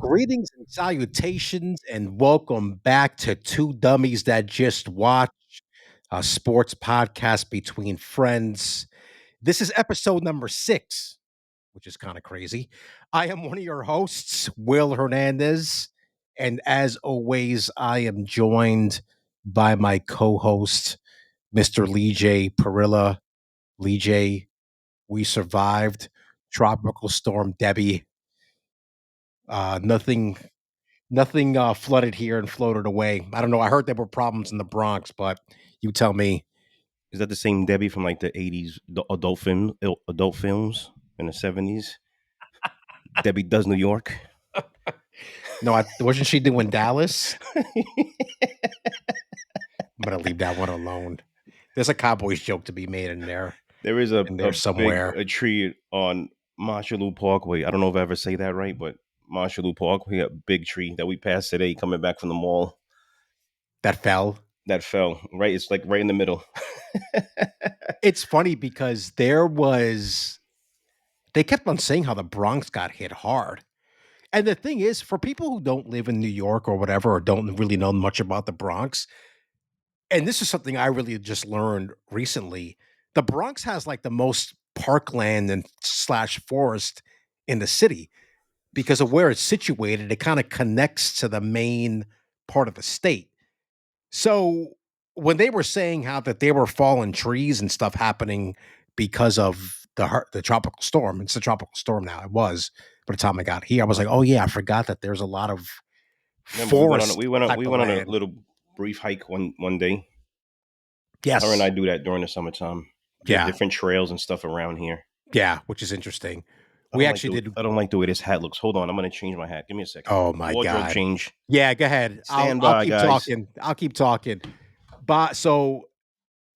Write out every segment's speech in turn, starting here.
Greetings and salutations, and welcome back to Two Dummies That Just Watch, a sports podcast between friends. This is episode number 6, which is kind of crazy. I am one of your hosts, Will Hernandez, and as always, I am joined by my co-host, Mr. LeeJay Perilla. LeeJay, we survived Tropical Storm Debbie. Nothing flooded here and floated away. I don't know. I heard there were problems in the Bronx, but you tell me. Is that the same Debbie from like the '80s adult films in the '70s? Debbie Does New York. No, wasn't she doing Dallas? I'm gonna leave that one alone. There's a Cowboys joke to be made in there. There is In there somewhere. a tree on Marshalloo Parkway. I don't know if I ever say that right, but Marshalloo Parkway, a big tree that we passed today coming back from the mall That fell. that fell. Right, it's like right in the middle. It's funny because they kept on saying how the Bronx got hit hard. And the thing is, for people who don't live in New York or whatever, or don't really know much about the Bronx, and this is something I really just learned recently, the Bronx has like the most parkland and slash forest in the city because of where it's situated. It kind of connects to the main part of the state. So when they were saying how that they were fallen trees and stuff happening because of the tropical storm, it's a tropical storm now. It was by the time I got here, I was like, oh yeah, I forgot that there's a lot of Remember, forest we type of went on a land. little brief hike one day. Yes, Her and I do that during the summertime. yeah, Different trails and stuff around here. yeah, which is interesting. I We don't like actually did. I don't like the way this hat looks. Hold on, I'm gonna change my hat. Give me a second. Oh my Wardrobe god. change. Yeah, go ahead. Stand I'll by, keep guys. talking. I'll keep talking. But so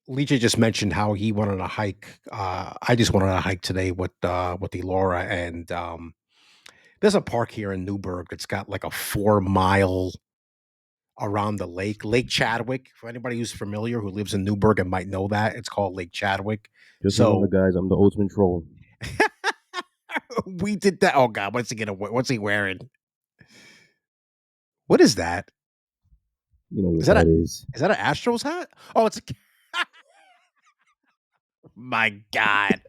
LeeJay just mentioned how he went on a hike. I just went on a hike today with Elora, and there's a park here in Newburgh that's got like a 4 mile around the lake, Lake Chadwick. For anybody who's familiar who lives in Newburgh and might know that, it's called Lake Chadwick. Just So remember, guys, I'm the ultimate troll. we did that. Oh god, what's he wearing? What is that? You know what Is that is. Is that an Astros hat? Oh, it's a. My God.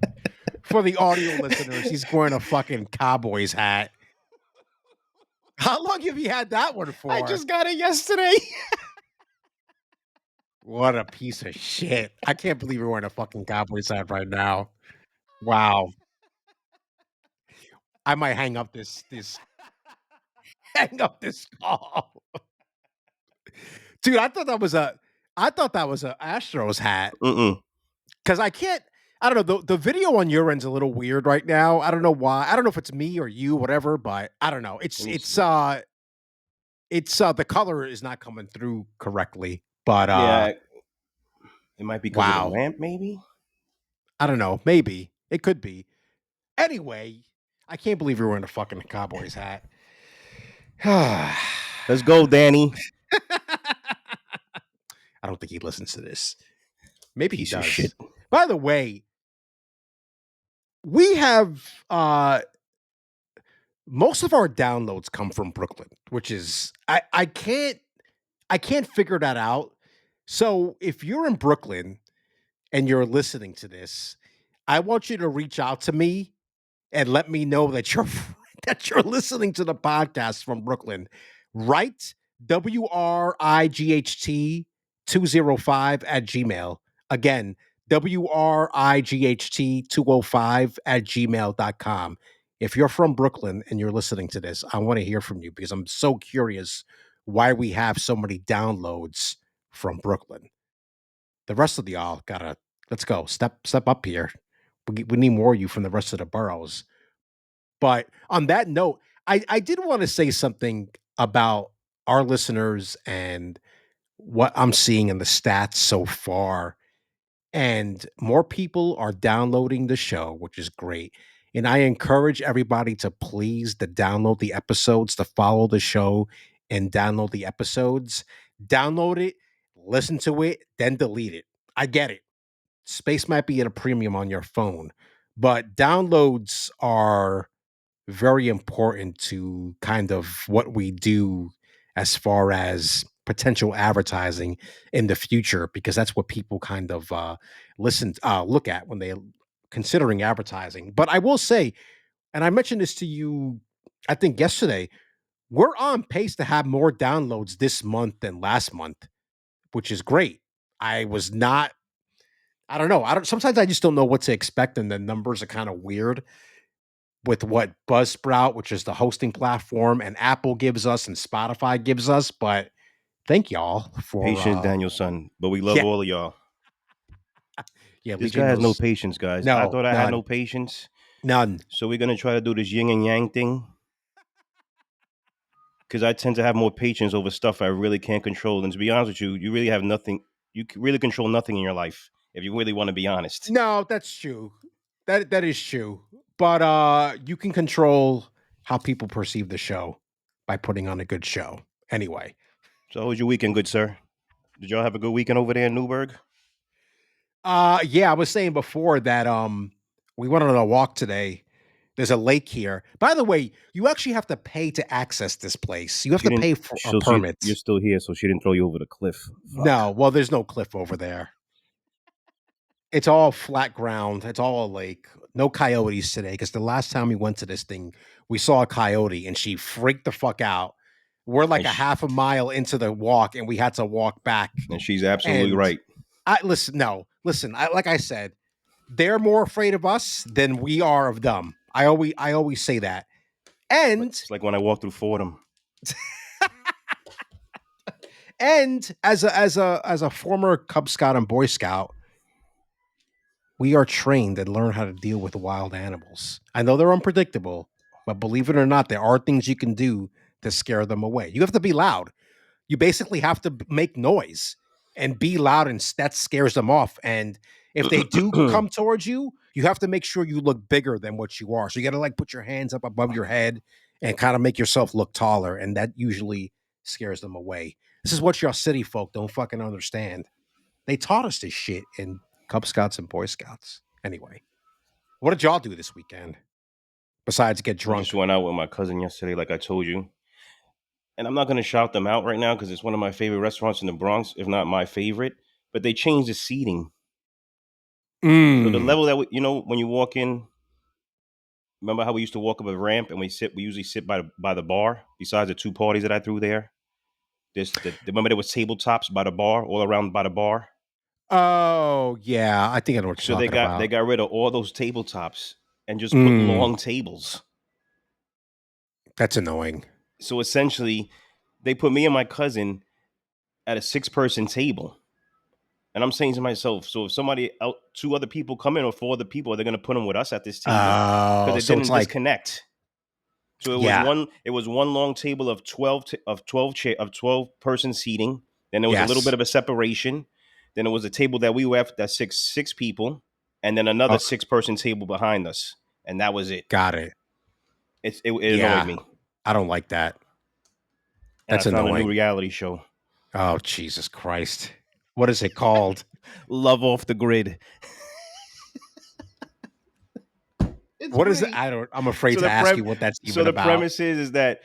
For the audio listeners, he's wearing a fucking Cowboys hat. How long have you had that one for? I just got it yesterday. What a piece of shit. I can't believe you're wearing a fucking Cowboys hat right now. Wow. I might hang up this hang up this call. Dude, I thought that was a Astros hat. Because I don't know, the video on your end's a little weird right now. I don't know why. I don't know if it's me or you, whatever, but I don't know. It's the color is not coming through correctly. But Yeah, it might be because of the wow. lamp, maybe. I don't know. Maybe. It could be. Anyway, I can't believe you're wearing a fucking Cowboys hat. Let's go, Danny. I don't think he listens to this. Maybe he Piece of does. shit. By the way, we have most of our downloads come from Brooklyn, which is I can't figure that out. So if you're in Brooklyn and you're listening to this, I want you to reach out to me and let me know that you're listening to the podcast from Brooklyn. Write WRIGHT 205 at Gmail. Again, WRIGHT 205 at gmail.com. If you're from Brooklyn and you're listening to this, I want to hear from you because I'm so curious why we have so many downloads from Brooklyn. The rest of y'all let's go. Step up here. We need more of you from the rest of the boroughs. But on that note, I did want to say something about our listeners and what I'm seeing in the stats so far. And more people are downloading the show, which is great. And I encourage everybody to please download the episodes, to follow the show and download the episodes. Download it, listen to it, then delete it. I get it. Space might be at a premium on your phone, but downloads are very important to kind of what we do as far as potential advertising in the future, because that's what people kind of look at when they considering advertising. But I will say, and I mentioned this to you, I think yesterday, we're on pace to have more downloads this month than last month, which is great. I was not, I don't know. Sometimes I just don't know what to expect, and the numbers are kind of weird with what Buzzsprout, which is the hosting platform, and Apple gives us and Spotify gives us. But thank y'all for Patience, Daniel-son. But we love yeah, all of y'all. yeah, This LeeJay guy has no knows patience, guys. I no, thought I had no none, patience. none. So we're gonna try to do this yin and yang thing. Because I tend to have more patience over stuff I really can't control. And to be honest with you, you really have nothing. You really control nothing in your life if you really want to be honest. No, that's true. That is true. But you can control how people perceive the show by putting on a good show. Anyway. So, how was your weekend, good sir? Did y'all have a good weekend over there in Newburgh? Yeah, I was saying before that we went on a walk today. There's a lake here. By the way, you actually have to pay to access this place. You have She to didn't. pay for a So you're permit. still here, so she didn't throw you over the cliff. No, Fuck. well, there's no cliff over there. It's all flat ground. It's all a lake. No coyotes today, because the last time we went to this thing, we saw a coyote and she freaked the fuck out. We're like And a half a mile into the walk and we had to walk back. she's absolutely And right. listen. Like I said, they're more afraid of us than we are of them. I always say that. And It's like when I walked through Fordham. and as a former Cub Scout and Boy Scout, we are trained and learn how to deal with wild animals. I know they're unpredictable, but believe it or not, there are things you can do to scare them away. You have to be loud. You basically have to make noise and be loud, and that scares them off. And if they do come towards you, you have to make sure you look bigger than what you are. So you got to like put your hands up above your head and kind of make yourself look taller, and that usually scares them away. This is what your city folk don't fucking understand. They taught us this shit in Cub Scouts and Boy Scouts. Anyway, what did y'all do this weekend besides get I just drunk? went out with my cousin yesterday, like I told you. And I'm not going to shout them out right now because it's one of my favorite restaurants in the Bronx, if not my favorite. But they changed the seating. So the Mm. level that when you walk in, remember how we used to walk up a ramp and we usually sit by the bar. Besides the two parties that I threw there, remember there was tabletops by the bar, all around by the bar. Oh yeah, I think I know what So you're talking they about. got rid of all those tabletops and just put Mm. long tables. That's annoying. So essentially, they put me and my cousin at a 6-person table. And I'm saying to myself, so if two other people come in or four other people, are they going to put them with us at this table? Because Oh, it so it's didn't like, disconnect. So yeah, it was one long table of 12 person seating. Then there was a little bit yes. of a separation. Then it was a table that we were at that six people, and then another Oh, 6-person table behind us, and that was it. got it. It annoyed Yeah, me, I don't like that. and I That's found a new annoying. reality show, Oh, Jesus Christ. What is it called? Love Off the Grid. It's What is it? great. I don't, I'm afraid So to the ask prem you what that's so even the about. premise is that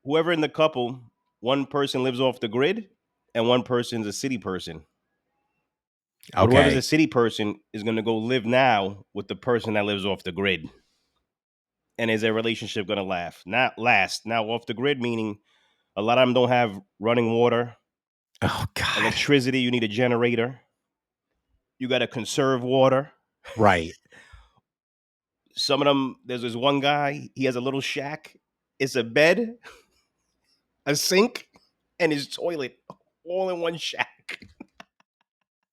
whoever in the couple, one person lives off the grid, and one person's a city person. But whoever's a Okay. city person is going to go live now with the person that lives off the grid. And is their relationship going to not last? Now, off the grid, meaning a lot of them don't have running water, Oh, God. electricity. You need a generator. You got to conserve water. Right. Some of them, there's this one guy, he has a little shack. It's a bed, a sink, and his toilet all in one shack.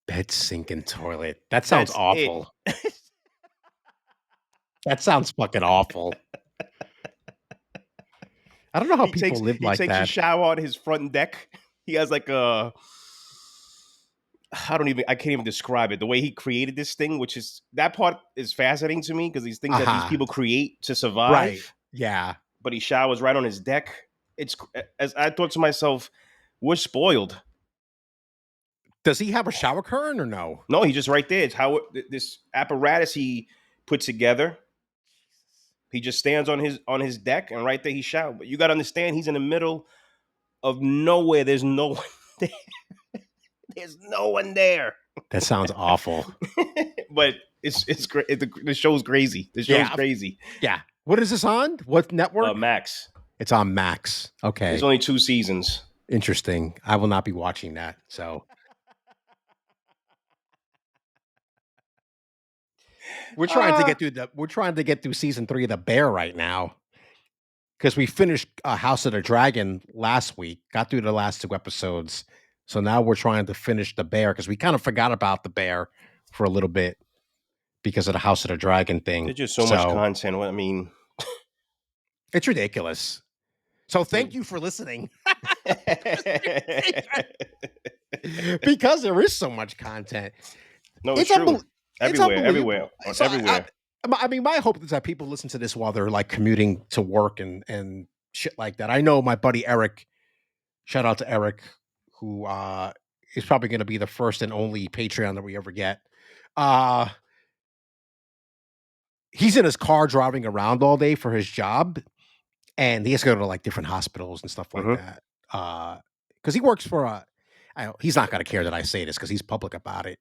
Bed, sink, and toilet. That sounds That's it. awful. That sounds fucking awful. I don't know how people live He like takes a that. shower on his front deck. He has like a I can't even describe it. The way he created this thing, which is that part is fascinating to me because these things that these Uh-huh. people create to Right. survive, Yeah. but he showers right on his deck. It's as I thought to myself, we're spoiled. Does he have a shower curtain or no? No, he's just right there. It's how this apparatus he put together. He just stands on his deck, and right there he shouts. But you got to understand, he's in the middle of nowhere. There's no one there. There's no one there. That sounds awful. But it's great. The show's crazy. The show's Yeah. crazy. Yeah. What is this on? What network? Max. It's on Max. Okay. There's only 2 seasons. Interesting. I will not be watching that. So we're trying to get through season 3 of The Bear right now. Because we finished House of the Dragon last week, got through the last 2 episodes. So now we're trying to finish The Bear because we kind of forgot about The Bear for a little bit because of the House of the Dragon thing. There's just so much content. I mean, it's ridiculous. So thank you for listening. Because there is so much content. No, it's true. Everywhere. I mean, my hope is that people listen to this while they're like commuting to work and shit like that. I know my buddy Eric, shout out to Eric, who is probably going to be the first and only Patreon that we ever get. He's in his car driving around all day for his job, and he has to go to like different hospitals and stuff like that. Because he works for he's not going to care that I say this because he's public about it.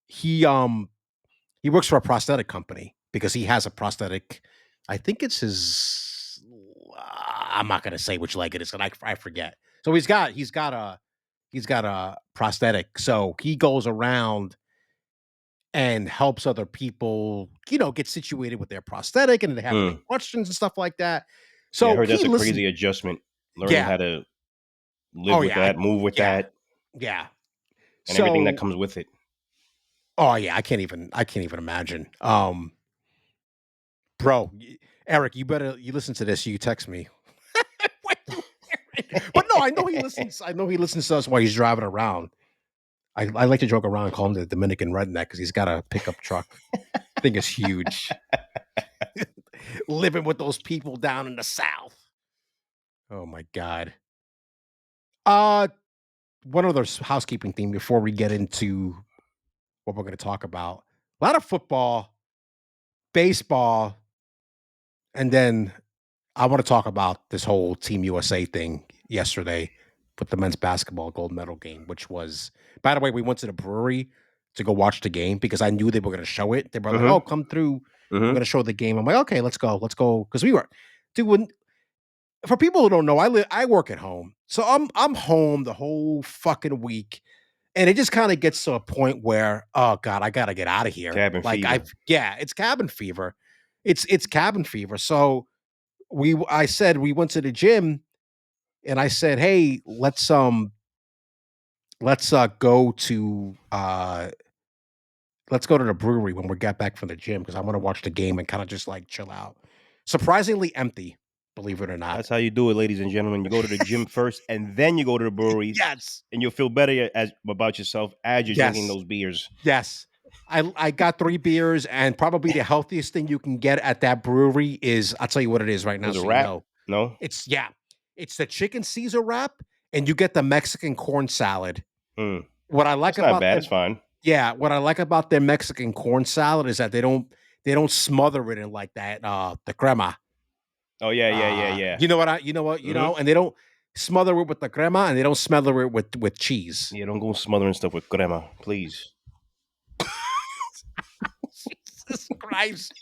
He works for a prosthetic company because he has a prosthetic. I think it's his. I'm not going to say which leg it is, and I forget. So he's got a prosthetic. So he goes around and helps other people, get situated with their prosthetic, and they have any questions and stuff like that. So I heard that's a crazy adjustment. Learning how to live with that, move with that. Yeah. And everything that comes with it. Oh yeah, I can't even imagine. Bro, Eric, you listen to this, you text me. But no, I know he listens to us while he's driving around. I like to joke around and call him the Dominican redneck because he's got a pickup truck. Thing is huge. Living with those people down in the South. Oh my God. One other housekeeping thing before we get into what we're going to talk about. A lot of football, baseball, and then I want to talk about this whole Team USA thing yesterday with the men's basketball gold medal game, which was, by the way, we went to the brewery to go watch the game because I knew they were going to show it. They were like, "Oh, come through. We're going to show the game." I'm like, "Okay, let's go." Because we were doing. For people who don't know, I work at home, so I'm home the whole fucking week, and it just kind of gets to a point where, oh God, I gotta get out of here. Cabin fever. It's cabin fever. It's cabin fever. So I said we went to the gym, and I said, hey, let's go to the brewery when we get back from the gym because I want to watch the game and kind of just like chill out. Surprisingly empty, believe it or not. That's how you do it, ladies and gentlemen. You go to the gym first, and then you go to the brewery. Yes, and you'll feel better about yourself as you're drinking those beers. Yes. I got 3 beers, and probably the healthiest thing you can get at that brewery is, I'll tell you what it is right now. It's a wrap? No? It's the chicken Caesar wrap, and you get the Mexican corn salad. What I like about not bad. It's fine. Yeah, what I like about their Mexican corn salad is that they don't smother it in like that the crema. Oh yeah. You know, and they don't smother it with the crema, and they don't smother it with cheese. Yeah, don't go smothering stuff with crema, please. Jesus Christ.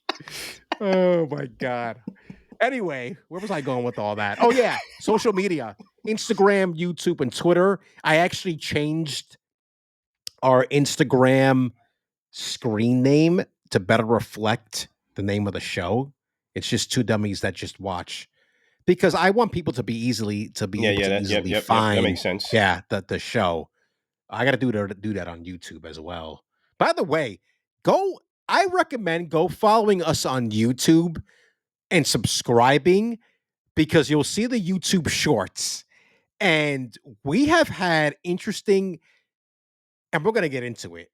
Oh my God. Anyway, where was I going with all that? Oh yeah, social media, Instagram, YouTube, and Twitter. I actually changed our Instagram screen name to better reflect the name of the show. It's just 2 dummies that just watch, because I want people to be able to easily find. That makes sense. Yeah, the show. I got to do that on YouTube as well. By the way, I recommend go following us on YouTube and subscribing, because you'll see the YouTube shorts, and we have had interesting, and we're going to get into it.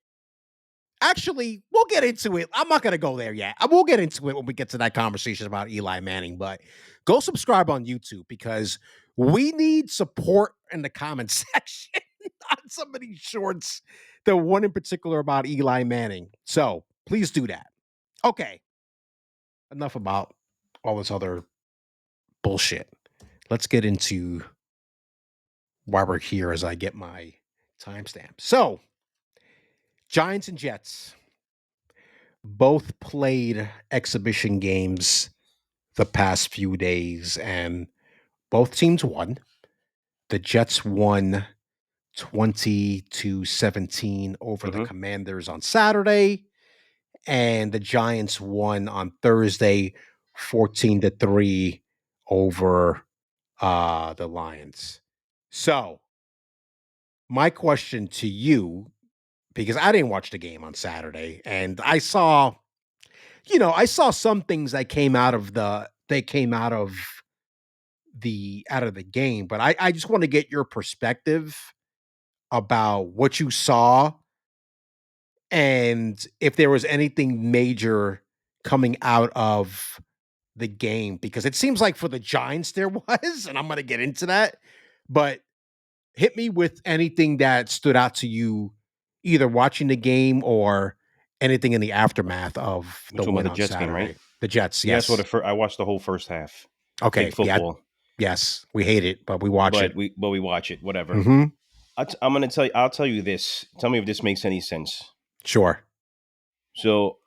Actually, we'll get into it. I'm not going to go there yet. We'll get into it when we get to that conversation about Eli Manning, but go subscribe on YouTube because we need support in the comment section on some of these shorts. The one in particular about Eli Manning. So please do that. Okay. Enough about all this other bullshit. Let's get into why we're here as I get my timestamp. So, Giants and Jets both played exhibition games the past few days, and both teams won. The Jets won 20-17 over the Mhm. Commanders on Saturday, and the Giants won on Thursday 14-3 over the Lions. So, my question to you, because I didn't watch the game on Saturday, and I saw, I saw some things that came out of the game, but I just want to get your perspective about what you saw and if there was anything major coming out of the game, because it seems like for the Giants there was, and I'm going to get into that, but hit me with anything that stood out to you, either watching the game or anything in the aftermath of We're the talking about win the on Jets game, right? Saturday. The Jets, Yeah, so yes. I watched the whole first half. Okay, Fake yeah, football, yes. We hate it, but we watch it. but we watch it. Whatever. Mhm. I'm gonna tell you. I'll tell you this. Tell me if this makes any sense. Sure. So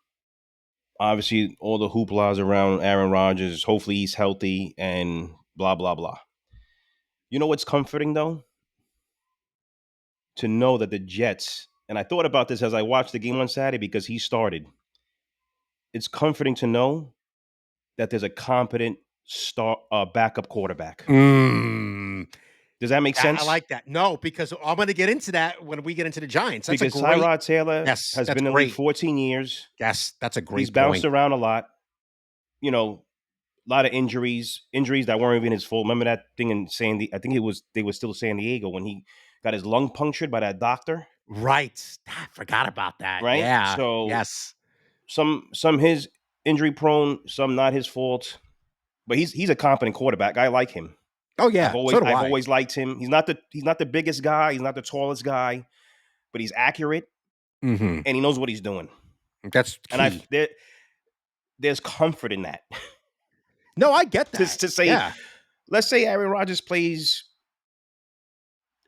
obviously, all the hooplas around Aaron Rodgers. Hopefully, he's healthy and blah blah blah. You know what's comforting though? To know that the Jets. And I thought about this as I watched the game on Saturday because he started. It's comforting to know that there's a competent backup quarterback. Mm. Does that make I sense? like that. No, because I'm going to get into that when we get into the Giants. That's a Because great. Tyrod Taylor Yes, has that's been in the league great. 14 years. Yes, that's a He's great bounced point. around a lot. You know, a lot of injuries that weren't even his fault. Remember that thing in I think they were still San Diego when he got his lung punctured by that doctor, Right. I forgot about that. right? Yeah. So Yes. some his injury prone, some not his fault. But he's a competent quarterback. I like him. Oh yeah. So do I've I. always liked him. He's not the biggest guy. He's not the tallest guy, but he's accurate Mhm. and he knows what he's doing. That's And key. there's comfort in that. No, I get that. To say, Yeah. let's say Aaron Rodgers plays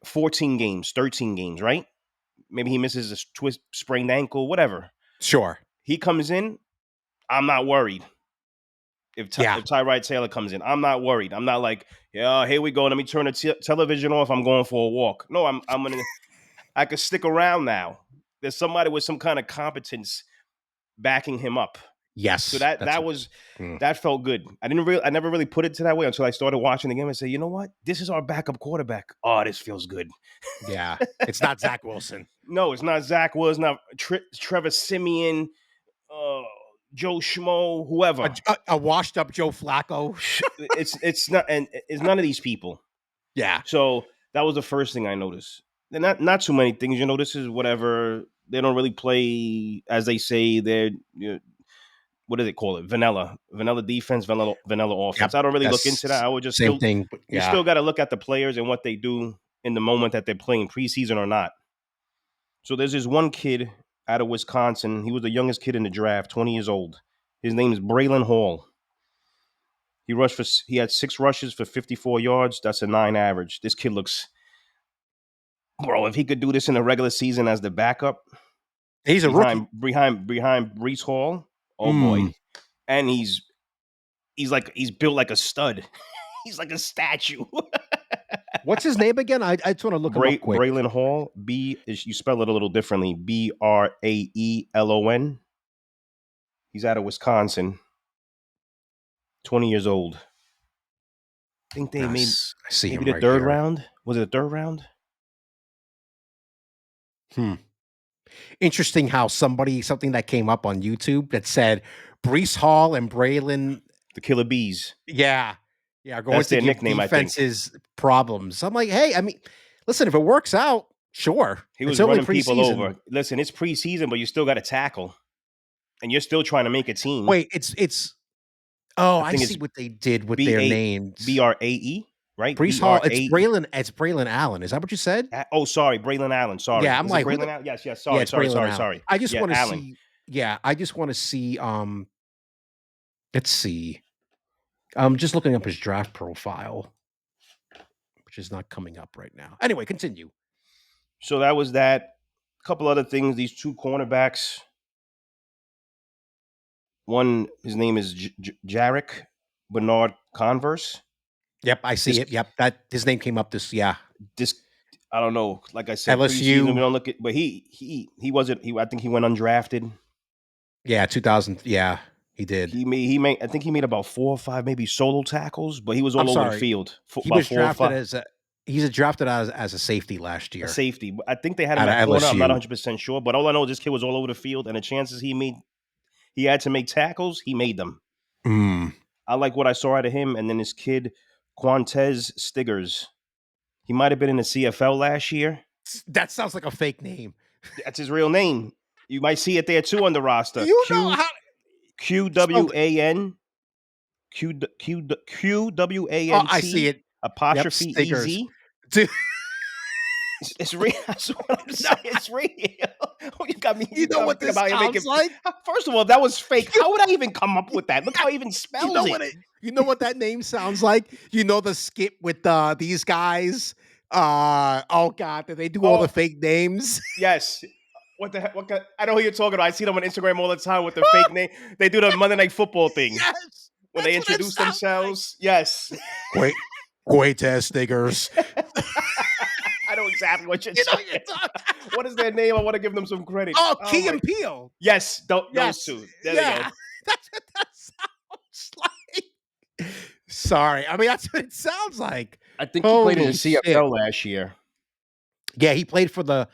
14 games, 13 games, right? Maybe he misses a sprained ankle, whatever. Sure. He comes in, I'm not worried. Yeah. If Tyrod Taylor comes in, I'm not worried. I'm not like, yeah, here we go. Let me turn the television off. I'm going for a walk. No, I could stick around now. There's somebody with some kind of competence backing him up. So Yes. that felt good. I never really put it to that way until I started watching the game and say, you know what? This is our backup quarterback. Oh, this feels good. Yeah. It's not Zach Wilson. No, it's not Zach Wilson, not Trevor Simeon, uh, Joe Schmo, whoever. A washed up Joe Flacco. It's not, and it's none of these people. Yeah. So that was the first thing I noticed. And not too many things. You know, this is whatever. They don't really play as they say. They're what do they call it? Vanilla defense, vanilla offense. Yep. I don't really look into that. That's I would just same thing. But you yeah. still got to look at the players and what they do in the moment that they're playing, preseason or not. So there's this one kid out of Wisconsin. He was the youngest kid in the draft, 20 years old. His name is Braylon Hall. He had 6 rushes for 54 yards. That's a 9 average. This kid looks, bro, if he could do this in a regular season as the backup He's a rookie. behind Brees Hall, oh boy. Mm. And he's built like a stud. He's like a statue. What's his name again? I just want to look him up quick. Braylon Hall, you spell it a little differently. Braelon. He's out of Wisconsin. 20 years old. I think they made I see maybe him the right third here. round. Was it the third round? Interesting how something that came up on YouTube that said Brees Hall and Braylon, The Killer Bees. yeah, are going That's to their give nickname, I think. defenses problems. I'm like, hey, I mean, listen, if it works out, sure. He It's was only running people preseason. over. Listen, it's preseason, but you still got to tackle. And you're still trying to make a team. Wait, it's oh, I I think see it's what they did with their B names. R A E, right? Brees Hall, it's Braylon Allen. Is that what you said? Oh, sorry, Braylon Allen. Sorry, Yeah, I'm is it like, who Braylon the Allen? Yes. yeah, Sorry, it's Braylon Allen. sorry. I just Yeah, want to Allen. see, let's see. I'm just looking up his draft profile, which is not coming up right now. Anyway, continue. So that was that. A couple other things. These two cornerbacks. One, his name is Jarek Bernard Converse. Yep, I see This it. Yep, that his name came up. this I don't know. Like I said, preseason we LSU. don't look at, but he wasn't. I think he went undrafted. Yeah, 2000. Yeah, he did. He made. I think he made about 4 or 5 maybe solo tackles, but he was I'm all over the sorry. field. He About was four or drafted five. as a he's drafted as a safety last A year safety. I think they had him out of at corner. I'm not LSU. 100% sure, but all I know is this kid was all over the field, and the chances he had to make tackles, he made them. Mm. I like what I saw out of him, and then this kid Quantez Stiggers. He might have been in the CFL last year. That sounds like a fake name. That's his real name. You might see it there too on the roster. You know how spelled it. QWAN Oh, I see QWANT it. Yep, apostrophe stickers. EZ. Dude, It's real. That's what I'm no, saying. It's real. Oh, you got me. you You know got me what thinking this about you making. sounds like? First of all, that was fake. You, How would I even come up with that? Look how he even you spells know it. you know what that name sounds like? You know the skit with these guys. Oh god, did they do all the Oh, fake names? yes. What the heck? I know who you're talking about. I see them on Instagram all the time with the fake name. They do the Monday Night Football thing Yes, when they that's what it introduce sounds like. themselves. Yes. Great test stickers. I know exactly what you're You know you're saying. talking. What is their name? I want to give them some credit. Oh, Oh Key my. and Peele. Yes, those Yes, two. There they go. yeah. That's what that sounds like. Sorry, I mean that's what it sounds like. I think he played in the Holy shit! CFL last year. Yeah, he played for the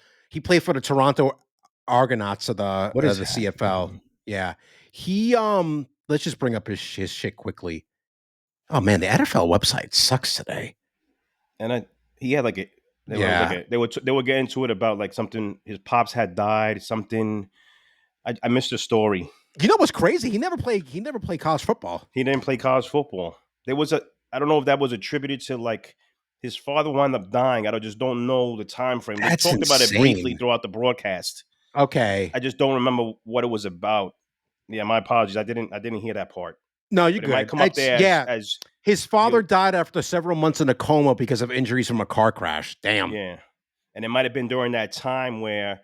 Toronto Argonauts of What is the CFL. happening? Yeah, he Let's just bring up his shit quickly. Oh man, the NFL website sucks today. And he had like a Yeah, they were getting to it about like something his pops had died, something. I missed the story. you know what's crazy? He never played. He never played college football. He didn't play college football. There was a I don't know if that was attributed to like his father wound up dying. I just don't know the time frame. They That's talked about it briefly insane. throughout the broadcast. Okay, I just don't remember what it was about. Yeah, my apologies. I didn't hear that part. no, you're But it might good. come up It's there yeah. as His father you died after several months in a coma because of injuries from a car crash. Damn. yeah. And it might have been during that time where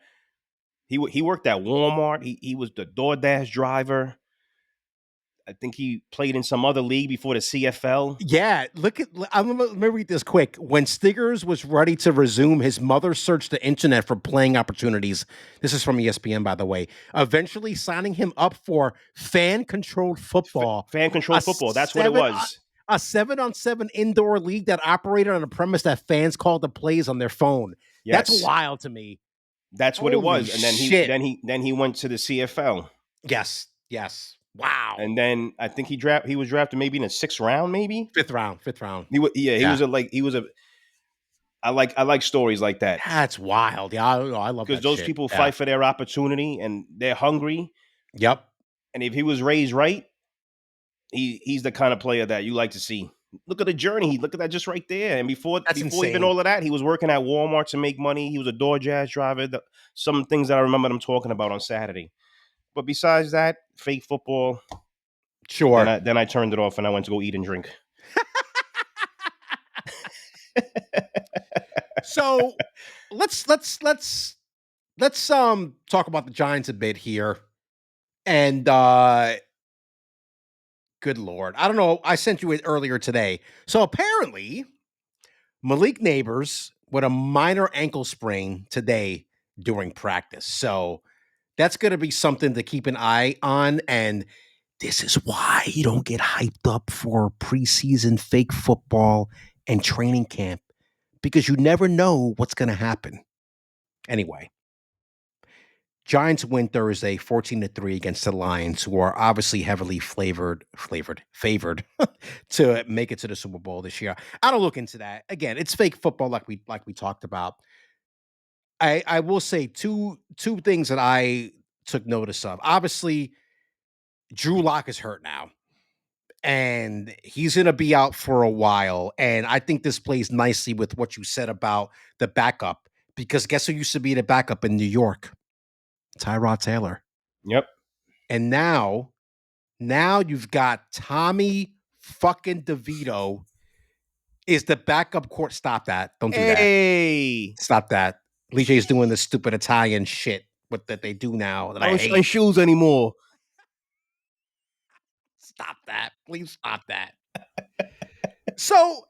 he worked at Walmart. He was the DoorDash driver. I think he played in some other league before the CFL. Yeah, let me read this quick. When Stiggers was ready to resume, his mother searched the internet for playing opportunities. This is from ESPN, by the way. Eventually signing him up for fan-controlled football, Fan a controlled football. That's what it seven was. a 7-on-7 indoor league that operated on a premise that fans called the plays on their phone. That's Yes, wild to me. that's what it Holy was. And shit. then he went to the CFL. Yes, yes. Wow. And then I think he was drafted maybe in the 6th round, maybe. Fifth round, fifth round. He Yeah. was a. I like stories like that That's wild. Yeah, I love because that those shit. people Yeah. fight for their opportunity and they're hungry. Yep. And if he was raised right, he's the kind of player that you like to see. Look at the journey. Look at that just right there. And That's before even insane. all of that, he was working at Walmart to make money. He was a DoorDash driver. Some things that I remember them talking about on Saturday. But besides that, fake football. Sure. Then I turned it off and I went to go eat and drink. So let's talk about the Giants a bit here. And good lord. I don't know. I sent you it earlier today. So apparently Malik Neighbors with a minor ankle sprain today during practice. So that's going to be something to keep an eye on. And this is why you don't get hyped up for preseason fake football and training camp, because you never know what's going to happen. Anyway, Giants win Thursday 14-3 against the Lions, who are obviously heavily favored to make it to the Super Bowl this year. I don't look into that. Again, it's fake football like we talked about. I will say two things that I took notice of. Obviously, Drew Lock is hurt now, and he's going to be out for a while. And I think this plays nicely with what you said about the backup, because guess who used to be the backup in New York? Tyrod Taylor. Yep. And now you've got Tommy fucking DeVito is the backup court. Stop that. Don't do that. Hey, Stop that. LeeJay is doing this stupid Italian shit that they do now that I I don't shine hate. shoes anymore. Stop that. Please stop that. So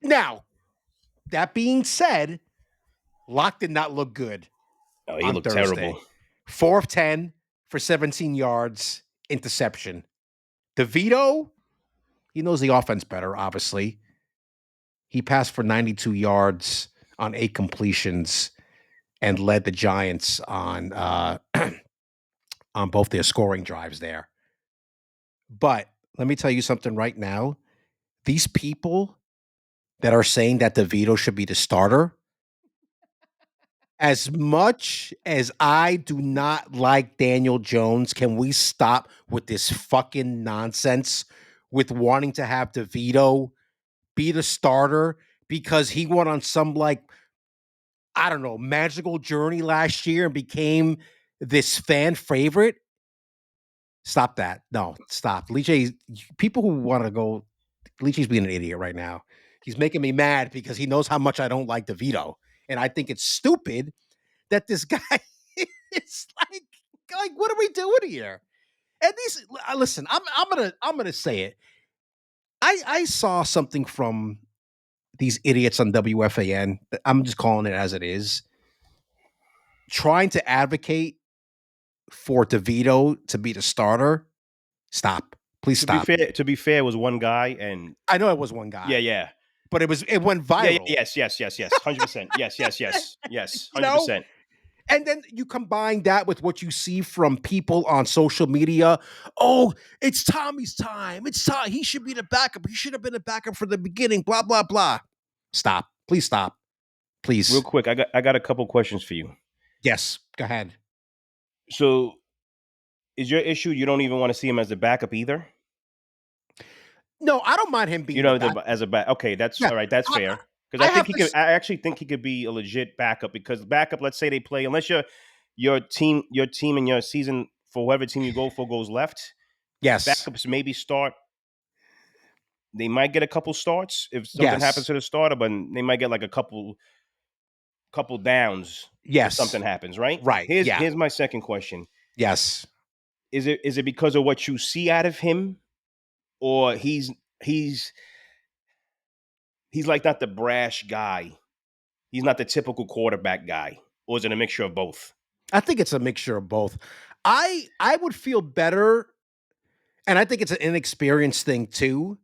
now, that being said, Locke did not look good Oh, he on looked Thursday. terrible. 4 of 10 for 17 yards, interception. DeVito, he knows the offense better, obviously. He passed for 92 yards on 8 completions and led the Giants on on both their scoring drives there. But let me tell you something right now. These people that are saying that DeVito should be the starter, as much as I do not like Daniel Jones, can we stop with this fucking nonsense with wanting to have DeVito be the starter because he went on some, like, I don't know, magical journey last year and became this fan favorite? Stop that. No, stop. LeeJay, people who want to go, LeeJay's being an idiot right now. He's making me mad because he knows how much I don't like DeVito. And I think it's stupid that this guy is like, what are we doing here? And these, listen, I'm gonna say it. I saw something from these idiots on WFAN. I'm just calling it as it is, trying to advocate for DeVito to be the starter. Stop. Please stop. To be fair, it was one guy, and I know it was one guy. yeah. But it went viral. Yes. 100%. Yes. You know? 100%. And then you combine that with what you see from people on social media. Oh, it's Tommy's time. It's Tom. He should be the backup. He should have been a backup from the beginning. Blah, blah, blah. Stop. Please stop. Please. Real quick, I got a couple questions for you. Yes. Go ahead. So, is your issue you don't even want to see him as a backup either? No, I don't mind him being as a back. Okay, that's all right. That's fair. Because I actually think he could be a legit backup. Because backup, let's say they play, unless your team and your season for whatever team you go for goes left. Yes. Backups maybe start. They might get a couple starts if something happens to the starter, but they might get like a couple downs. Yes. If something happens, right? Right. Here's my second question. Yes. Is it because of what you see out of him, or he's like not the brash guy? He's not the typical quarterback guy, or is it a mixture of both? I think it's a mixture of both. I would feel better, and I think it's an inexperienced thing too.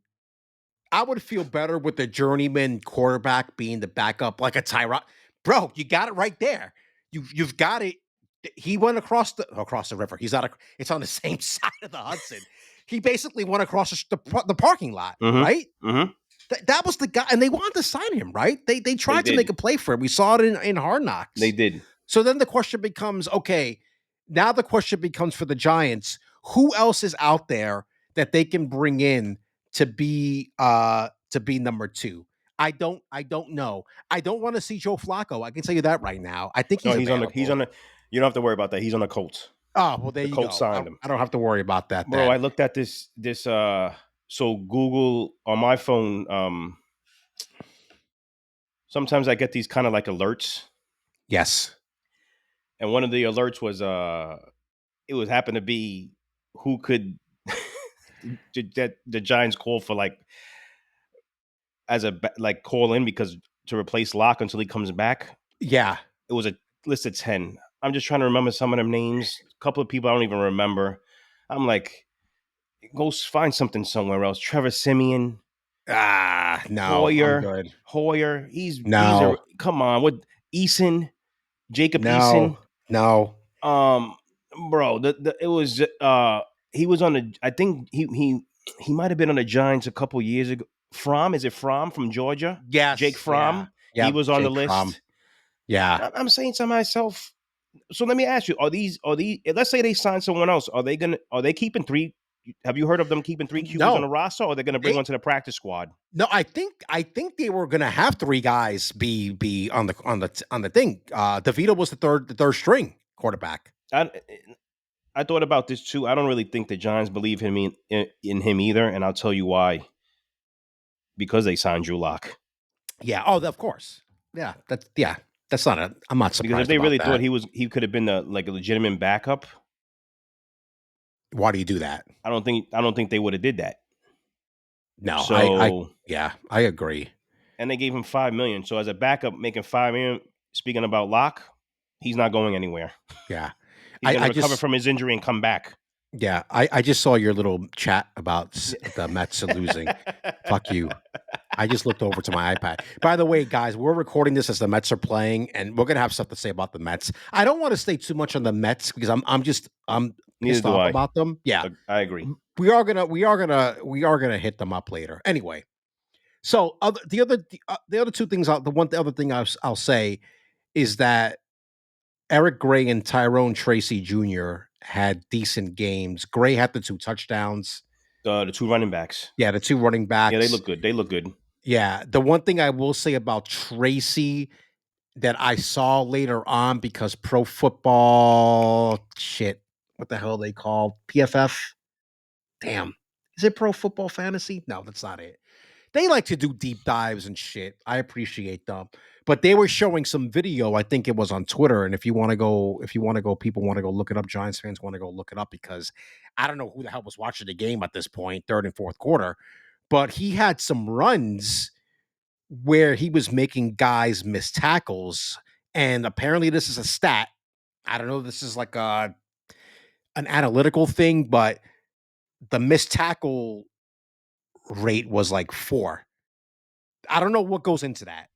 I would feel better with the journeyman quarterback being the backup, like a Tyrod. Bro, you got it right there. You've got it. He went across the river. It's on the same side of the Hudson. He basically went across the parking lot, right? Mm-hmm. That was the guy, and they wanted to sign him, right? They tried to make a play for him. We saw it in Hard Knocks. They did. So then the question becomes, okay, now the question becomes for the Giants, who else is out there that they can bring in to be number 2? I don't know. I don't want to see Joe Flacco. I can tell you that right now. I think he's available. You don't have to worry about that. He's on the Colts. Oh, well, there you go. Colts signed him. I don't have to worry about that. Bro, I looked at this so Google on my phone, sometimes I get these kind of like alerts. Yes. And one of the alerts was it was happened to be who could that the Giants call for, like, as a call in because to replace Locke until he comes back. Yeah. It was a list of 10. I'm just trying to remember some of them names. A couple of people I don't even remember. I'm like, go find something somewhere else. Trevor Siemian. No. Hoyer. I'm good. Hoyer. Come on. What? Eason. Jacob Eason. No. Bro, it was he was on the, I think he might have been on the Giants a couple years ago. Is it Fromm from Georgia? Yes. Jake Fromm. Yeah. He was on Jake the list. Fromm. Yeah. I'm saying to myself, so let me ask you, are these let's say they sign someone else, are they keeping 3? Have you heard of them keeping 3 QBs on the roster, or are they going to bring one to the practice squad? No, I think they were going to have 3 guys be on the thing. DeVito was the third string quarterback. I thought about this too. I don't really think the Giants believe in him either, and I'll tell you why. Because they signed Drew Lock. Yeah. Oh, of course. Yeah. That's not a. I'm not Because if surprised they about really thought that. he could have been a legitimate backup, Why do you do that? I don't think they would have did that. No, So yeah, I agree. and they gave him $5 million. So as a backup, making $5 million. Speaking about Lock, he's not going anywhere. Yeah. He's going to I recover just from his injury and come back. Yeah, I just saw your little chat about the Mets are losing. Fuck you. I just looked over to my iPad. By the way, guys, we're recording this as the Mets are playing, and we're gonna have stuff to say about the Mets. I don't want to stay too much on the Mets because I'm Neither pissed do off I. about them. Yeah, I agree. we are gonna hit them up later. Anyway, so the other two things, the other thing I'll say is that Eric Gray and Tyrone Tracy Jr. had decent games. Gray had the 2 touchdowns. The two running backs. Yeah, the 2 running Yeah, they backs. look good. They look good. Yeah, the one thing I will say about Tracy that I saw later on because Pro Football shit, what the hell are they called? PFF? Damn. Is it Pro Football Fantasy? No, that's not it. They like to do deep dives and shit. I appreciate them. But they were showing some video, I think it was on Twitter. And if you want to go, people want to go look it up. Giants fans want to go look it up because I don't know who the hell was watching the game at this point, third and fourth quarter. But he had some runs where he was making guys miss tackles. And apparently this is a stat. I don't know if this is like an analytical thing, but the missed tackle rate was like 4. I don't know what goes into that,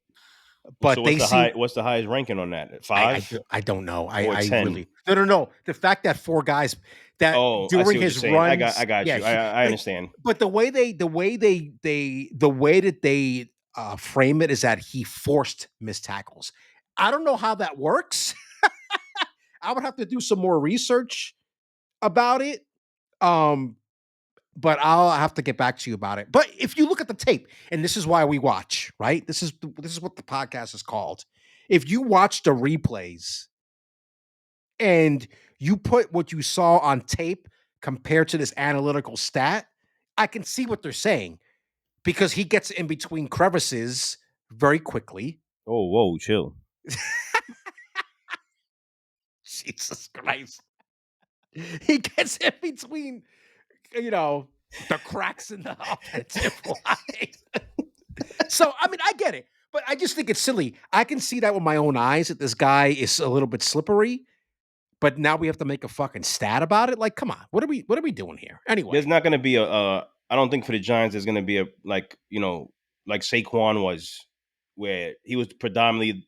So but they seem. what's the highest ranking on that? I, 5 I don't know. or I 10? really no. The fact that 4 guys that Oh, I see during what you're his saying. I runs, got yeah, you. I understand. but the way that they frame it is that he forced missed tackles. I don't know how that works. I would have to do some more research about it. But I'll have to get back to you about it. But if you look at the tape, and this is why we watch, right? This is what the podcast is called. If you watch the replays and you put what you saw on tape compared to this analytical stat, I can see what they're saying because he gets in between crevices very quickly. Oh, whoa, chill. Jesus Christ. He gets in between, the cracks in the offensive line. So, I mean, I get it, but I just think it's silly. I can see that with my own eyes that this guy is a little bit slippery, but now we have to make a fucking stat about it. Like, come on, what are we doing here? There's Anyway, not going to be I don't think for the Giants there's going to be a like Saquon was, where he was predominantly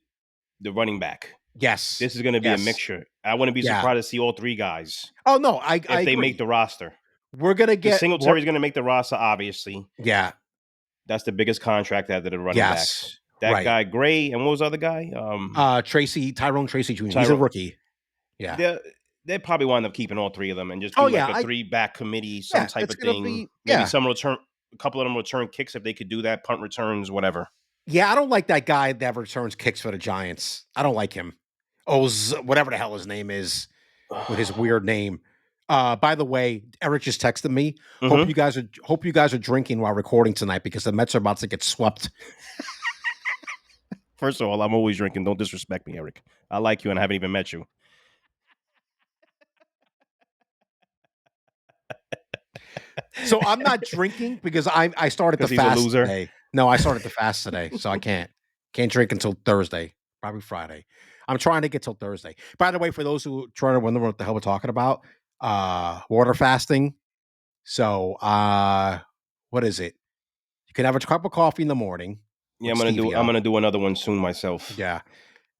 the running back. yes, This is going to be a yes, mixture. I wouldn't be yeah. surprised to see all 3 guys Oh no, I if they make agree. the roster. We're gonna Because get Singletary's going to make the roster, obviously. yeah, That's the biggest contract out of the running yes, backs. That right. guy Gray, and what was the other guy? Tyrone Tracy Jr. He's a Tyrone. rookie. Yeah. They probably wind up keeping all 3 of them and just Oh do yeah, like a 3-back committee, some yeah. type It's of gonna thing. be Maybe yeah. some return, a couple of them return kicks if they could do that, punt returns, whatever. Yeah, I don't like that guy that returns kicks for the Giants. I don't like him. Oh, whatever the hell his name is with his weird name. By the way, Eric just texted me. Mm-hmm. Hope you guys are drinking while recording tonight because the Mets are about to get swept. First of all, I'm always drinking. Don't disrespect me, Eric. I like you and I haven't even met you. So I'm not drinking because I started to Because he's a fast loser. today. No, I started to fast today, so I can't drink until Thursday, probably Friday. I'm trying to get till Thursday. By the way, for those who try to wonder what the hell we're talking about, water fasting. So what is it? You can have a cup of coffee in the morning Yeah, with I'm stevia. gonna do another one soon myself. Yeah.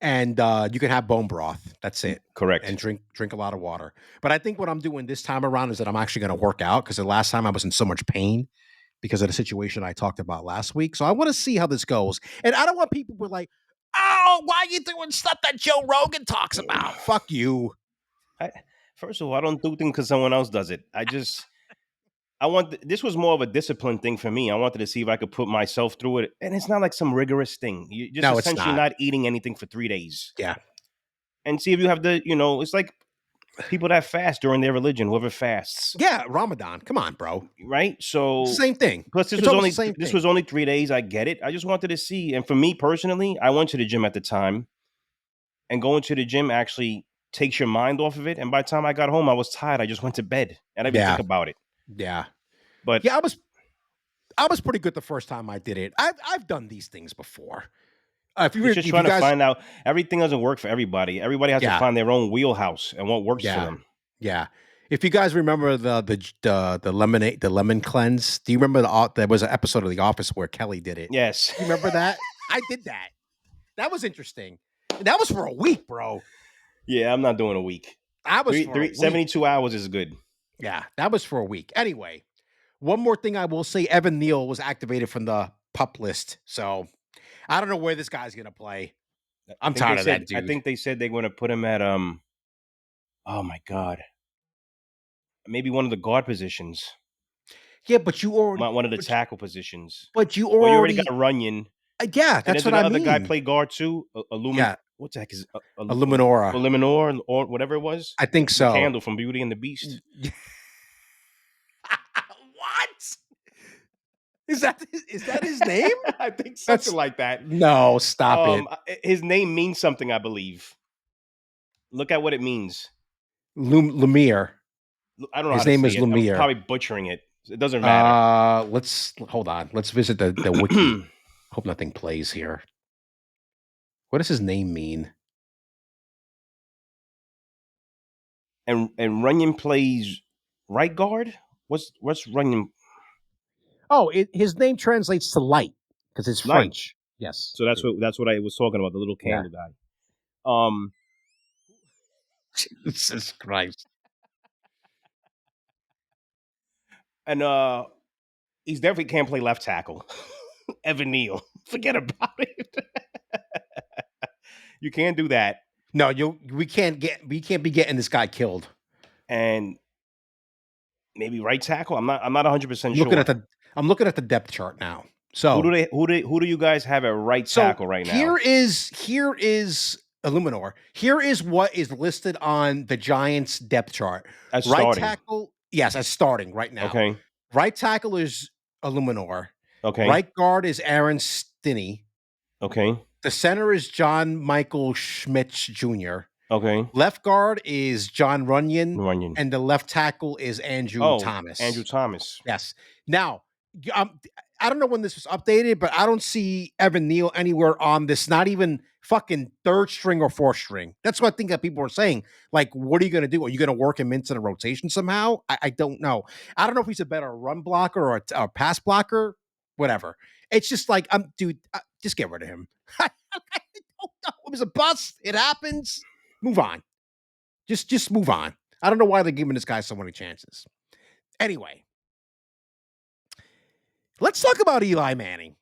And you can have bone broth. That's it. Correct. And drink a lot of water. But I think what I'm doing this time around is that I'm actually going to work out because the last time I was in so much pain because of the situation I talked about last week. So I want to see how this goes. And I don't want people who are like, oh, why are you doing stuff that Joe Rogan talks about? Fuck you. First of all, I don't do things because someone else does it. This was more of a discipline thing for me. I wanted to see if I could put myself through it. And it's not like some rigorous thing. You just No, it's essentially not. not eating anything for 3 days. Yeah. And see if you have it's like people that fast during their religion, whoever fasts, Yeah, Ramadan. Come on, bro. right? So Same thing. plus It's almost the same this thing. was only 3 days. I get it. I just wanted to see. And for me personally, I went to the gym at the time, and going to the gym actually takes your mind off of it. And by the time I got home, I was tired. I just went to bed. I didn't even Yeah. think about it. Yeah. But Yeah, I was pretty good the first time I did it. I've done these things before. it's just If you trying to guys, find out. Everything doesn't work for everybody. Everybody has to yeah, find their own wheelhouse and what works for yeah, them. yeah. If you guys remember the lemon cleanse, do you remember there was an episode of The Office where Kelly did it? Yes. You remember that? I did that. That was interesting. And that was for a week, bro. Yeah, I'm not doing a week. That was for a week. 72 hours is good. Yeah, that was for a week. Anyway, one more thing I will say: Evan Neal was activated from the pup list, so I don't know where this guy's gonna play. I'm tired of that dude. I think they said they're going to put him at oh my god, maybe one of the guard positions, Yeah, but you already, one of the tackle positions. but you Well, you already got already, Runyon, yeah, and that's doesn't what the I other guy mean. play guard too? Yeah, What the heck is Illuminora. Illuminor or whatever it was? I think so. McCandle from Beauty and the Beast. What is that? Is that his name? I think something That's like that. no. Stop it. His name means something, I believe. Look at what it means. Lumiere. I don't know His how to name say is it. I'm Lumiere. probably butchering it. It doesn't matter. Let's hold on. Let's visit the wiki. Hope nothing plays here. What does his name mean? And Runyon plays right guard. What's Runyon? Oh, his name translates to light because it's Light. French. Yes. So that's what I was talking about. The little Yeah. candle guy. Um, Jesus Christ. and he's definitely can't play left tackle. Evan Neal, forget about it. You can't do that. No, we can't be getting this guy killed. And maybe right tackle. I'm not 100% sure. I'm looking at the depth chart now. So who do you guys have at right tackle right now? Here is Illuminor. Here is what is listed on the Giants depth chart. As right starting. Tackle, yes, as starting right now. Okay. Right tackle is Illuminor. Okay. Right guard is Aaron Stinney. Okay. The center is John Michael Schmitz Jr. Okay. Left guard is John Runyon. Runyon. And the left tackle is Andrew Thomas. Andrew Thomas. Yes. Now, I don't know when this was updated, but I don't see Evan Neal anywhere on this, not even fucking third string or fourth string. That's what I think that people are saying. Like, what are you going to do? Are you going to work him into the rotation somehow? I don't know. I don't know if he's a better run blocker or a pass blocker, whatever. It's just like, dude, just get rid of him. I don't know. It was a bust. It happens. Move on. Just move on. I don't know why they're giving this guy so many chances. Anyway, let's talk about Eli Manning.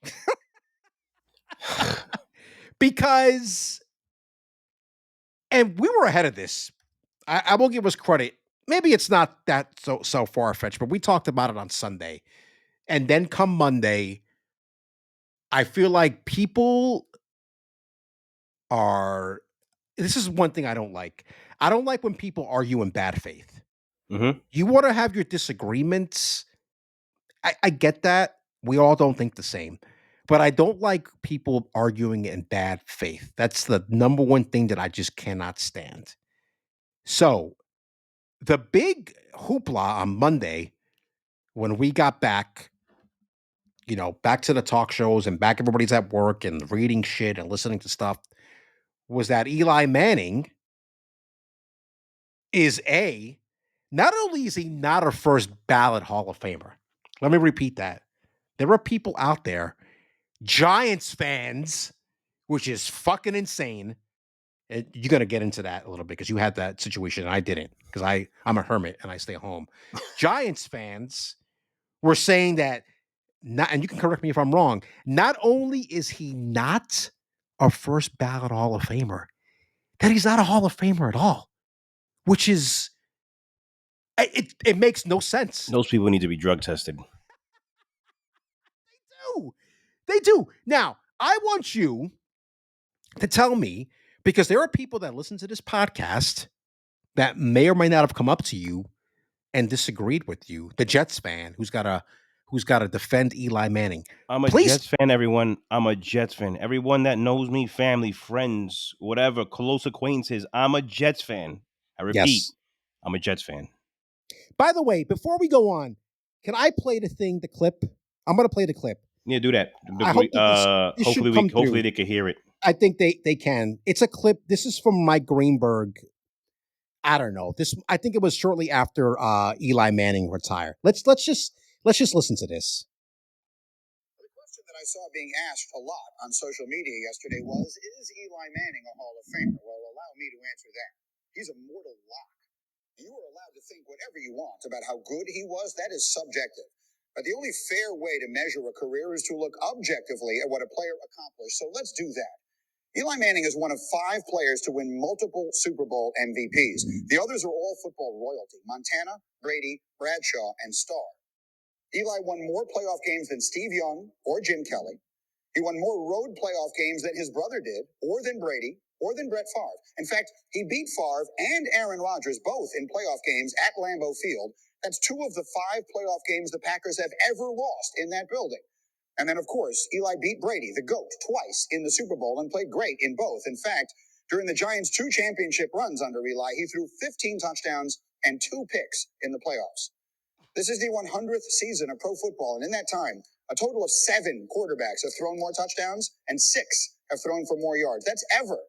Because, and we were ahead of this. I will give us credit. Maybe it's not that so far-fetched, but we talked about it on Sunday. And then come Monday, I feel like people are, this is one thing I don't like. I don't like when people argue in bad faith. Mm-hmm. You want to have your disagreements. I get that. We all don't think the same. But I don't like people arguing in bad faith. That's the number one thing that I just cannot stand. So the big hoopla on Monday, when we got back, back to the talk shows and back everybody's at work and reading shit and listening to stuff, was that Eli Manning is not only is he not a first ballot Hall of Famer, let me repeat that. There are people out there, Giants fans, which is fucking insane. You're going to get into that a little bit because you had that situation and I didn't, because I'm a hermit and I stay home. Giants fans were saying that, and you can correct me if I'm wrong, not only is he not a first ballot Hall of Famer, that he's not a Hall of Famer at all, which is, it makes no sense. Those people need to be drug tested. They do. Now, I want you to tell me, because there are people that listen to this podcast that may or may not have come up to you and disagreed with you, the Jets fan who's got to defend Eli Manning. I'm a Please, Jets fan, everyone. I'm a Jets fan. Everyone that knows me, family, friends, whatever, close acquaintances, I'm a Jets fan. I repeat, yes. I'm a Jets fan. By the way, before we go on, can I play the clip? I'm going to play the clip. Yeah, do that. I hope that this should come Hopefully through. they can hear it. I think they can. It's a clip. This is from Mike Greenberg. I don't know. This I think it was shortly after Eli Manning retired. Let's just listen to this. The question that I saw being asked a lot on social media yesterday was, is Eli Manning a Hall of Famer? Well, allow me to answer that. He's a mortal lock. You are allowed to think whatever you want about how good he was. That is subjective. But the only fair way to measure a career is to look objectively at what a player accomplished. So let's do that. Eli Manning is one of 5 players to win multiple Super Bowl MVPs. The others are all football royalty: Montana, Brady, Bradshaw, and Starr. Eli won more playoff games than Steve Young or Jim Kelly. He won more road playoff games than his brother did, or than Brady, or than Brett Favre. In fact, he beat Favre and Aaron Rodgers both in playoff games at Lambeau Field. That's 2 of the 5 playoff games the Packers have ever lost in that building. And then, of course, Eli beat Brady, the GOAT, twice in the Super Bowl and played great in both. In fact, during the Giants' 2 championship runs under Eli, he threw 15 touchdowns and 2 picks in the playoffs. This is the 100th season of pro football, and in that time, a total of 7 quarterbacks have thrown more touchdowns and 6 have thrown for more yards. That's ever.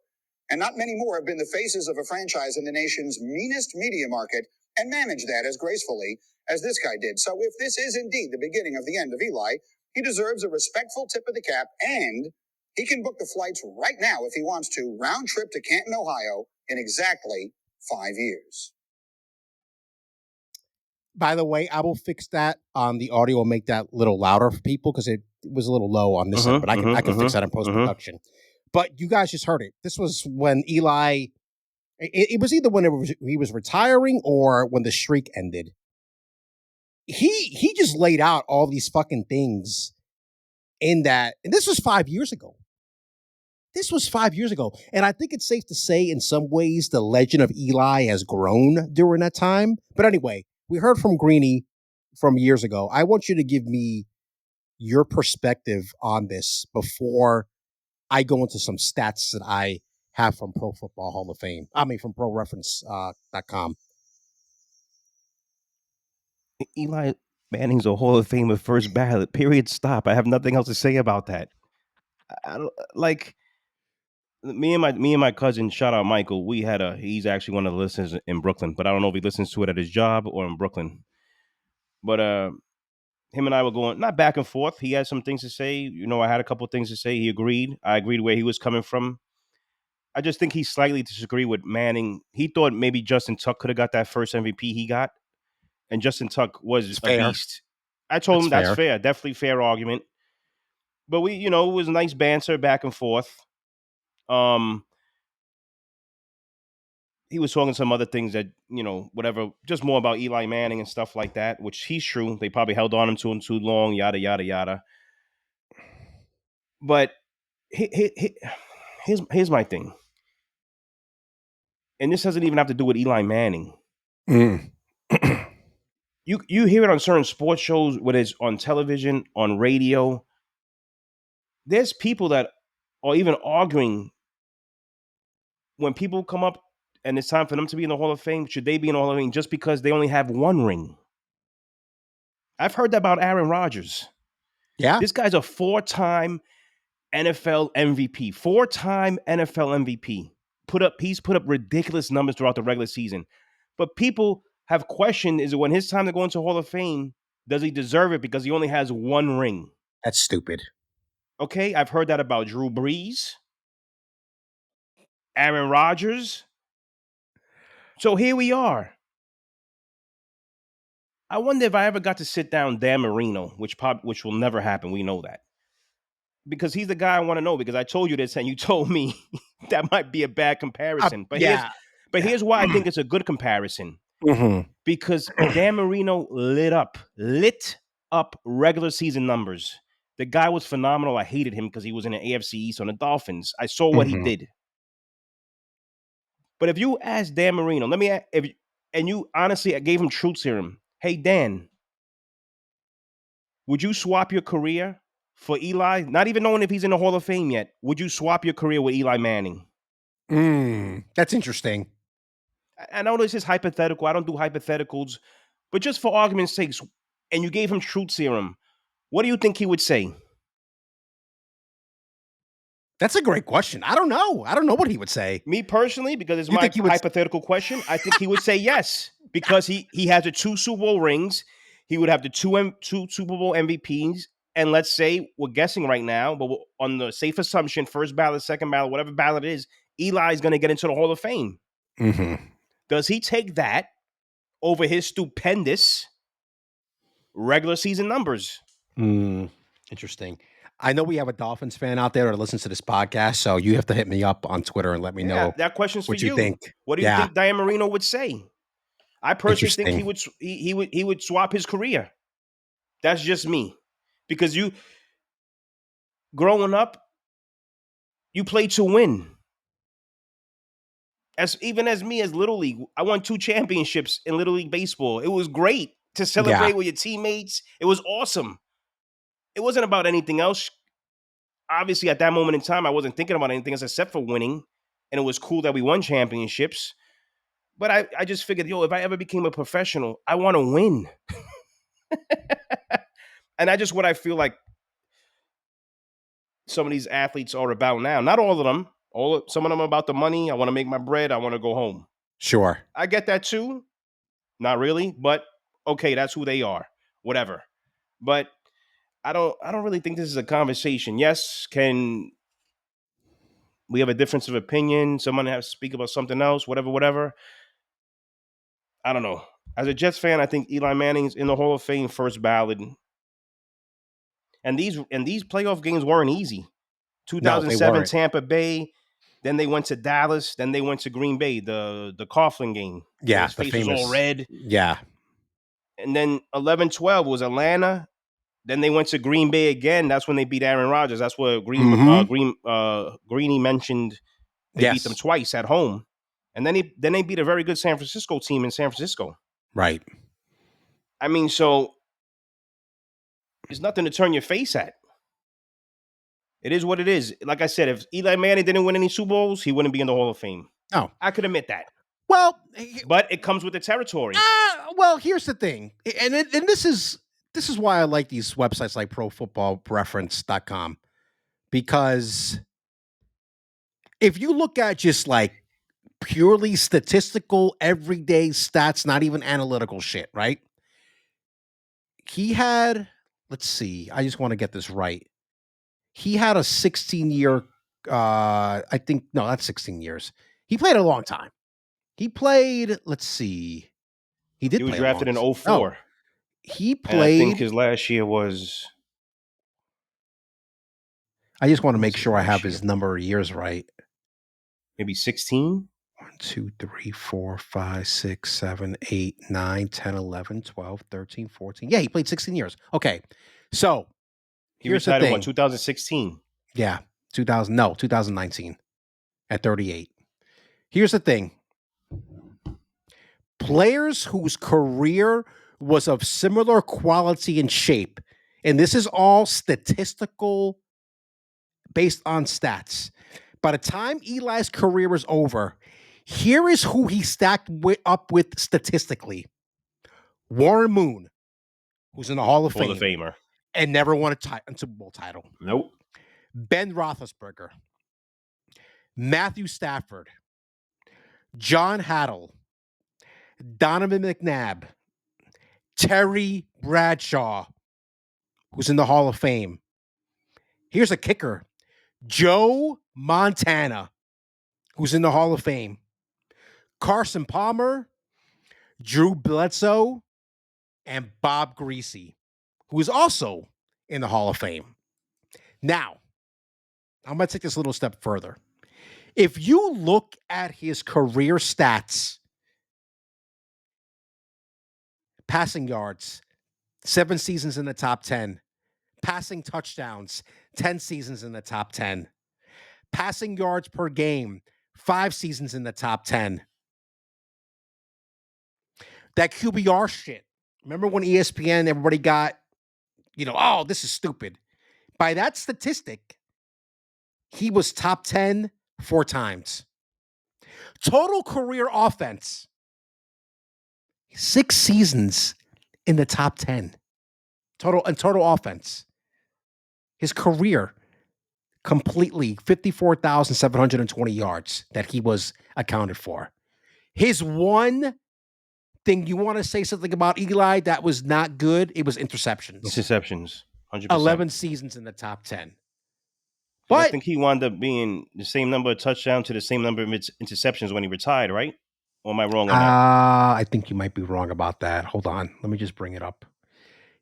And not many more have been the faces of a franchise in the nation's meanest media market and managed that as gracefully as this guy did. So if this is indeed the beginning of the end of Eli, he deserves a respectful tip of the cap, and he can book the flights right now if he wants to, round trip to Canton, Ohio, in exactly 5 years. By the way, I will fix that on the audio and make that a little louder for people because it was a little low on this end, but I can fix that in post production. But you guys just heard it. This was when Eli. It was either when he was retiring or when the streak ended. He just laid out all these fucking things in that, and this was 5 years ago. This was 5 years ago, and I think it's safe to say, in some ways, the legend of Eli has grown during that time. But anyway, we heard from Greeny from years ago. I want you to give me your perspective on this before I go into some stats that I have from Pro Football Hall of Fame. I mean, from ProReference.com. Eli Manning's a Hall of Famer first ballot. Period. Stop. I have nothing else to say about that. I don't like me and my cousin. Shout out Michael. He's actually one of the listeners in Brooklyn, but I don't know if he listens to it at his job or in Brooklyn. But him and I were going not back and forth. He had some things to say. I had a couple of things to say. He agreed. I agreed where he was coming from. I just think he slightly disagreed with Manning. He thought maybe Justin Tuck could have got that first MVP he got, and Justin Tuck was It's a fair. beast. I told That's him that's fair. fair, definitely fair argument. But it was nice banter back and forth. He was talking some other things that whatever, just more about Eli Manning and stuff like that, which he's true. They probably held on to him too long, yada yada yada. But here's my thing, and this doesn't even have to do with Eli Manning. Mm. You hear it on certain sports shows, whether it's on television, on radio. There's people that are even arguing when people come up and it's time for them to be in the Hall of Fame. Should they be in the Hall of Fame just because they only have 1 ring? I've heard that about Aaron Rodgers. Yeah, This guy's a 4-time NFL MVP. 4-time NFL MVP. He's put up ridiculous numbers throughout the regular season. But people have questioned, is it when his time to go into Hall of Fame, does he deserve it because he only has 1 ring? that's stupid. Okay, I've heard that about Drew Brees, Aaron Rodgers. So here we are. I wonder if I ever got to sit down Dan Marino, which will never happen. We know that. Because he's the guy I want to know, because I told you this and you told me that might be a bad comparison. Yeah. Here's why I think it's a good comparison. Mm-hmm. Because Dan Marino lit up regular season numbers. The guy was phenomenal. I hated him because he was in the AFC East on the Dolphins. I saw what he Mm-hmm. did. But if you ask Dan Marino, and you honestly gave him truth serum, hey Dan, would you swap your career for Eli? Not even knowing if he's in the Hall of Fame yet. Would you swap your career with Eli Manning? That's interesting. I know this is hypothetical. I don't do hypotheticals, but just for argument's sake, and you gave him truth serum, what do you think he would say? That's a great question. I don't know. I don't know what he would say. Me personally, because it's You my think he would- hypothetical question, I think he would say yes, because he has the 2 Super Bowl rings. He would have the two Super Bowl MVPs. And let's say we're guessing right now, but on the safe assumption, first ballot, second ballot, whatever ballot it is, Eli is going to get into the Hall of Fame. Mm-hmm. Does he take that over his stupendous regular season numbers? Interesting. I know we have a Dolphins fan out there that listens to this podcast, so you have to hit me up on Twitter and let me know That question's for what you you. think. What do you think Dan Marino would say? I personally think he would swap his career. That's just me. Because you growing up, you played to win. Even as me as Little League, I won 2 championships in Little League baseball. It was great to celebrate with your teammates. It was awesome. It wasn't about anything else. Obviously, at that moment in time, I wasn't thinking about anything else except for winning. And it was cool that we won championships. But I just figured, if I ever became a professional, I want to win. And that's just what I feel like some of these athletes are about now. Not all of them. Some of them are about the money. I want to make my bread. I want to go home. Sure. I get that too. Not really, but okay, that's who they are. Whatever. But I don't really think this is a conversation. Yes, can we have a difference of opinion? Someone has to speak about something else, whatever. I don't know. As a Jets fan, I think Eli Manning's in the Hall of Fame first ballot. And these playoff games weren't easy. 2007 Tampa Bay, then they went to Dallas, then they went to Green Bay, the Coughlin game. Yeah, his face was all red. Yeah. And then 11-12 was Atlanta. Then they went to Green Bay again. That's when they beat Aaron Rodgers. That's what Greeny mentioned. They beat them twice at home. And then they beat a very good San Francisco team in San Francisco. Right. I mean, so there's nothing to turn your face at. It is what it is. Like I said, if Eli Manning didn't win any Super Bowls, he wouldn't be in the Hall of Fame. No. I could admit that. Well, but it comes with the territory. Well, here's the thing. And this is why I like these websites like ProFootballReference.com, because if you look at just like purely statistical, everyday stats, not even analytical shit, right? He had, let's see, I just want to get this right. He had a 16-year, I think, no, that's 16 years. He played a long time. He played, let's see. He was drafted in 2004. He played. And I think his last year was. I just want to make sure I have his number of years right. Maybe 16? 1, 2, 3, 4, 5, 6, 7, 8, 9, 10, 11, 12, 13, 14. Yeah, he played 16 years. Okay. So he retired in 2016? Yeah. 2019 at 38. Here's the thing. Players whose career was of similar quality and shape, and this is all statistical based on stats. By the time Eli's career was over, here is who he stacked up with statistically. Warren Moon, who's in the Hall of Fame. Hall of Famer. And never won a Super Bowl title. Nope. Ben Roethlisberger. Matthew Stafford. John Haddle. Donovan McNabb. Terry Bradshaw, who's in the Hall of Fame. Here's a kicker. Joe Montana, who's in the Hall of Fame. Carson Palmer, Drew Bledsoe, and Bob Greasy, who is also in the Hall of Fame. Now, I'm going to take this a little step further. If you look at his career stats, passing yards, 7 seasons in the top 10. Passing touchdowns, 10 seasons in the top 10. Passing yards per game, 5 seasons in the top 10. That QBR shit. Remember when ESPN, everybody got, oh, this is stupid. By that statistic, he was top 10 4 times. Total career offense, 6 seasons in the top 10. Total offense. His career, completely 54,720 yards that he was accounted for. His one thing, you want to say something about Eli that was not good, it was interceptions. 100%. 11 seasons in the top 10. But I think he wound up being the same number of touchdowns to the same number of interceptions when he retired, right? Or am I wrong on that? I think you might be wrong about that. Hold on. Let me just bring it up.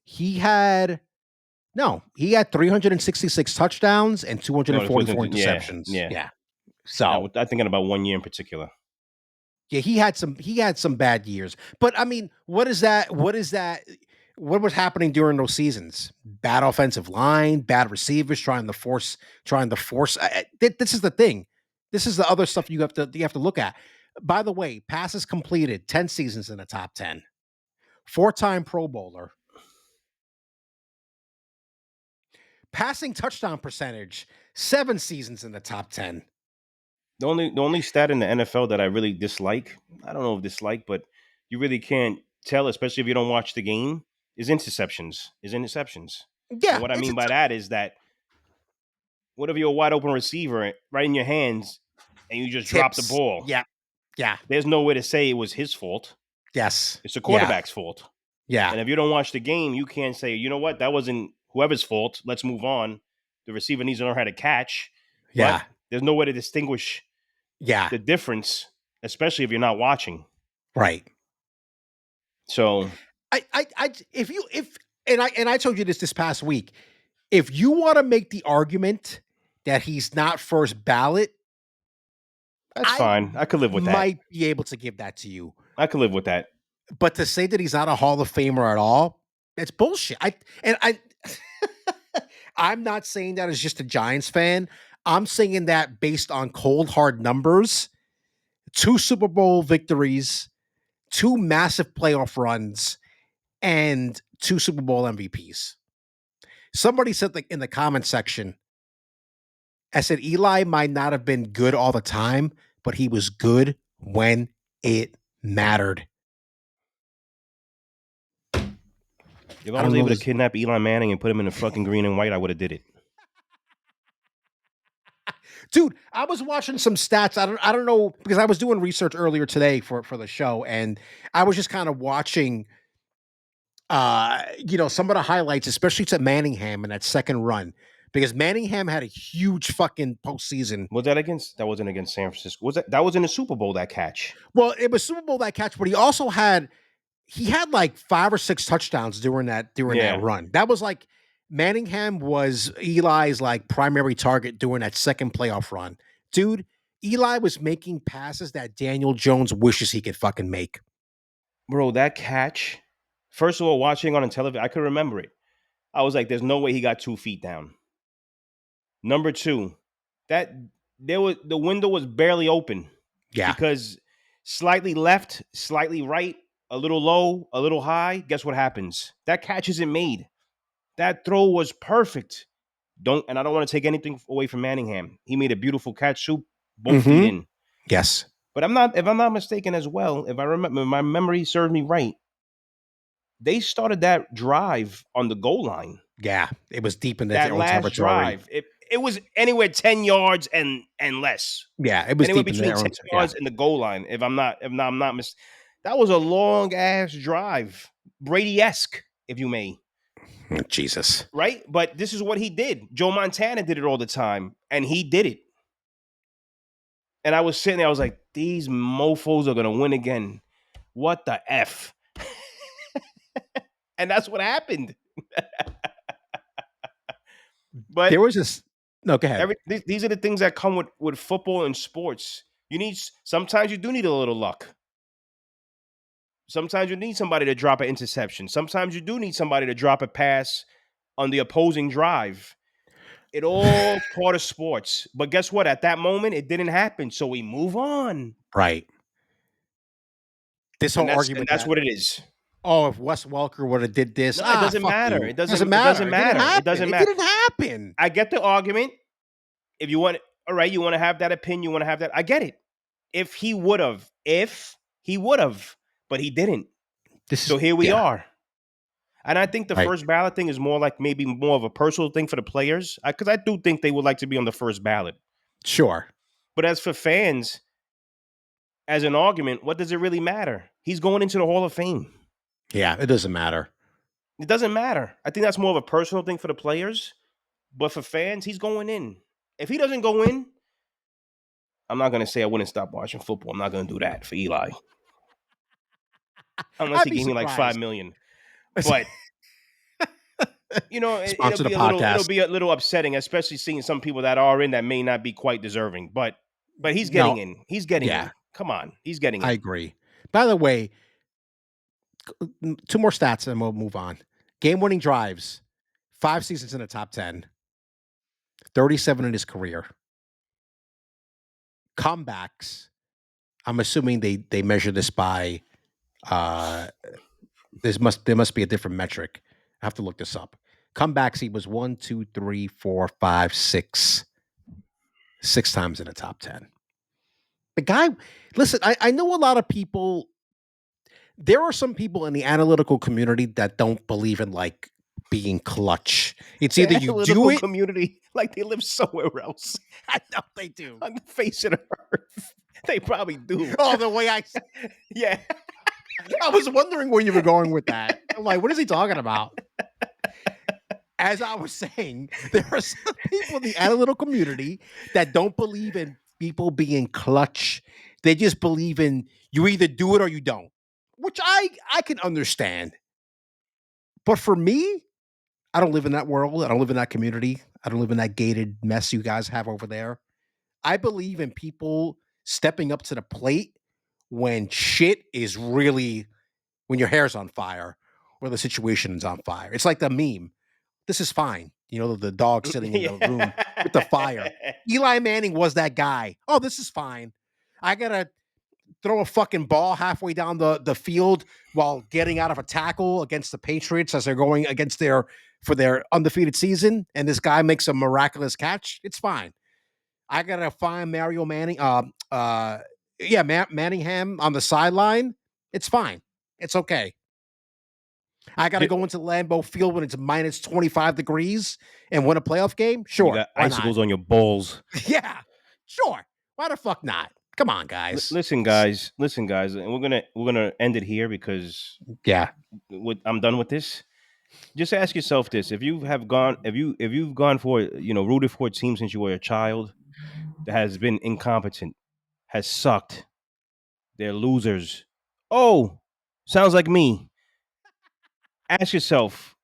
He had 366 touchdowns and 244 interceptions. Yeah. So I'm thinking about 1 year in particular. Yeah, he had some bad years. But I mean, what is that? What was happening during those seasons? Bad offensive line, bad receivers trying to force. This is the thing. This is the other stuff you have to look at. By the way, passes completed, 10 seasons in the top 10. 4-time Pro Bowler. Passing touchdown percentage, 7 seasons in the top 10. The only stat in the NFL that I really dislike, I don't know if dislike, but you really can't tell, especially if you don't watch the game, is interceptions. Yeah. And what I mean by that is that what if you're a wide open receiver right in your hands and you just drop the ball? Yeah. Yeah. There's no way to say it was his fault. Yes. It's the quarterback's fault. Yeah. And if you don't watch the game, you can't say, you know what, that wasn't whoever's fault. Let's move on. The receiver needs to know how to catch. Yeah. But there's no way to distinguish the difference, especially if you're not watching. Right. So I told you this past week. If you want to make the argument that he's not first ballot, that's fine. I could live with that. Might be able to give that to you. I could live with that. But to say that he's not a Hall of Famer at all, that's bullshit. I'm not saying that as just a Giants fan. I'm saying that based on cold, hard numbers, 2 Super Bowl victories, 2 massive playoff runs, and 2 Super Bowl MVPs. Somebody said in the comment section, I said, Eli might not have been good all the time, but he was good when it mattered. If I was able to kidnap Eli Manning and put him in the fucking green and white, I would have did it. Dude, I was watching some stats. I don't know, because I was doing research earlier today for the show, and I was just kind of watching some of the highlights, especially to Manningham in that second run. Because Manningham had a huge fucking postseason. That wasn't against San Francisco. That was in the Super Bowl, that catch? Well, it was Super Bowl, that catch, but he also had like 5 or 6 touchdowns during that run. That was like, Manningham was Eli's like primary target during that second playoff run. Dude, Eli was making passes that Daniel Jones wishes he could fucking make. Bro, that catch, first of all, watching on television, I could remember it. I was like, there's no way he got 2 feet down. Number 2, the window was barely open. Yeah. Because slightly left, slightly right, a little low, a little high, guess what happens? That catch isn't made. That throw was perfect. And I don't want to take anything away from Manningham. He made a beautiful catch too, both feet in. Yes. But if I'm not mistaken as well, if I remember, my memory serves me right, they started that drive on the goal line. Yeah, it was deep in that own last territory. Drive. It was anywhere 10 yards and less. Yeah, it was anywhere deep between in 10 yards and the goal line. If I'm not that was a long ass drive, Brady-esque, if you may. Jesus. Right? But this is what he did. Joe Montana did it all the time, and he did it. And I was sitting there, I was like, these mofos are going to win again. What the F? And that's what happened. But there was this. No, go ahead. These are the things that come with football and sports. Sometimes you do need a little luck. Sometimes you need somebody to drop an interception. Sometimes you do need somebody to drop a pass on the opposing drive. It all part of sports. But guess what? At that moment, it didn't happen. So we move on. Right. This whole And argument that's that, what it is. oh, if Wes Welker would have did this, No, it doesn't fuck matter. you. It doesn't It doesn't matter. It happen. doesn't It matter. didn't happen. I get the argument. If you want, all right, you want to have that opinion, you want to have that. I get it. If he would have, but he didn't. So here we are. And I think the first ballot thing is more like maybe more of a personal thing for the players, because I do think they would like to be on the first ballot. Sure. But as for fans, as an argument, what does it really matter? He's going into the Hall of Fame. Yeah, it doesn't matter. It doesn't matter. I think that's more of a personal thing for the players. But for fans, he's going in. If he doesn't go in, I'm not going to say I wouldn't stop watching football. I'm not going to do that for Eli. Unless he gave me like $5 million. But it'll be a little upsetting, especially seeing some people that are in that may not be quite deserving. But he's getting in. He's getting in. Come on, he's getting in. I agree. By the way, 2 more stats and we'll move on. Game-winning drives, 5 seasons in the top 10, 37 in his career. Comebacks, I'm assuming they measure this by there must be a different metric. I have to look this up. Comebacks, he was 1, 2, 3, 4, 5, 6 times in the top 10. The guy, listen, I know a lot of people. There are some people in the analytical community that don't believe in like being clutch. It's either you do it. Community, like they live somewhere else. I know they do. On the face of the earth, they probably do. Oh, the way yeah. I was wondering where you were going with that. I'm like, what is he talking about? As I was saying, there are some people in the analytical community that don't believe in people being clutch. They just believe in you either do it or you don't, which I can understand. But for me, I don't live in that world. I don't live in that community. I don't live in that gated mess you guys have over there. I believe in people stepping up to the plate when shit is really, when your hair's on fire or the situation is on fire. It's like the meme. This is fine. The dog sitting in the room with the fire. Eli Manning was that guy. Oh, this is fine. I got to throw a fucking ball halfway down the field while getting out of a tackle against the Patriots as they're going against for their undefeated season. And this guy makes a miraculous catch. It's fine. I got to find Mario Manning, Manningham on the sideline. It's fine. It's okay. I got to go into Lambeau Field when it's minus 25 degrees and win a playoff game? Sure. You got icicles on your balls. Yeah, sure. Why the fuck not? Come on, guys. Listen, guys, and we're gonna end it here because I'm done with this. Just ask yourself this: if you've gone for rooted for a team since you were a child that has been incompetent, has sucked, they're losers. Oh, sounds like me. Ask yourself,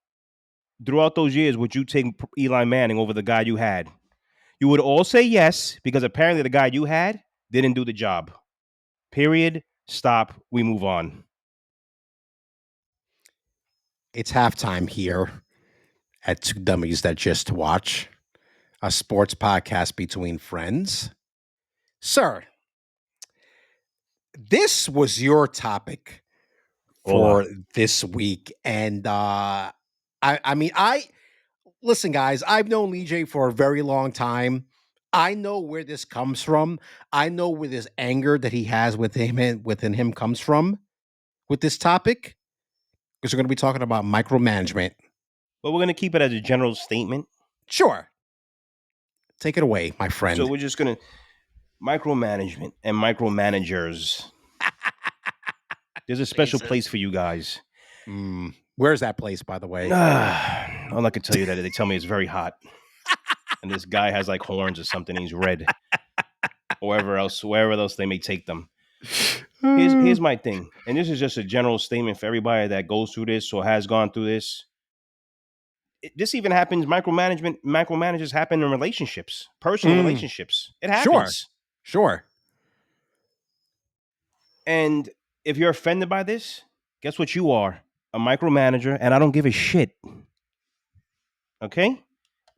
throughout those years, would you take Eli Manning over the guy you had? You would all say yes, because apparently the guy you had didn't do the job. Period. Stop. We move on. It's halftime here at Two Dummies That Just Watch, a sports podcast between friends. Sir, this was your topic for this week. And listen, guys, I've known LeeJay for a very long time. I know where this comes from. I know where this anger that he has within him comes from with this topic, because we're going to be talking about micromanagement. But we're going to keep it as a general statement. Sure. Take it away, my friend. So we're just going to micromanagement and micromanagers. There's a special place for you guys. Where's that place, by the way? All I can tell you that they tell me it's very hot. And this guy has like horns or something. He's red. Wherever else they may take them. Here's my thing. And this is just a general statement for everybody that goes through this or has gone through this. This even happens. Micromanagers happen in relationships, personal relationships. It happens. Sure. And if you're offended by this, guess what you are? A micromanager, and I don't give a shit. Okay?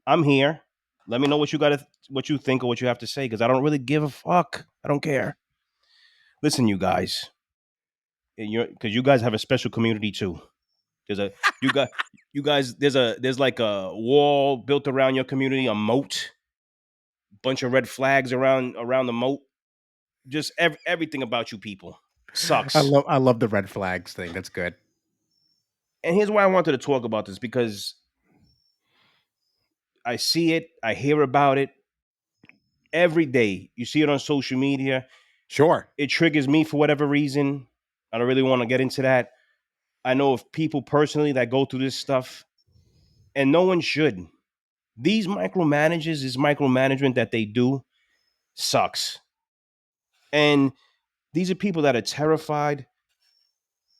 I'm here. Let me know what you think or what you have to say, because I don't really give a fuck. I don't care. Listen, you guys, because you guys have a special community too. There's a you got you guys. There's like a wall built around your community, a moat, bunch of red flags around the moat. Just everything about you people sucks. I love the red flags thing. That's good. And here's why I wanted to talk about this, because I see it, I hear about it every day. You see it on social media. Sure. It triggers me for whatever reason. I don't really want to get into that. I know of people personally that go through this stuff, and no one should. These micromanagers, this micromanagement that they do sucks. And these are people that are terrified,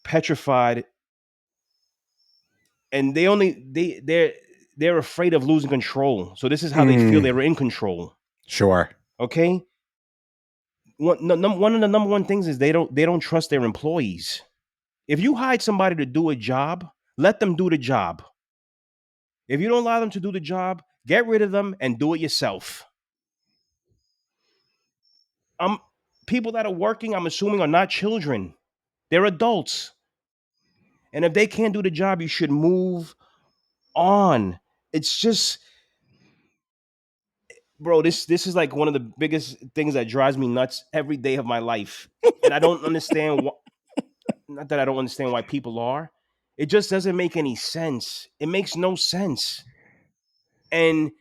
petrified, and they're afraid of losing control. So this is how they feel they're in control. Sure. Okay? One of the number one things is they don't trust their employees. If you hire somebody to do a job, let them do the job. If you don't allow them to do the job, get rid of them and do it yourself. People that are working, I'm assuming, are not children. They're adults. And if they can't do the job, you should move on. It's just, bro, this is like one of the biggest things that drives me nuts every day of my life. And I don't understand not that I don't understand why people are. It just doesn't make any sense. It makes no sense. And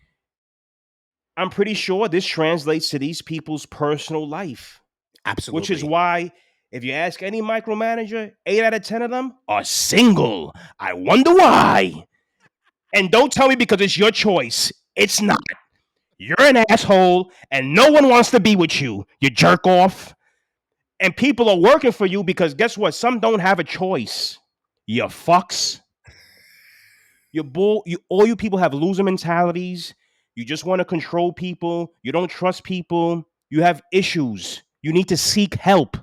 I'm pretty sure this translates to these people's personal life. Absolutely. Which is why, if you ask any micromanager, 8 out of 10 of them are single. I wonder why. And don't tell me because it's your choice. It's not. You're an asshole, and no one wants to be with you. You jerk off. And people are working for you because guess what? Some don't have a choice. You fucks. All you people have loser mentalities. You just want to control people. You don't trust people. You have issues. You need to seek help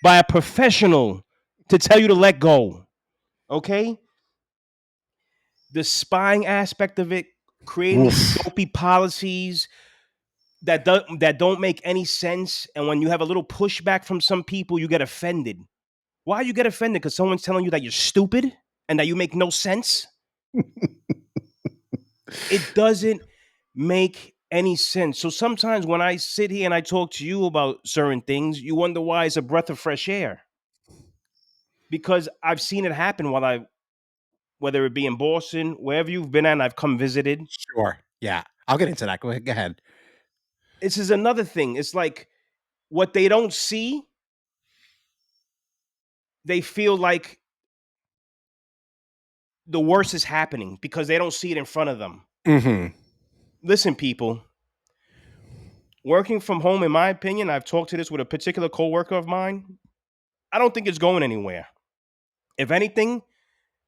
by a professional to tell you to let go. Okay? The spying aspect of it, creating these dopey policies that don't make any sense, and when you have a little pushback from some people, you get offended. Why you get offended? Because someone's telling you that you're stupid and that you make no sense? It doesn't make any sense. So sometimes when I sit here and I talk to you about certain things, you wonder why it's a breath of fresh air. Because I've seen it happen whether it be in Boston, wherever you've been at, and I've come visited. Sure. Yeah. I'll get into that. Go ahead. This is another thing. It's like what they don't see, they feel like the worst is happening because they don't see it in front of them. Mm-hmm. Listen, people, working from home, in my opinion, I've talked to this with a particular coworker of mine, I don't think it's going anywhere. If anything,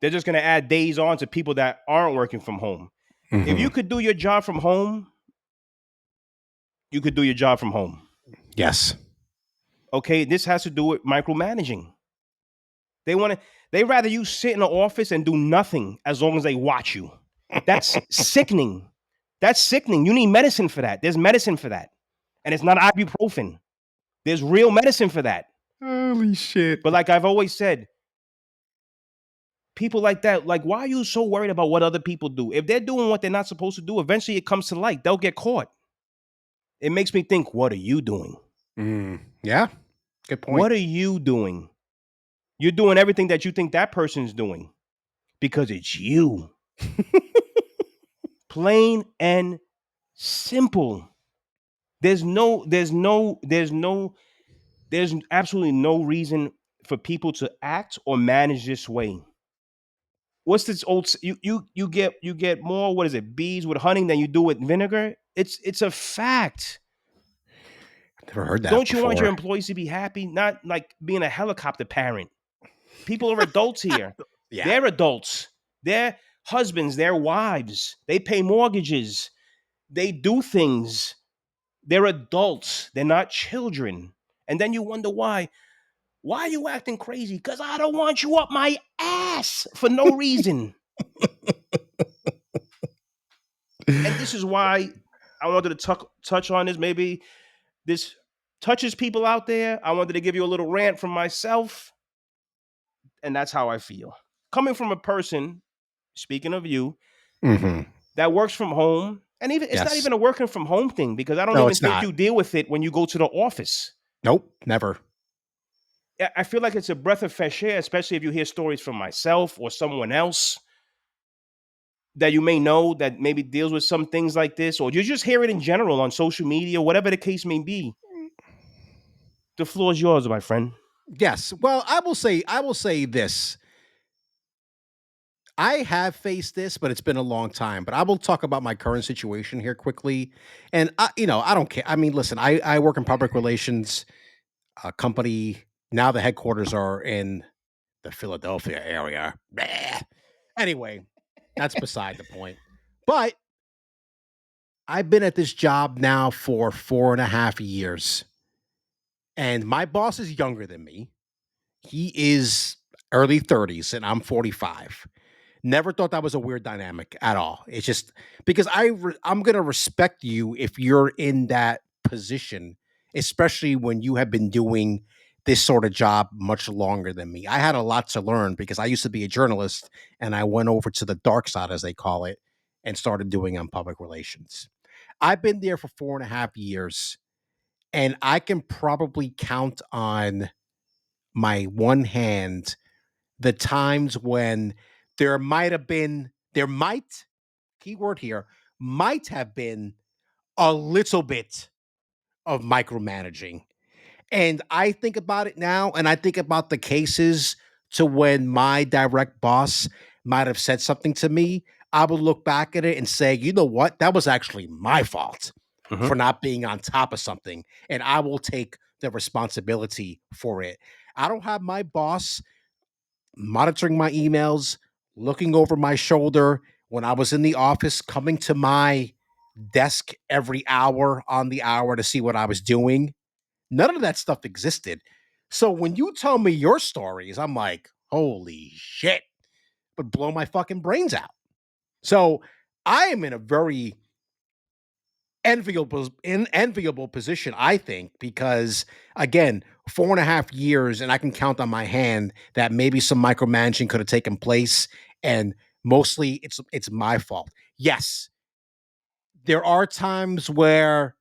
they're just going to add days on to people that aren't working from home. Mm-hmm. If you could do your job from home, you could do your job from home. Yes. Okay, this has to do with micromanaging. They rather you sit in the office and do nothing as long as they watch you. That's sickening. That's sickening. You need medicine for that. There's medicine for that. And it's not ibuprofen. There's real medicine for that. Holy shit. But like I've always said, people like that, like, why are you so worried about what other people do? If they're doing what they're not supposed to do, eventually it comes to light. They'll get caught. It makes me think, what are you doing? Yeah. Good point. What are you doing? You're doing everything that you think that person's doing because it's you. Plain and simple. There's absolutely no reason for people to act or manage this way. What's this old you get more, what is it, bees with honey than you do with vinegar? It's a fact. Never heard that Don't you before. want your employees to be happy? Not like being a helicopter parent. People are adults here. Yeah. They're adults. They're husbands, they're wives. They pay mortgages. They do things. They're adults. They're not children. And then you wonder why. Why are you acting crazy? Because I don't want you up my ass for no reason. And this is why I wanted to touch on this. Maybe this touches people out there. I wanted to give you a little rant from myself, and that's how I feel. Coming from a person, speaking of you, Mm-hmm. that works from home, and even it's not Yes. even a working from home thing because I don't No, even it's think not. you deal with it when you go to the office. Nope, never. I feel like it's a breath of fresh air, especially if you hear stories from myself or someone else that you may know that maybe deals with some things like this, or you just hear it in general on social media, whatever the case may be. The floor is yours, my friend. Yes. Well, I will say this. I have faced this, but it's been a long time. But I will talk about my current situation here quickly. And I don't care. I mean, listen, I work in public relations, a company. Now the headquarters are in the Philadelphia area. Bleh. Anyway, that's beside the point. But I've been at this job now for 4.5 years. And my boss is younger than me. He is early 30s and I'm 45. Never thought that was a weird dynamic at all. It's just because I'm going to respect you if you're in that position, especially when you have been doing this sort of job much longer than me. I had a lot to learn because I used to be a journalist and I went over to the dark side, as they call it, and started doing on public relations. I've been there for 4.5 years and I can probably count on my one hand the times when there might, keyword here, might have been a little bit of micromanaging. And I think about it now, and I think about the cases to when my direct boss might have said something to me. I would look back at it and say, you know what? That was actually my fault Mm-hmm. for not being on top of something. And I will take the responsibility for it. I don't have my boss monitoring my emails, looking over my shoulder when I was in the office, coming to my desk every hour on the hour to see what I was doing. None of that stuff existed. So when you tell me your stories, I'm like, holy shit, but blow my fucking brains out. So I am in a very enviable position, I think, because again, 4.5 years, and I can count on my hand that maybe some micromanaging could have taken place, and mostly it's my fault. Yes, there are times where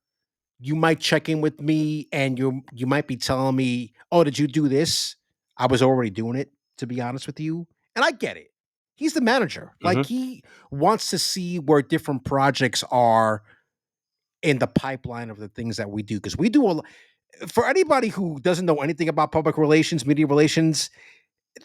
you might check in with me and you might be telling me, "Oh, did you do this?" I was already doing it, to be honest with you, and I get it. He's the manager. Like Mm-hmm. he wants to see where different projects are in the pipeline of the things that we do because we do for anybody who doesn't know anything about public relations, media relations,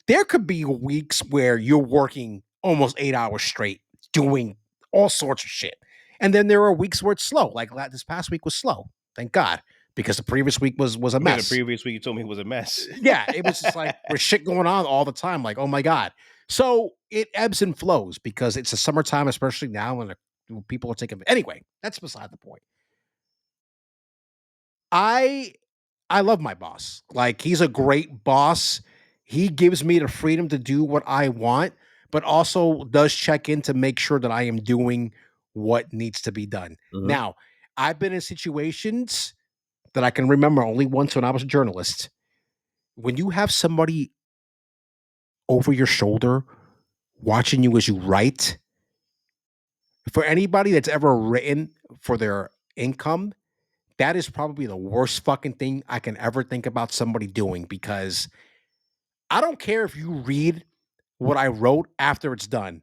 there could be weeks where you're working almost 8 hours straight doing all sorts of shit. And then there are weeks where it's slow. Like this past week was slow. Thank God. Because the previous week was a Yeah, the mess. previous week you told me it was a mess. Yeah, it was just like there's shit going on all the time. Like, oh my God. So it ebbs and flows because it's the summertime, especially now when people are taking. Anyway, that's beside the point. I I love my boss. Like he's a great boss. He gives me the freedom to do what I want, but also does check in to make sure that I am doing what needs to be done. Mm-hmm. Now, I've been in situations that I can remember only once when I was a journalist. When you have somebody over your shoulder watching you as you write, for anybody that's ever written for their income, that is probably the worst fucking thing I can ever think about somebody doing because I don't care if you read what I wrote after it's done.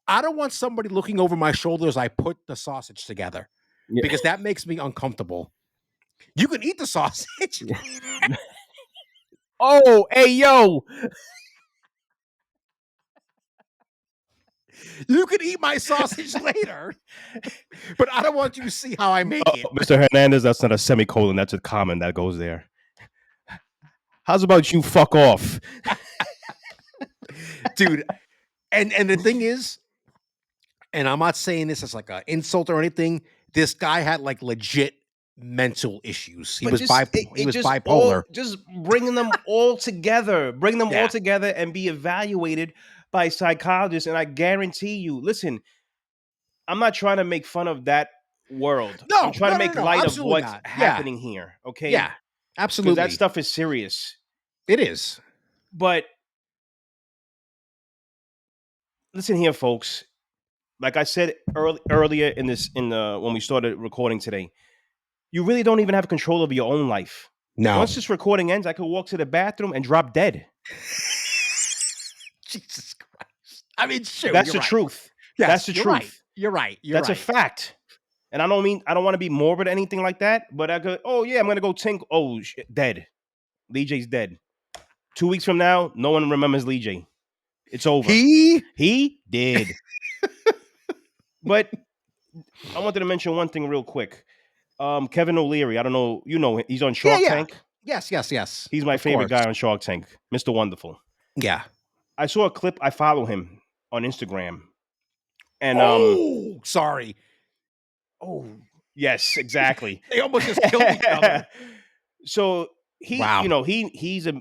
I don't want somebody looking over my shoulder as I put the sausage together Yeah. because that makes me uncomfortable. You can eat the sausage. Oh, hey, yo. You can eat my sausage later, but I don't want you to see how I make it. Mr. Hernandez, that's not a semicolon. That's a comment that goes there. How's about you fuck off? Dude. And the thing is, and I'm not saying this as like an insult or anything, this guy had like legit mental issues. He But was just he was just bipolar. just bringing them all together, Yeah. and be evaluated by psychologists. And I guarantee you, listen, I'm not trying to make fun of that world. No, I'm trying to make light of absolutely what's not. happening here. Okay. Yeah, Because absolutely. that stuff is serious. It is. But listen here, folks. Like I said earlier in when we started recording today, you really don't even have control over your own life. No. Once this recording ends, I could walk to the bathroom and drop dead. Jesus Christ. I mean, shoot, That's you're the right. truth. Yes, That's the you're truth. right. You're right. You're That's right. a fact. And I don't want to be morbid or anything like that, but I could, oh yeah, I'm gonna go tink. Oh shit, dead. LeeJay's dead. 2 weeks from now, no one remembers LeeJay. It's over. He did. But I wanted to mention one thing real quick. Kevin O'Leary, I don't know, he's on Shark Tank. Yes. He's my Of favorite course. guy on Shark Tank, Mr. Wonderful. Yeah. I saw a clip. I follow him on Instagram, and sorry. oh yes, exactly. They almost just killed each other. So he, Wow. he's a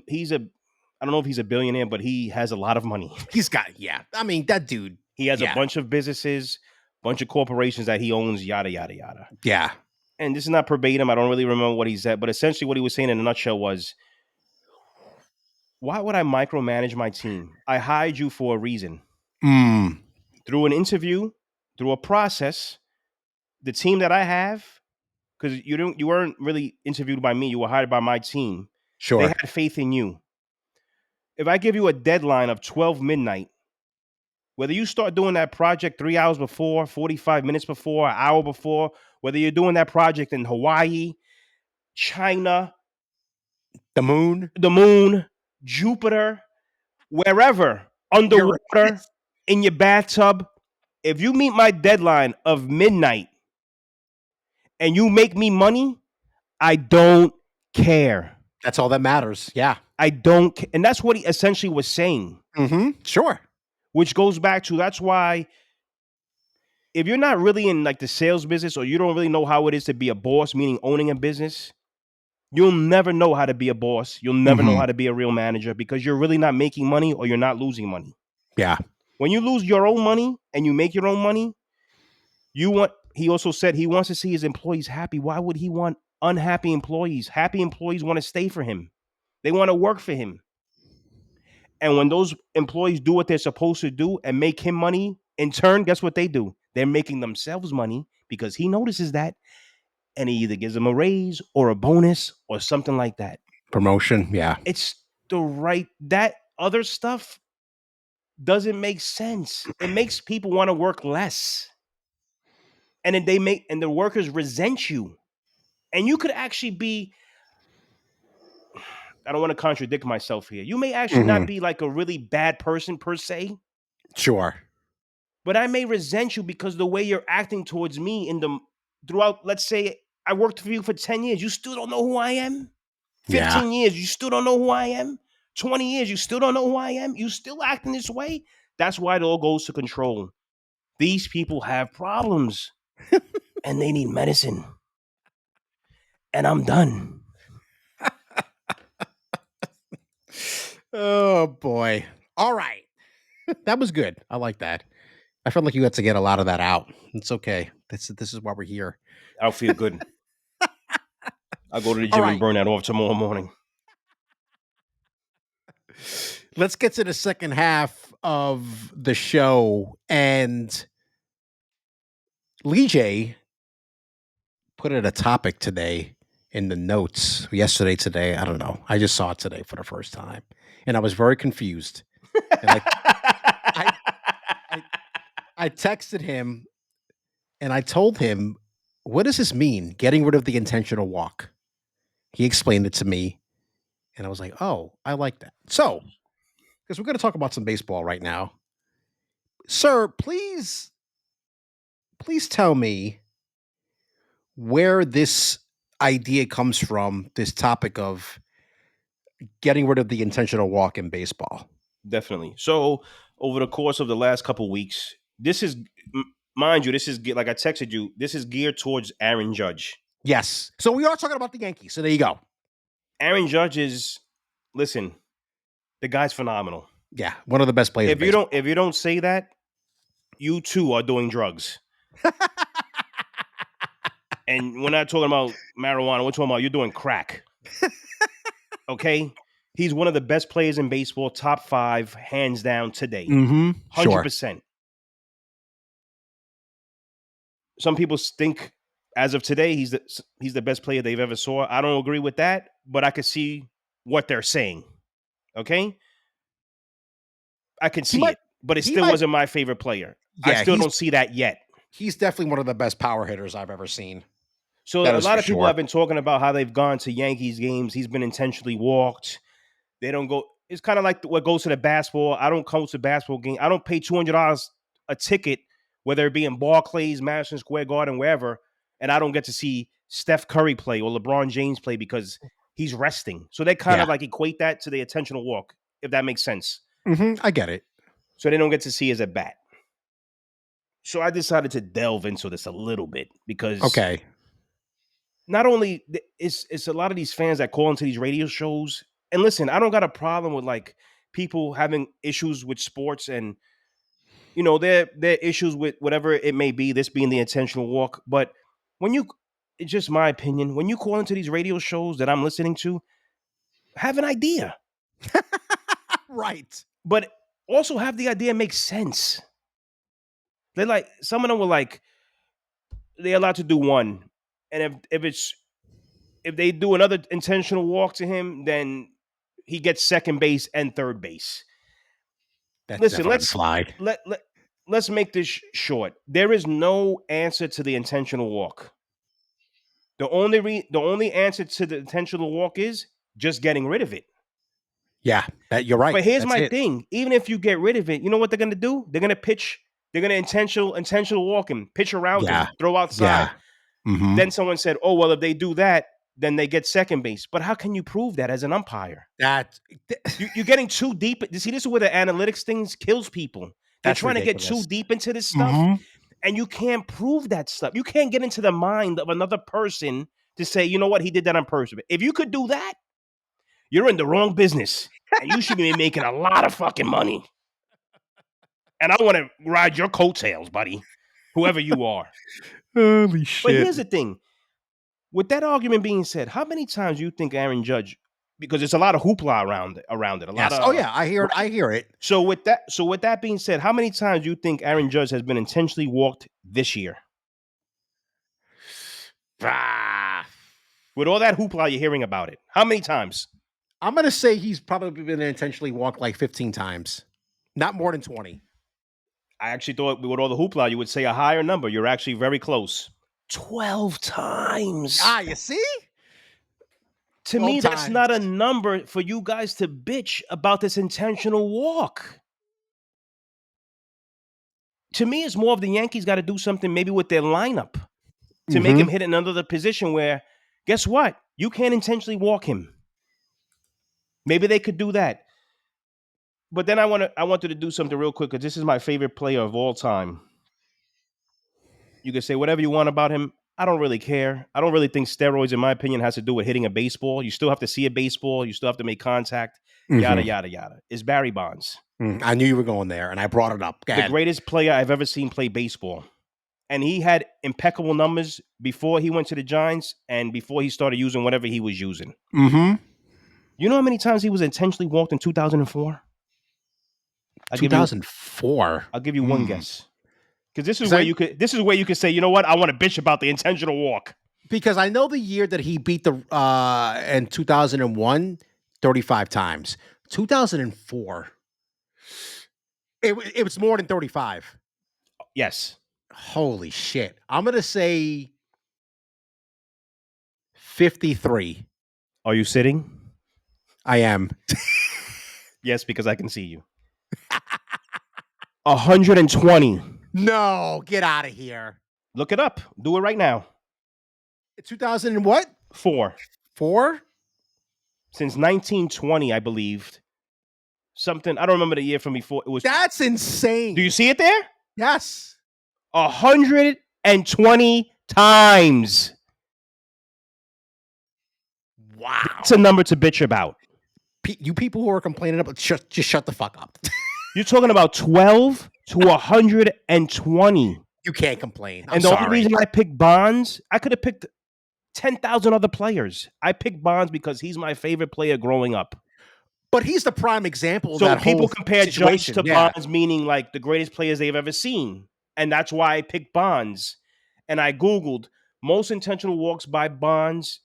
I don't know if he's a billionaire, but he has a lot of money. He's got, yeah. I mean, that dude. He has Yeah. a bunch of businesses, bunch of corporations that he owns, yada yada yada. Yeah. And this is not verbatim. I don't really remember what he said, but essentially what he was saying in a nutshell was, why would I micromanage my team? I hired you for a reason. Through an interview, through a process, the team that I have, because you weren't really interviewed by me, you were hired by my team. Sure. They had faith in you. If I give you a deadline of 12 midnight, whether you start doing that project 3 hours before, 45 minutes before, an hour before, whether you're doing that project in Hawaii, China, the moon, Jupiter, wherever, underwater, in your bathtub, if you meet my deadline of midnight and you make me money, I don't care. That's all that matters. Yeah. I don't care. And that's what he essentially was saying. Sure. Which goes back to, that's why if you're not really in like the sales business, or you don't really know how it is to be a boss, meaning owning a business, you'll never know how to be a boss. You'll never know how to be a real manager, because you're really not making money, or you're not losing money. Yeah. When you lose your own money and you make your own money, he also said he wants to see his employees happy. Why would he want unhappy employees? Happy employees want to stay for him. They want to work for him. And when those employees do what they're supposed to do and make him money, in turn, guess what they do? They're making themselves money, because he notices that, and he either gives them a raise or a bonus or something like that. Promotion. Yeah. It's that other stuff doesn't make sense. It makes people want to work less. And then the workers resent you. And you could actually be, I don't want to contradict myself here. You may actually not be like a really bad person per se. Sure. But I may resent you because the way you're acting towards me throughout, let's say I worked for you for 10 years. You still don't know who I am? 15 years, you still don't know who I am? 20 years, you still don't know who I am? You still acting this way? That's why it all goes to control. These people have problems and they need medicine. And I'm done. Oh, boy. All right. That was good. I like that. I felt like you had to get a lot of that out. It's okay. This is why we're here. I'll feel good. I'll go to the gym and burn that off tomorrow morning. Let's get to the second half of the show. And LeeJay put in a topic today in the notes today. I don't know. I just saw it today for the first time, and I was very confused. And I texted him and I told him, what does this mean? Getting rid of the intentional walk. He explained it to me, and I was like, oh, I like that. So, because we're going to talk about some baseball right now. Sir, please tell me where this idea comes from, this topic of getting rid of the intentional walk in baseball. Definitely. So over the course of the last couple of weeks, this is, mind you, this is, like I texted you, this is geared towards Aaron Judge. Yes. So we are talking about the Yankees. So there you go. Aaron Judge is, listen, the guy's phenomenal. Yeah, one of the best players. If you don't say that, you too are doing drugs. And we're not talking about marijuana. We're talking about you're doing crack. Okay? He's one of the best players in baseball, top 5, hands down today. Mm-hmm. 100%. Some people think as of today he's the best player they've ever saw. I don't agree with that, but I can see what they're saying. Okay? I can see it, but it still wasn't my favorite player. I still don't see that yet. He's definitely one of the best power hitters I've ever seen. So a lot of people have been talking about how they've gone to Yankees games. He's been intentionally walked. They don't go. It's kind of like what goes to the basketball. I don't go to basketball game. I don't pay $200 a ticket, whether it be in Barclays, Madison Square Garden, wherever, and I don't get to see Steph Curry play or LeBron James play because he's resting. So they kind of like equate that to the intentional walk, if that makes sense. Mm-hmm. I get it. So they don't get to see his at bat. So I decided to delve into this a little bit because not only it's a lot of these fans that call into these radio shows. And listen, I don't got a problem with like people having issues with sports and, you know, their issues with whatever it may be, this being the intentional walk. But when it's just my opinion, when you call into these radio shows that I'm listening to, have an idea. Right. But also have the idea make sense. They're like, some of them were like, they're allowed to do one. And if they do another intentional walk to him, then he gets second base and third base. Listen, let's make this short. There is no answer to the intentional walk. The only answer to the intentional walk is just getting rid of it. Yeah, you're right. But here's my thing. Even if you get rid of it, you know what they're going to do? They're going to pitch. They're going to intentional walk him, pitch around him, throw outside. Yeah. Mm-hmm. Then someone said, oh, well, if they do that, then they get second base. But how can you prove that as an umpire? You're getting too deep. You see, this is where the analytics things kills people. They're trying to get too deep into this stuff, and you can't prove that stuff. You can't get into the mind of another person to say, you know what, he did that on purpose. If you could do that, you're in the wrong business, and you should be making a lot of fucking money. And I want to ride your coattails, buddy, whoever you are. Holy shit. But here's the thing. With that argument being said, how many times do you think Aaron Judge, because there's a lot of hoopla around it, I hear it. So with that being said, how many times do you think Aaron Judge has been intentionally walked this year? With all that hoopla you're hearing about it, how many times? I'm going to say he's probably been intentionally walked like 15 times. Not more than 20. I actually thought with all the hoopla, you would say a higher number. You're actually very close. 12 times. You see? To me, that's not a number for you guys to bitch about this intentional walk. To me, it's more of the Yankees got to do something maybe with their lineup to make him hit another position where, guess what? You can't intentionally walk him. Maybe they could do that. But then I wanted to do something real quick because this is my favorite player of all time. You can say whatever you want about him. I don't really care. I don't really think steroids, in my opinion, has to do with hitting a baseball. You still have to see a baseball. You still have to make contact. Yada, yada, yada. It's Barry Bonds. I knew you were going there, and I brought it up. The greatest player I've ever seen play baseball. And he had impeccable numbers before he went to the Giants and before he started using whatever he was using. Mm-hmm. You know how many times he was intentionally walked in 2004? 2004. I'll give you one guess. Because this is where you could say, you know what, I want to bitch about the intentional walk. Because I know the year that he beat the in 2001, 35 times. 2004. It was more than 35. Yes. Holy shit. I'm gonna say 53. Are you sitting? I am. Yes, because I can see you. 120. No, get out of here. Look it up. Do it right now. 2000 and what? 4. Since 1920, I believed. Something, I don't remember the year from before. It was. That's insane. Do you see it there? Yes. 120 times. Wow. That's a number to bitch about. You people who are complaining about, just shut the fuck up. You're talking about 12 to 120. You can't complain. I'm And the only sorry. reason I picked Bonds, I could have picked 10,000 other players. I picked Bonds because he's my favorite player growing up. But he's the prime example of So that people whole compare Judge situation. to Yeah. Bonds, meaning like the greatest players they've ever seen. And that's why I picked Bonds. And I Googled most intentional walks by Bonds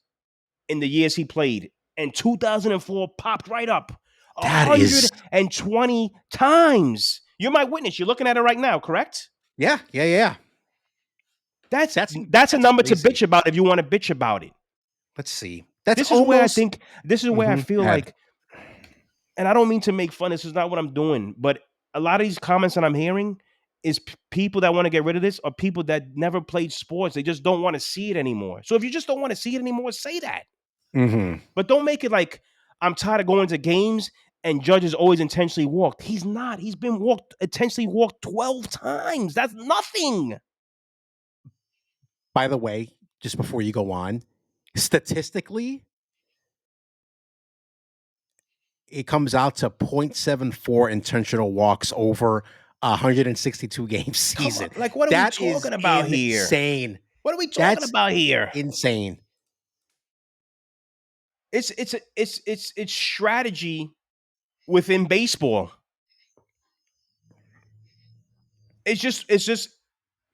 in the years he played. And 2004 popped right up That is 120 times. You're my witness. You're looking at it right now, correct? yeah. That's That's a number to crazy. bitch about if you want to bitch about it. Let's see. That's This is where I almost think, this is where I Go feel ahead. like, and I don't mean to make fun, this is not what I'm doing, but a lot of these comments that I'm hearing is people that want to get rid of this are people that never played sports. They just don't want to see it anymore. So if you just don't want to see it anymore, say that. Mm-hmm. But don't make it like I'm tired of going to games and Judge is always intentionally walked. He's not. He's been intentionally walked 12 times. That's nothing. By the way, just before you go on, statistically, it comes out to 0.74 intentional walks over 162 game season. Come on, like, what are That we is talking about here? insane. What are we talking That's about here? insane. It's strategy within baseball. It's just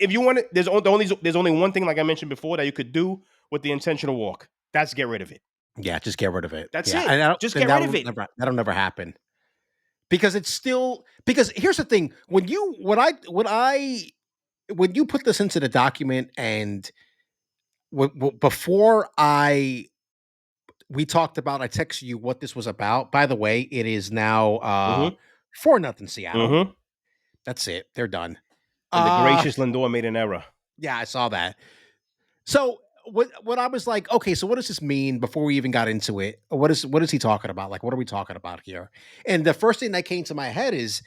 if you want to, there's only one thing, like I mentioned before, that you could do with the intentional walk. That's get rid of it. Yeah, just get rid of it. That's yeah, it. and Just get rid of it. That'll never happen. Because it's still because here's the thing: when you put this into the document and before we talked about, I texted you what this was about. By the way, it is now Mm-hmm. 4-0 Seattle. Mm-hmm. That's it. They're done. And the gracious Lindor made an error. Yeah, I saw that. So what I was like, okay, so what does this mean before we even got into it? What is he talking about? Like, what are we talking about here? And the first thing that came to my head is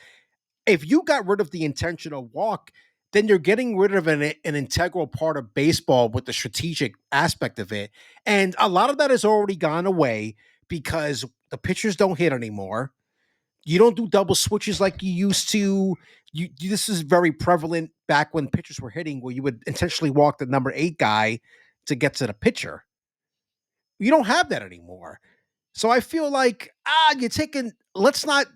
if you got rid of the intentional walk, then you're getting rid of an integral part of baseball with the strategic aspect of it. And a lot of that has already gone away because the pitchers don't hit anymore. You don't do double switches like you used to. This is very prevalent back when pitchers were hitting, where you would intentionally walk the number 8 guy to get to the pitcher. You don't have that anymore. So I feel like let's not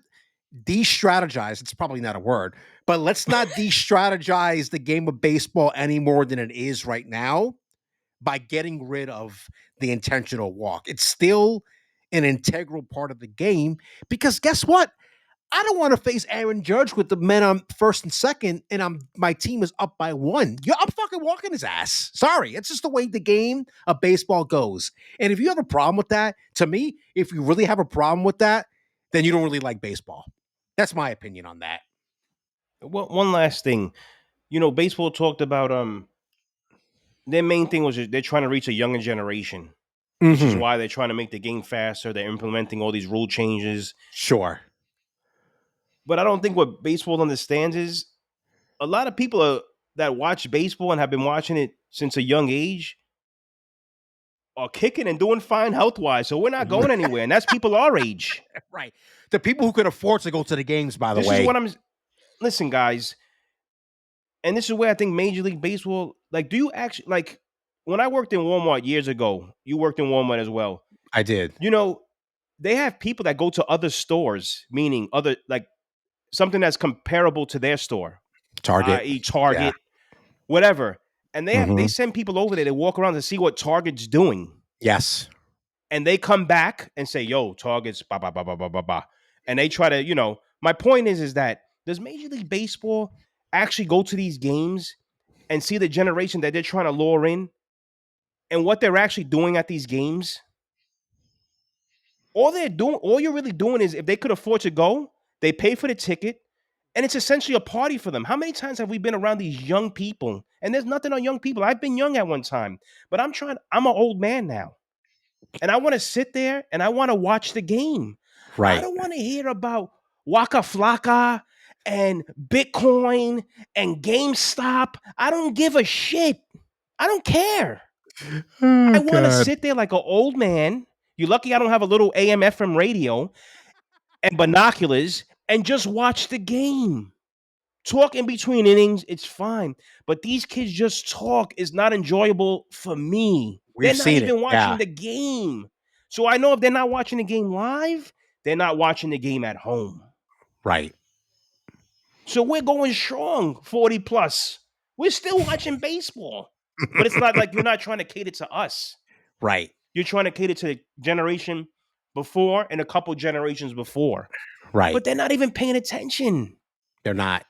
de-strategize. It's probably not a word, but let's not de-strategize the game of baseball any more than it is right now by getting rid of the intentional walk. It's still an integral part of the game because guess what? I don't want to face Aaron Judge with the men on first and second, and my team is up by 1. I'm fucking walking his ass. Sorry, it's just the way the game of baseball goes. And if you have a problem with that, to me, if you really have a problem with that, then you don't really like baseball. That's my opinion on that. Well, one last thing, baseball talked about their main thing was they're trying to reach a younger generation, which is why they're trying to make the game faster. They're implementing all these rule changes. Sure. But I don't think what baseball understands is a lot of people that watch baseball and have been watching it since a young age are kicking and doing fine health-wise. So we're not going anywhere. And that's people our age. Right. The people who could afford to go to the games, by the way. This is what listen, guys. And this is where I think Major League Baseball, like, do you actually, like, when I worked in Walmart years ago, you worked in Walmart as well. I did. They have people that go to other stores, meaning other, like, something that's comparable to their store. Target. i.e. Target, whatever. And they send people over there to walk around to see what Target's doing. Yes. And they come back and say, yo, Target's ba ba ba ba ba ba ba. And they try to, my point is that does Major League Baseball actually go to these games and see the generation that they're trying to lure in and what they're actually doing at these games? All you're really doing is if they could afford to go, they pay for the ticket, and it's essentially a party for them. How many times have we been around these young people? And there's nothing on young people. I've been young at one time, but I'm an old man now. And I want to sit there and I want to watch the game. Right. I don't want to hear about Waka Flocka and Bitcoin and GameStop. I don't give a shit. I don't care. I want to sit there like an old man. You're lucky I don't have a little AM FM radio and binoculars and just watch the game. Talk in between innings, it's fine. But these kids just talk is not enjoyable for me. We've They're not seen it. even watching the game. So I know if they're not watching the game live, they're not watching the game at home. Right. So we're going strong, 40 plus. We're still watching baseball. But it's not like you're not trying to cater to us. Right. You're trying to cater to the generation before and a couple generations before. Right. But they're not even paying attention. They're not.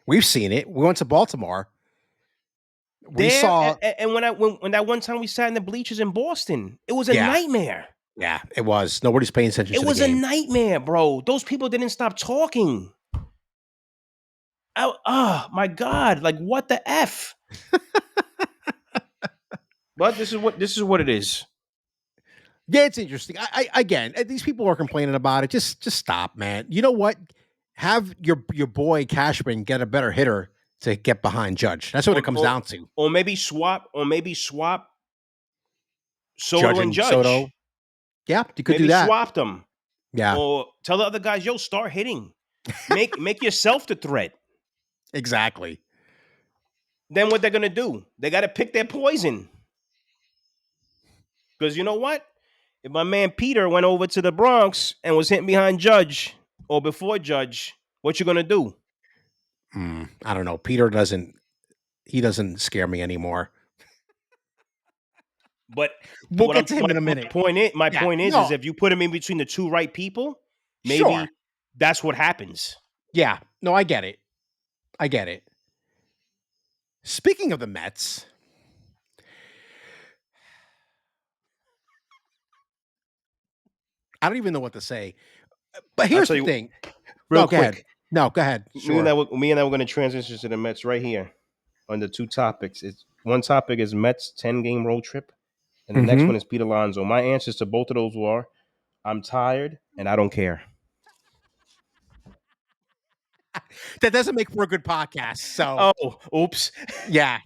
We've seen it. We went to Baltimore. We saw. And when that one time we sat in the bleachers in Boston, it was a nightmare. Yeah, it was. Nobody's paying attention to the game. It was a nightmare, bro. Those people didn't stop talking. Oh my God. Like, what the F? But this is what it is. Yeah, it's interesting. I again, these people are complaining about it. Just stop, man. You know what? Have your boy Cashman get a better hitter to get behind Judge. That's what it comes down to. Or maybe swap Soto Judge and Judge. Soto. Yeah, you could do that. Swap them. Yeah. Or tell the other guys, yo, start hitting. Make yourself the threat. Exactly. Then what they're gonna do? They got to pick their poison. Because you know what? If my man Peter went over to the Bronx and was hitting behind Judge or before Judge, what you gonna do? I don't know. Peter doesn't scare me anymore. But we'll get to him in a minute. My point is if you put him in between the two right people, maybe that's what happens. Yeah. No, I get it. Speaking of the Mets, I don't even know what to say. But here's the thing. Real quick. Go ahead. Sure. Me and I were going to transition to the Mets right here on the two topics. One topic is Mets 10-game road trip, and the next one is Pete Alonso. My answers to both of those were, I'm tired and I don't care. That doesn't make for a good podcast. So, oops. Yeah.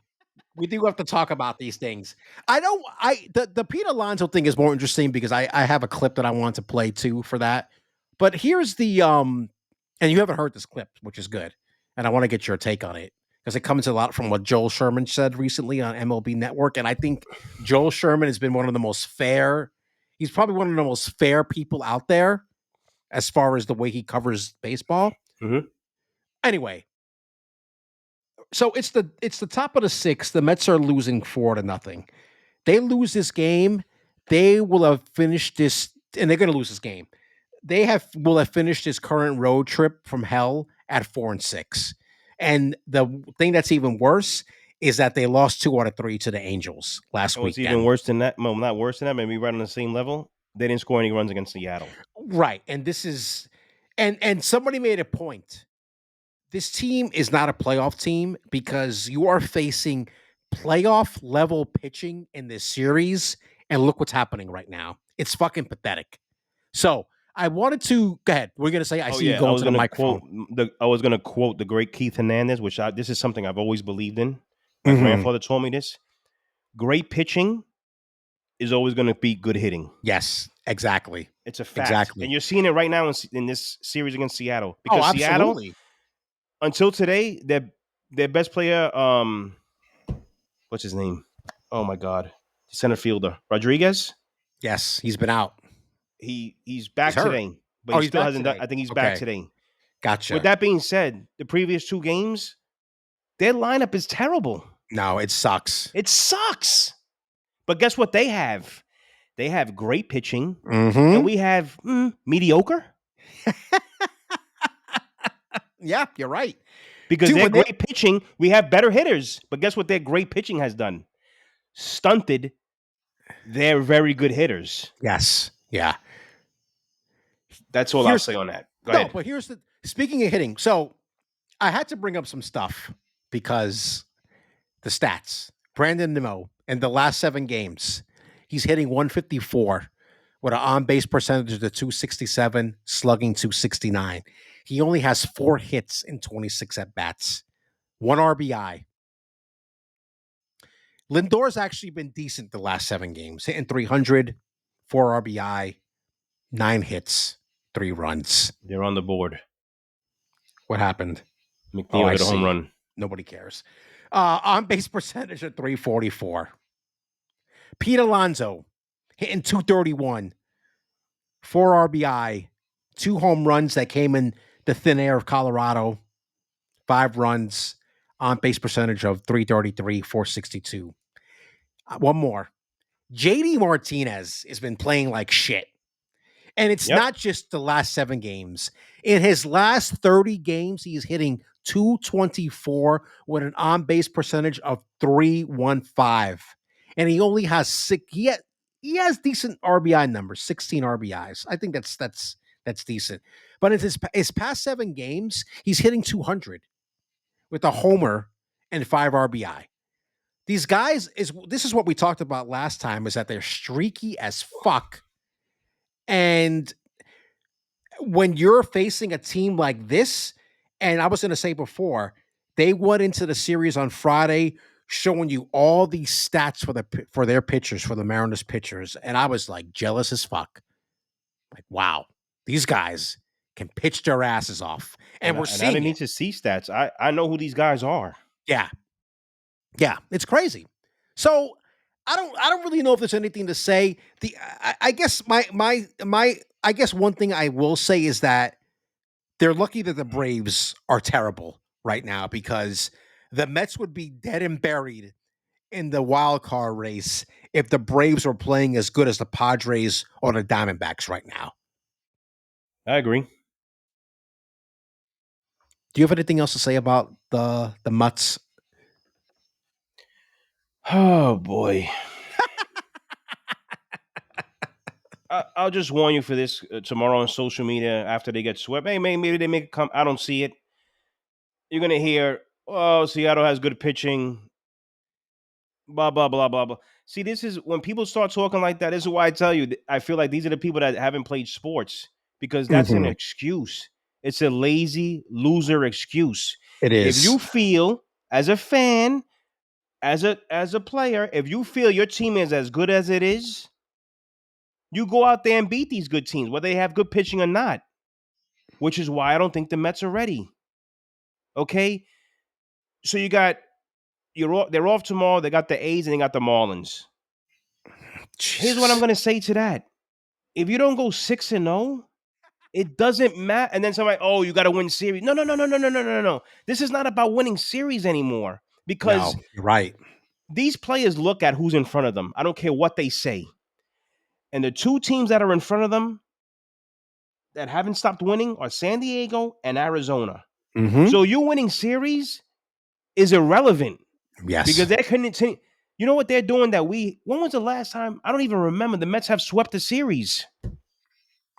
We do have to talk about these things. The Pete Alonso thing is more interesting because I have a clip that I want to play too for that. But here's the and you haven't heard this clip, which is good. And I want to get your take on it because it comes a lot from what Joel Sherman said recently on MLB Network. And I think Joel Sherman has been one of the most fair. He's probably one of the most fair people out there as far as the way he covers baseball. Mm-hmm. Anyway. So it's the top of the sixth. The Mets are losing 4-0. They lose this game, they will have finished this, and they're going to lose this game. Will have finished this current road trip from hell at 4-6. And the thing that's even worse is that they lost 2 out of 3 to the Angels last week. It's even worse than that. Well, not worse than that. Maybe right on the same level. They didn't score any runs against Seattle. Right, and this is, and somebody made a point. This team is not a playoff team because you are facing playoff level pitching in this series. And look what's happening right now. It's fucking pathetic. So I wanted to go ahead. We're going to say, I see you going to the microphone. I was going to quote the great Keith Hernandez, which this is something I've always believed in. My grandfather told me this. Great pitching is always going to be good hitting. Yes, exactly. It's a fact. Exactly. And you're seeing it right now in this series against Seattle. Because Seattle, until today, their best player, what's his name? Oh my God, center fielder Rodriguez. Yes, he's been out. He's back today, but he still hasn't done. I think he's back today. Gotcha. With that being said, the previous 2 games, their lineup is terrible. No, it sucks. It sucks. But guess what they have? They have great pitching, and we have mediocre. Yeah, you're right. Because they're great pitching, we have better hitters. But guess what their great pitching has done? Stunted their very good hitters. Yes. Yeah. That's all I'll say on that. Go ahead. But speaking of hitting, so I had to bring up some stuff because the stats. Brandon Nimmo, in the last 7 games, he's hitting 154 with an on-base percentage of 267, slugging 269. He only has 4 hits in 26 at-bats, 1 RBI. Lindor's actually been decent the last 7 games, hitting 300, 4 RBI, 9 hits, 3 runs. They're on the board. What happened? McNeil hit a home see. run. Nobody cares. On base percentage at 344. Pete Alonso hitting 231, 4 RBI, 2 home runs that came in the thin air of Colorado, 5 runs, on base percentage of 333, 462. One more. JD Martinez has been playing like shit. And it's Yep. not just the last 7 games. In his last 30 games, he's hitting 224 with an on-base percentage of 315. And he only has 6. He has decent RBI numbers, 16 RBIs. I think that's decent. But in his past 7 games, he's hitting 200 with a homer and 5 RBI. These guys this is what we talked about last time, is that they're streaky as fuck. And when you're facing a team like this, and I was going to say before, they went into the series on Friday showing you all these stats for their pitchers, for the Mariners pitchers, and I was like jealous as fuck. Like, wow, these guys can pitch their asses off, and we're I seeing didn't it. need to see stats. I know who these guys are. Yeah, it's crazy. So I don't really know if there's anything to say. I guess my I guess one thing I will say is that they're lucky that the Braves are terrible right now, because the Mets would be dead and buried in the wild card race if the Braves were playing as good as the Padres or the Diamondbacks right now. I agree. Do you have anything else to say about the Mets? Oh boy. I'll just warn you for this tomorrow on social media after they get swept. Hey, maybe they make a come. I don't see it. You're gonna hear, "Oh, Seattle has good pitching." Blah blah blah blah blah. See, this is when people start talking like that. This is why I tell you. I feel like these are the people that haven't played sports, because that's an excuse. It's a lazy loser excuse. It If is. you feel as a fan, as a player, if you feel your team is as good as it is, you go out there and beat these good teams, whether they have good pitching or not. Which is why I don't think the Mets are ready. Okay, so they're off tomorrow. They got the A's and they got the Marlins. Here's what I'm going to say to that: if you don't go 6-0, it doesn't matter. And then somebody, oh, you got to win series. No. This is not about winning series anymore, because No, you're right. these players look at who's in front of them. I don't care what they say. And the 2 teams that are in front of them that haven't stopped winning are San Diego and Arizona. Mm-hmm. So you winning series is irrelevant, Yes. because they couldn't. You know what they're doing when was the last time? I don't even remember the Mets have swept the series.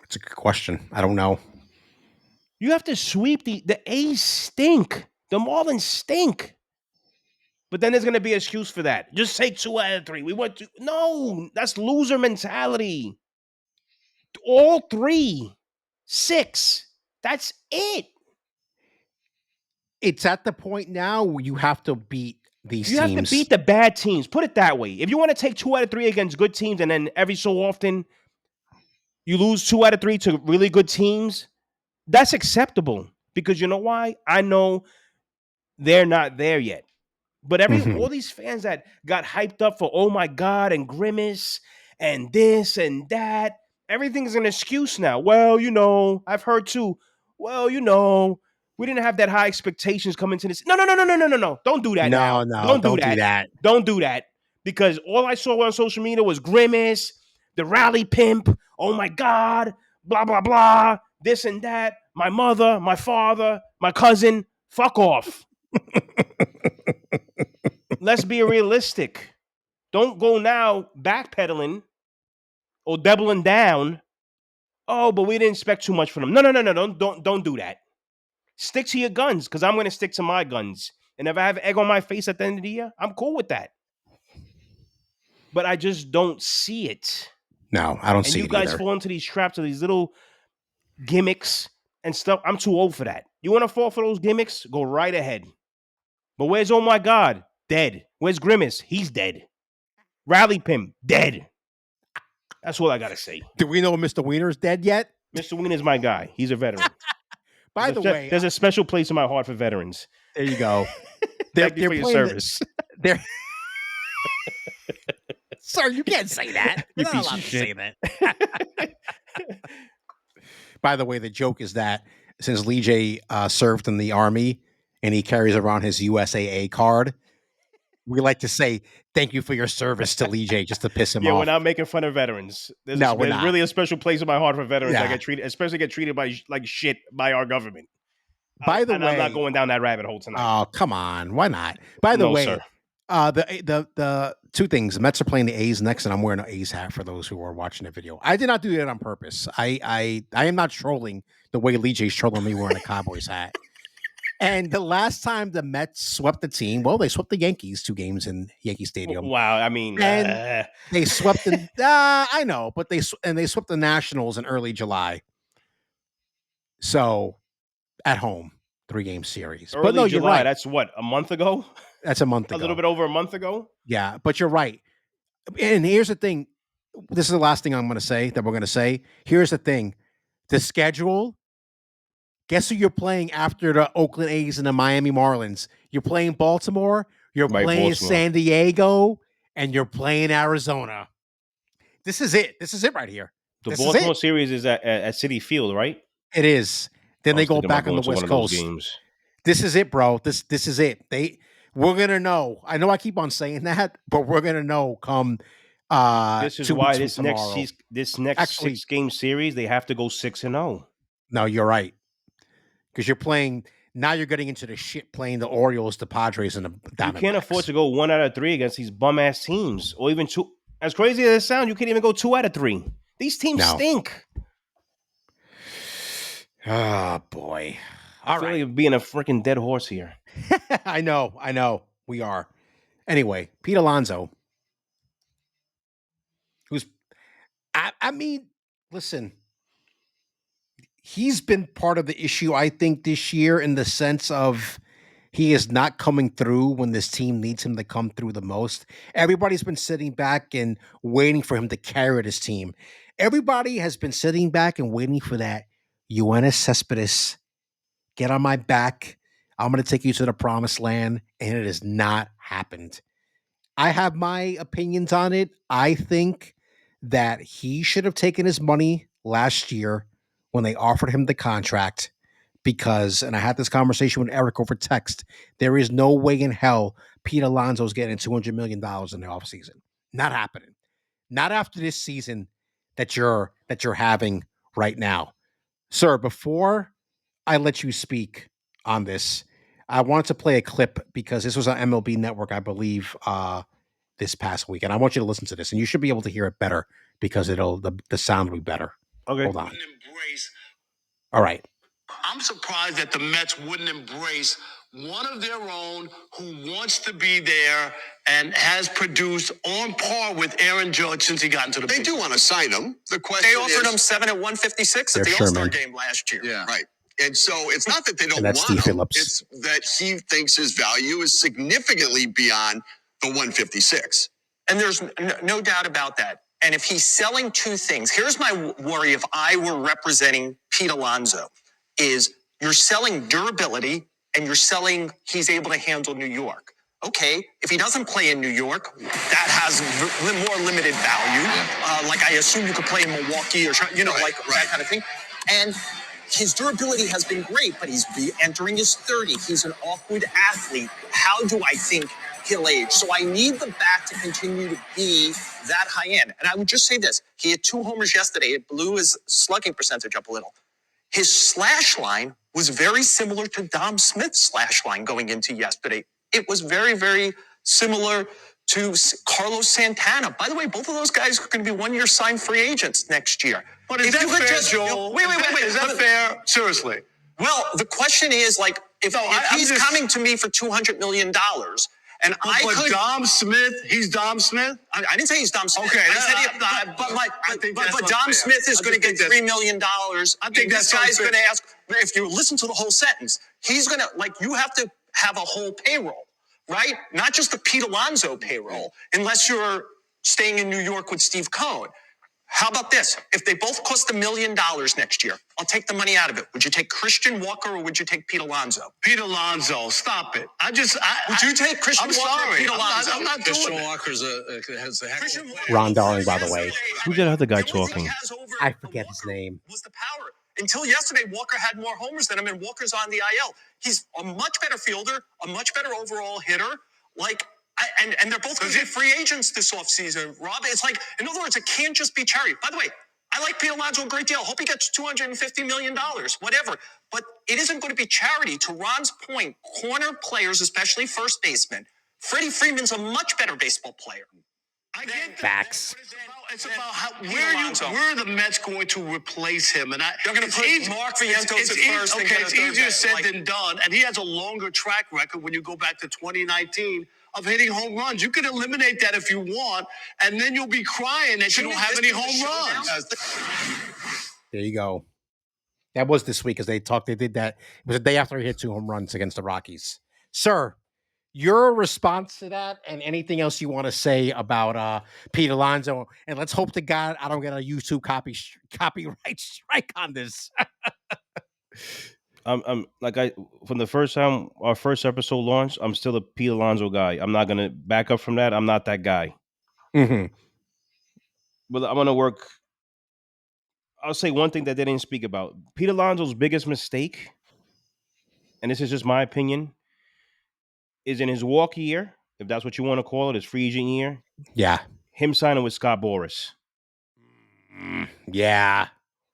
That's a good question. I don't know. You have to sweep the A's stink. The Marlins stink. But then there's going to be an excuse for that. Just take 2 out of 3. We went to no. That's loser mentality. All 3, 6. That's it. It's at the point now where you have to beat these You teams. have to beat the bad teams. Put it that way. If you want to take 2 out of 3 against good teams, and then every so often you lose 2 out of 3 to really good teams, that's acceptable. Because you know why? I know they're not there yet. But all these fans that got hyped up for, oh my God, and Grimace and this and that, everything's an excuse now. Well, I've heard too. Well, we didn't have that high expectations coming to this. No. Don't do that now. No, don't do that. Don't do that. Because all I saw on social media was Grimace, the rally pimp. Oh my God, blah, blah, blah, this and that. My mother, my father, my cousin, fuck off. Let's be realistic. Don't go now backpedaling or doubling down. Oh, but we didn't expect too much from them. No. Don't do that. Stick to your guns, because I'm going to stick to my guns. And if I have egg on my face at the end of the year, I'm cool with that. But I just don't see it. No, I don't see it And you guys either. fall into these traps of these little gimmicks and stuff. I'm too old for that. You want to fall for those gimmicks? Go right ahead. But where's oh my God? Dead. Where's Grimace? He's dead. Rally Pimp, dead. That's all I got to say. Do we know Mr. Wiener's dead yet? Mr. Wiener's my guy. He's a veteran. By the way, there's a special place in my heart for veterans. there you go. Thank you for your service. They're Sir, you can't say that. You You're not piece allowed of to shit. say that. By the way, the joke is that since LeeJay served in the Army and he carries around his USAA card, we like to say thank you for your service to LeeJay just to piss him Yeah, off. we're not making fun of veterans. There's we're not. really a special place in my heart for veterans Yeah. that get treated, especially get treated like shit by our government. By the way, I'm not going down that rabbit hole tonight. Oh, come on. Why not? By the way, sir. The two things. The Mets are playing the A's next, and I'm wearing an A's hat for those who are watching the video. I did not do that on purpose. I am not trolling the way LeeJay's trolling me wearing a Cowboys hat. And the last time the Mets swept the team, well, they swept the Yankees 2 games in Yankee Stadium. Wow, I mean, and they swept the. I know, but they swept the Nationals in early July. So at home, 3-game series. Early but no, July, you're right. That's what, a month ago? That's a month ago. A little bit over a month ago? Yeah, but you're right. And here's the thing. This is the last thing I'm going to say that we're going to say. Here's the thing. The schedule, guess who you're playing after the Oakland A's and the Miami Marlins? You're playing Baltimore, you're playing Baltimore. San Diego, and you're playing Arizona. This is it. This is it right here. The This Baltimore is it. series is at Citi Field, right? It is. Then they go back on the West Coast. Games. This is it, bro. This is it. We're gonna know. I know I keep on saying that, but we're gonna know come this is 2 why weeks from tomorrow. this next 6-game series they have to go 6-0. No, you're right. Because you're playing now, you're getting into the shit playing the Orioles, the Padres, and the Diamondbacks. You can't afford to go 1 out of 3 against these bum ass teams, or even 2. As crazy as it sounds, you can't even go 2 out of 3. These teams stink. Oh boy! I feel like you're being a freaking dead horse here. I know. We are. Anyway, Pete Alonso, I mean, listen, he's been part of the issue, I think, this year in the sense of he is not coming through when this team needs him to come through the most. Everybody's been sitting back and waiting for him to carry this team. Everybody has been sitting back and waiting for that Yoenis Cespedes, get on my back. I'm going to take you to the promised land. And it has not happened. I have my opinions on it. I think that he should have taken his money last year when they offered him the contract because, and I had this conversation with Eric over text, there is no way in hell Pete Alonso's getting $200 million in the offseason. Not happening. Not after this season that you're having right now. Sir, before I let you speak on this, I wanted to play a clip because this was on MLB Network, I believe, this past week. And I want you to listen to this, and you should be able to hear it better because the sound will be better. Okay. Hold on. All right. I'm surprised that the Mets wouldn't embrace one of their own who wants to be there and has produced on par with Aaron Judge since he got into the They do want to sign him. The question They offered him 7 at 156 at the All-Star game last year. Yeah. Right. And so it's not that they don't And that's want Steve him. Phillips. It's that he thinks his value is significantly beyond the 156. And there's no doubt about that. And if he's selling 2 things, here's my worry if I were representing Pete Alonso, is you're selling durability and you're selling he's able to handle New York. Okay, if he doesn't play in New York, that has more limited value. Like I assume you could play in Milwaukee or, that kind of thing. And his durability has been great, but he's entering his 30s. He's an awkward athlete. How do I think he'll age? So I need the bat to continue to be that high end. And I would just say this. He had 2 homers yesterday. It blew his slugging percentage up a little. His slash line was very similar to Dom Smith's slash line going into yesterday. It was very, very similar to Carlos Santana. By the way, both of those guys are going to be 1-year signed free agents next year. But is that fair, Joel? Wait. Is that fair? Seriously. Well, the question is, like, if he's coming to me for $200 million, and but Dom Smith, he's Dom Smith? I didn't say he's Dom Smith. Okay. But Dom Smith is going to get $3 million. I think this guy's going to ask, if you listen to the whole sentence, he's going to, you have to have a whole payroll, right? Not just the Pete Alonso payroll, unless you're staying in New York with Steve Cohen. How about this? If they both cost $1 million next year, I'll take the money out of it. Would you take Christian Walker or would you take Pete Alonso? Pete Alonso, stop it. Would you take Christian I'm Walker or sorry. Pete Alonso? I'm not doing Christian it. Walker's has a heck of a player. Ron Darling, by the way. Who's that other guy talking? I forget his name. Was the power. Until yesterday, Walker had more homers than him, and Walker's on the IL. He's a much better fielder, a much better overall hitter. And they're both going to be free agents this offseason, Rob. It's like, in other words, it can't just be charity. By the way, I like Pete Alonso a great deal. Hope he gets $250 million, whatever. But it isn't going to be charity. To Ron's point, corner players, especially first basemen, Freddie Freeman's a much better baseball player. I get that. Facts. It's about where are the Mets going to replace him? And They're going to put Mark Vientos at first. Okay, and get a it's third easier guy. said than done, and he has a longer track record when you go back to 2019 of hitting home runs. You can eliminate that if you want, and then you'll be crying that you don't have any home runs. There you go. That was this week, as they did that. It was the day after he hit 2 home runs against the Rockies. Sir, your response to that and anything else you want to say about Pete Alonso, and let's hope to God I don't get a YouTube copyright strike on this. I'm from the first time our first episode launched, I'm still a Pete Alonso guy. I'm not gonna back up from that. I'm not that guy. Mm-hmm. But I'm gonna work. I'll say one thing that they didn't speak about. Pete Alonso's biggest mistake, and this is just my opinion, is in his walk year, if that's what you want to call it, his free agent year. Yeah. Him signing with Scott Boras. Yeah.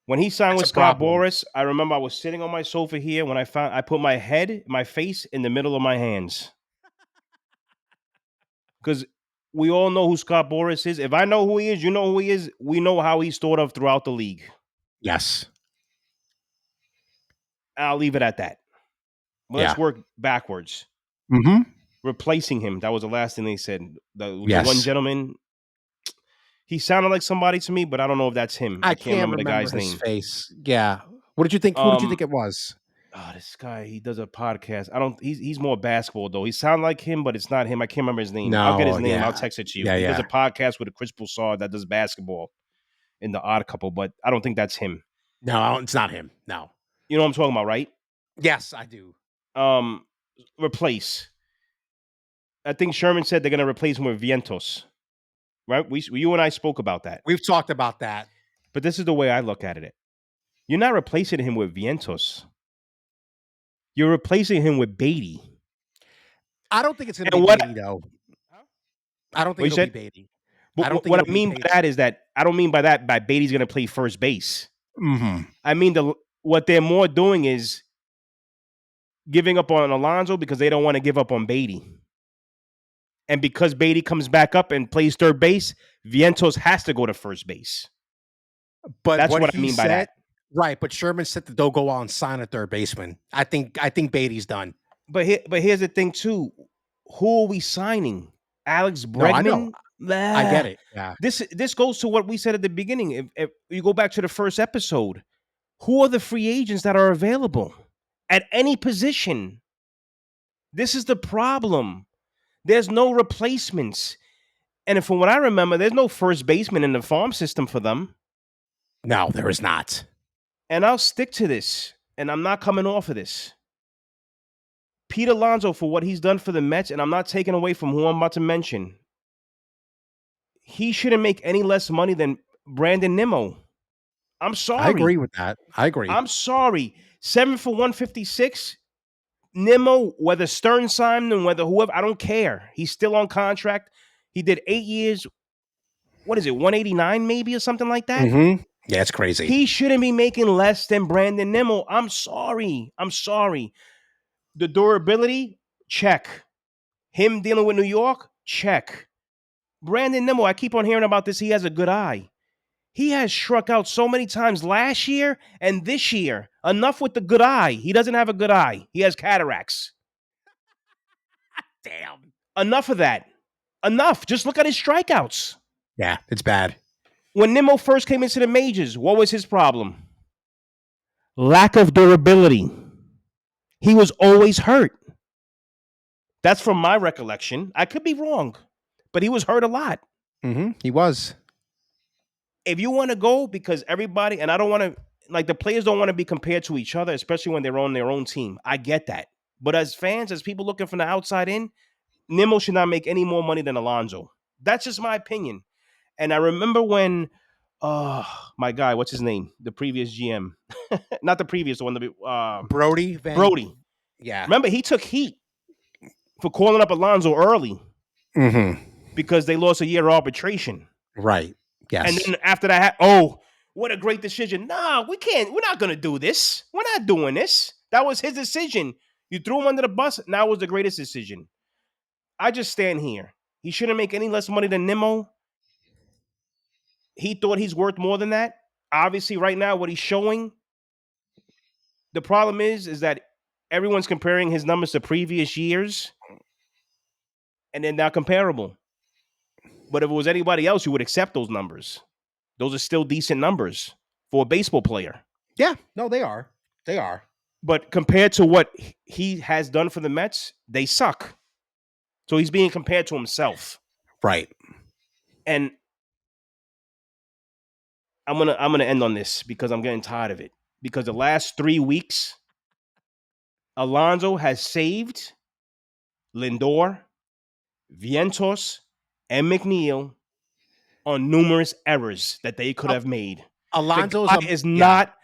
When he signed That's with a Scott problem. Boras, I remember I was sitting on my sofa here when I put my face in the middle of my hands. Because we all know who Scott Boras is. If I know who he is, you know who he is. We know how he's thought of throughout the league. Yes. I'll leave it at that. But let's work backwards. Mm-hmm. Replacing him. That was the last thing they said. The Yes. one gentleman, he sounded like somebody to me, but I don't know if that's him. I can't remember the guy's his name. face. Yeah. What did you think? Who did you think it was? Oh, this guy, he does a podcast. He's more basketball though. He sounds like him, but it's not him. I can't remember his name. No, I'll get his name. yeah. I'll text it to you. Yeah, He does yeah. a podcast with a Chris Broussard that does basketball in The Odd Couple, but I don't think that's him. No, it's not him. No. You know what I'm talking about, right? Yes, I do. Replace. I think Sherman said they're going to replace him with Vientos, right? You and I spoke about that. We've talked about that. But this is the way I look at it. You're not replacing him with Vientos. You're replacing him with Beatty. I don't think it's going to be Beatty, though. I don't think it'll be Beatty. But what I mean by that is that I don't mean by that by Beatty's going to play first base. Mm-hmm. I mean what they're more doing is giving up on Alonso because they don't want to give up on Beatty. And because Beatty comes back up and plays third base, Vientos has to go to first base. But that's what I mean by that. Right, but Sherman said that they'll go out and sign a third baseman. I think Beatty's done. But here's the thing too. Who are we signing? Alex Bregman? No, I know. I get it. Yeah. This goes to what we said at the beginning. If you go back to the first episode, who are the free agents that are available at any position? This is the problem. There's no replacements. And from what I remember, there's no first baseman in the farm system for them. No, there is not. And I'll stick to this, and I'm not coming off of this. Pete Alonso, for what he's done for the Mets, and I'm not taking away from who I'm about to mention, he shouldn't make any less money than Brandon Nimmo. I'm sorry. I agree with that. I agree. I'm sorry. 7 for 156. Nimmo, whether Stern signed him, whether whoever, I don't care. He's still on contract. He did 8 years. What is it, 189 maybe or something like that? Mm-hmm. Yeah, it's crazy. He shouldn't be making less than Brandon Nimmo. I'm sorry. The durability, check. Him dealing with New York, check. Brandon Nimmo, I keep on hearing about this. He has a good eye. He has struck out so many times last year and this year. Enough with the good eye. He doesn't have a good eye. He has cataracts. Damn. Enough of that. Enough. Just look at his strikeouts. Yeah, it's bad. When Nimmo first came into the majors, what was his problem? Lack of durability. He was always hurt. That's from my recollection. I could be wrong, but he was hurt a lot. Mm-hmm. He was. if you want to go, because everybody, and I don't want to, like, the players don't want to be compared to each other, especially when they're on their own team. I get that. But as fans, as people looking from the outside in, Nimmo should not make any more money than Alonso. That's just my opinion. And I remember when, my guy, what's his name? The previous GM. Not the previous one, Brody. Brody. Yeah. Remember, he took heat for calling up Alonso early because they lost a year of arbitration. Right. Yes. And then after that, what a great decision. No, we can't. We're not going to do this. We're not doing this. That was his decision. You threw him under the bus. Now it was the greatest decision. I just stand here. He shouldn't make any less money than Nimmo. He thought he's worth more than that. Obviously, right now, what he's showing, the problem is that everyone's comparing his numbers to previous years, and they're not comparable. But if it was anybody else, you would accept those numbers. Those are still decent numbers for a baseball player. Yeah, no, they are. They are. But compared to what he has done for the Mets, they suck. So he's being compared to himself. Right. And I'm gonna end on this because I'm getting tired of it. Because the last 3 weeks, Alonso has saved Lindor, Vientos, and McNeil on numerous errors that they could have made. Alonso's the guy is not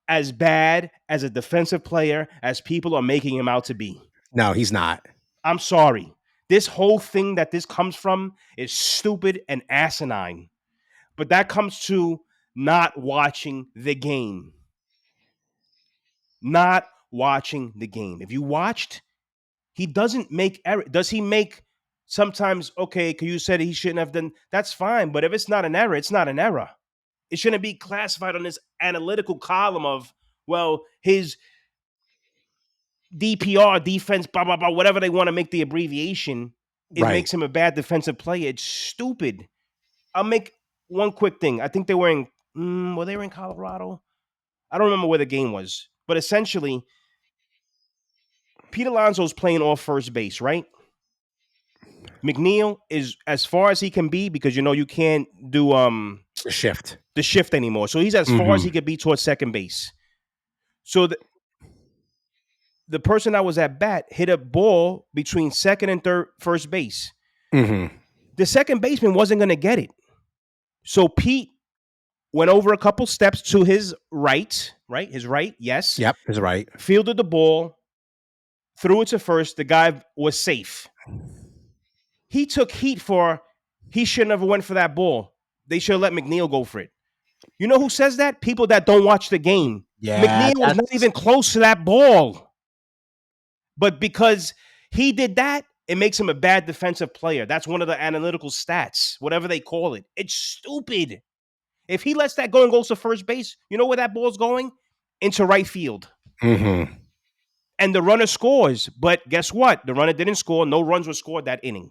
as bad as a defensive player as people are making him out to be. No, he's not. I'm sorry. This whole thing that this comes from is stupid and asinine. But that comes to not watching the game. Not watching the game. If you watched, he doesn't make error. Does he make sometimes, okay, because you said he shouldn't have done, that's fine. But if it's not an error, it's not an error. It shouldn't be classified on this analytical column of, well, his DPR, defense, blah, blah, blah, whatever they want to make the abbreviation, it makes him a bad defensive player. It's stupid. I'll make one quick thing. I think they were in Colorado? I don't remember where the game was. But essentially, Pete Alonso's playing off first base, right? McNeil is as far as he can be because, you can't do the shift anymore. So he's as far as he could be towards second base. So the person that was at bat hit a ball between second and first base. The second baseman wasn't going to get it. So Pete went over a couple steps to his right? His right, yes. Yep, his right. Fielded the ball, threw it to first. The guy was safe. He took heat for he should never went for that ball. They should have let McNeil go for it. You know who says that? People that don't watch the game. Yeah, McNeil was not even close to that ball. But because he did that, it makes him a bad defensive player. That's one of the analytical stats, whatever they call it. It's stupid. If he lets that go and goes to first base, you know where that ball's going? Into right field. And the runner scores. But guess what? The runner didn't score. No runs were scored that inning.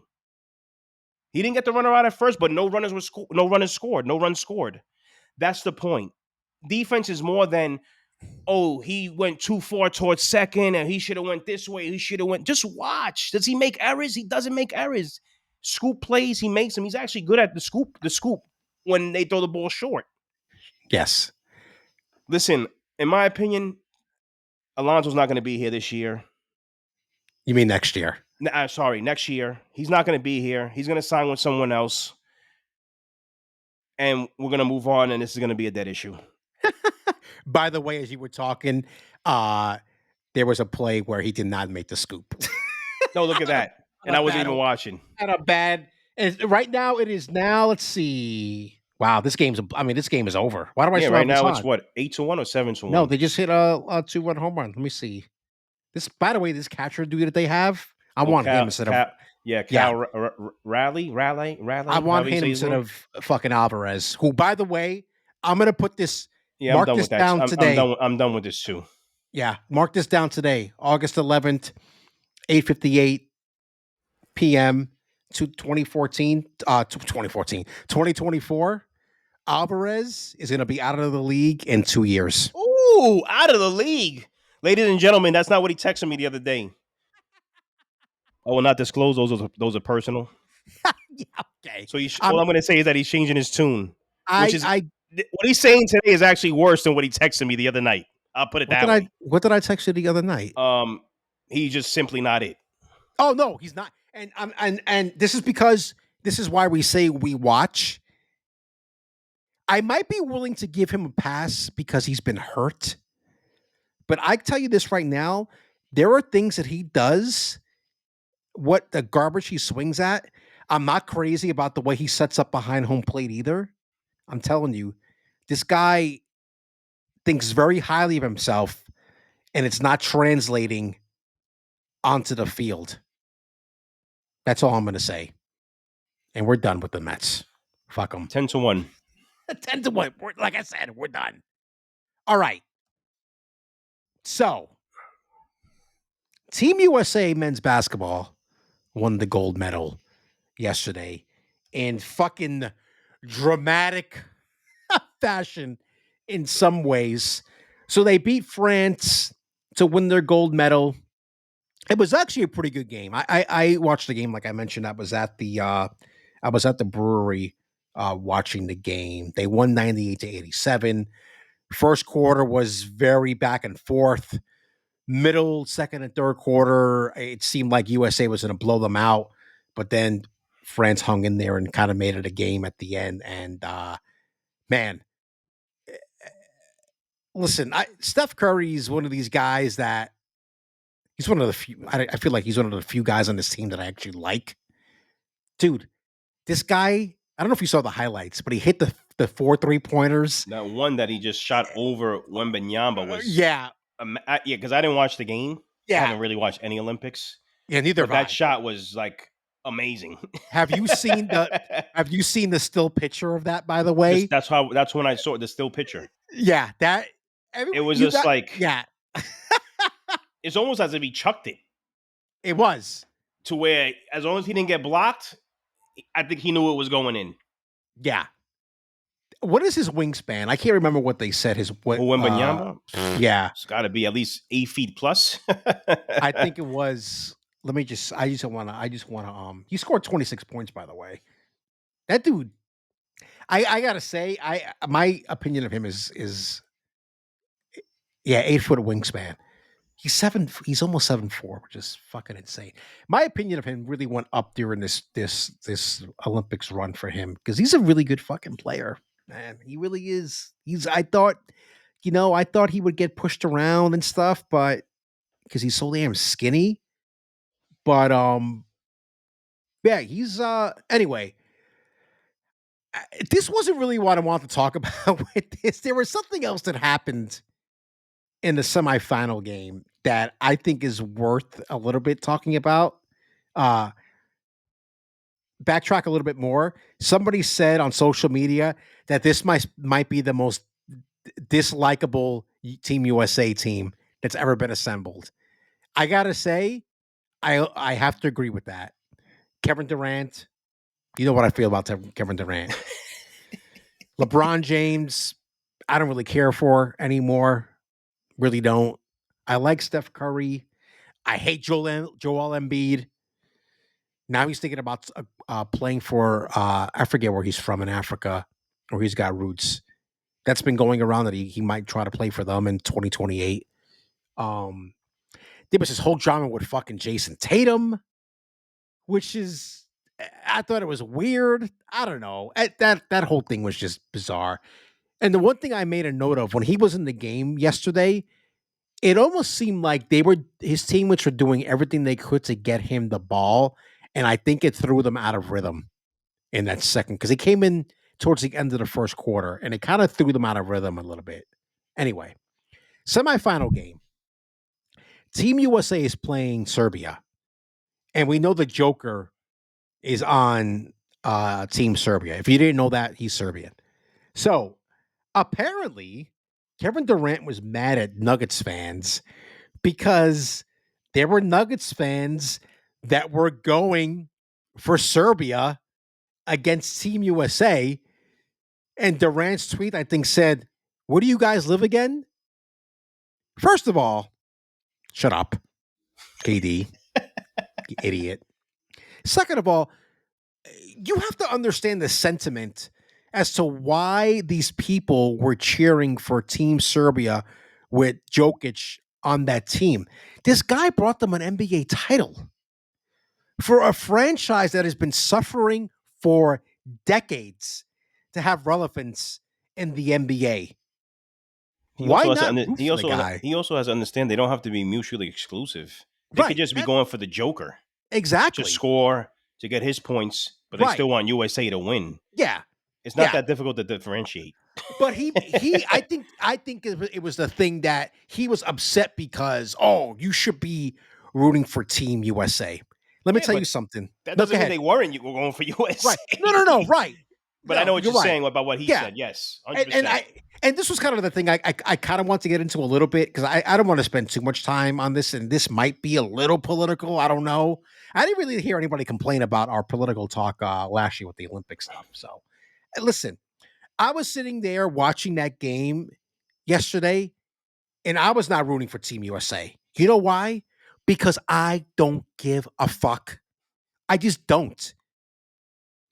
He didn't get the runner out at first, but no runners scored. No runs scored. That's the point. Defense is more than, he went too far towards second and he should have went this way. He should have went. Just watch. Does he make errors? He doesn't make errors. Scoop plays, he makes them. He's actually good at the scoop when they throw the ball short. Yes. Listen, in my opinion, Alonso's not going to be here this year. You mean next year? Sorry, next year. He's not going to be here. He's going to sign with someone else. And we're going to move on, and this is going to be a dead issue. By the way, as you were talking, there was a play where he did not make the scoop. No, look at that. And I wasn't even watching. Right now, it is now, let's see. Wow, this game is over. Why do I still right have this now on? it's what, 8-1 or 7-1? No, they just hit a 2-1 home run. Let me see. This, by the way, this catcher dude that they have, I want him instead of Raleigh. I want him instead of fucking Alvarez, who, by the way, I'm gonna put this. Yeah, mark this down today. I'm done with this too. Yeah, mark this down today, August 11th, 8:58 p.m. to 2024. Alvarez is gonna be out of the league in 2 years. Ooh, out of the league. Ladies and gentlemen, that's not what he texted me the other day. I will not disclose. Those are personal. Yeah, okay. So all I'm going to say is that he's changing his tune. What he's saying today is actually worse than what he texted me the other night. I'll put it that way. What did I text you the other night? He's just simply not it. Oh no, he's not. And this is because this is why we say we watch. I might be willing to give him a pass because he's been hurt. But I tell you this right now, there are things that he does, what the garbage he swings at. I'm not crazy about the way he sets up behind home plate either. I'm telling you, this guy thinks very highly of himself, and it's not translating onto the field. That's all I'm going to say. And we're done with the Mets. Fuck them. 10-1. 10-1. Like I said, we're done. All right. So, Team USA men's basketball won the gold medal yesterday in fucking dramatic fashion in some ways. So they beat France to win their gold medal. It was actually a pretty good game. I watched the game, like I mentioned. I was at the brewery watching the game. They won 98-87. First quarter was very back and forth. Middle, second, and third quarter, it seemed like USA was going to blow them out, but then France hung in there and kind of made it a game at the end. And man, listen, Steph Curry is one of these guys that he's one of the few. I feel like he's one of the few guys on this team that I actually like. Dude, this guy, I don't know if you saw the highlights, but he hit the 4 3-pointers. That one that he just shot over Wembanyama was yeah, because I didn't watch the game. Yeah. I haven't really watched any Olympics. Yeah, neither But that shot was like amazing. Have you seen the still picture of that, by the way? That's when I saw the still picture. Yeah, that it was just like yeah. It's almost as if he chucked it. It was. To where as long as he didn't get blocked, I think he knew it was going in. Yeah. What is his wingspan? I can't remember what they said. Wembanyama? Yeah. It's got to be at least 8 feet plus. I think it was. I just want to. He scored 26 points, by the way. That dude. I gotta say, my opinion of him is 8-foot wingspan. He's almost 7'4", which is fucking insane. My opinion of him really went up during this Olympics run for him because he's a really good fucking player, man. He really is. I thought he would get pushed around and stuff, but because he's so damn skinny. But yeah, he's anyway. This wasn't really what I wanted to talk about with this. There was something else that happened in the semifinal game that I think is worth a little bit talking about. Backtrack a little bit more. Somebody said on social media that this might be the most dislikable Team USA team that's ever been assembled. I gotta say, I have to agree with that. Kevin Durant, you know what I feel about Kevin Durant. LeBron James, I don't really care for anymore. Really don't. I like Steph Curry. I hate Joel Embiid. Now he's thinking about playing for, I forget where he's from in Africa, or he's got roots. That's been going around that he might try to play for them in 2028. There was this whole drama with fucking Jason Tatum, which is, I thought it was weird. I don't know. That whole thing was just bizarre. And the one thing I made a note of when he was in the game yesterday, it almost seemed like his teammates were doing everything they could to get him the ball. And I think it threw them out of rhythm in that second because he came in towards the end of the first quarter and it kind of threw them out of rhythm a little bit. Anyway, semifinal game. Team USA is playing Serbia. And we know the Joker is on Team Serbia. If you didn't know that, he's Serbian. So apparently, Kevin Durant was mad at Nuggets fans because there were Nuggets fans that were going for Serbia against Team USA. And Durant's tweet, I think, said, "Where do you guys live again?" First of all, shut up, KD, you idiot. Second of all, you have to understand the sentiment as to why these people were cheering for Team Serbia with Jokic on that team. This guy brought them an NBA title for a franchise that has been suffering for decades to have relevance in the NBA. Why not root for the guy? He also has to understand they don't have to be mutually exclusive. They could Right. just be going for the Joker to Exactly. score, to get his points, but they Right. still want USA to win. Yeah. It's not Yeah. that difficult to differentiate. But I think it was the thing that he was upset because, oh, you should be rooting for Team USA. Let me Yeah, tell but you something. That No, doesn't go mean ahead. they weren't. You were going for USA. Right. No. Right. But No, I know what you're right. saying about what he Yeah. said. Yes, 100%. And this was kind of the thing I kind of want to get into a little bit because I don't want to spend too much time on this, and this might be a little political. I don't know. I didn't really hear anybody complain about our political talk last year with the Olympic stuff. So, listen, I was sitting there watching that game yesterday, and I was not rooting for Team USA. You know why? Because I don't give a fuck. I just don't.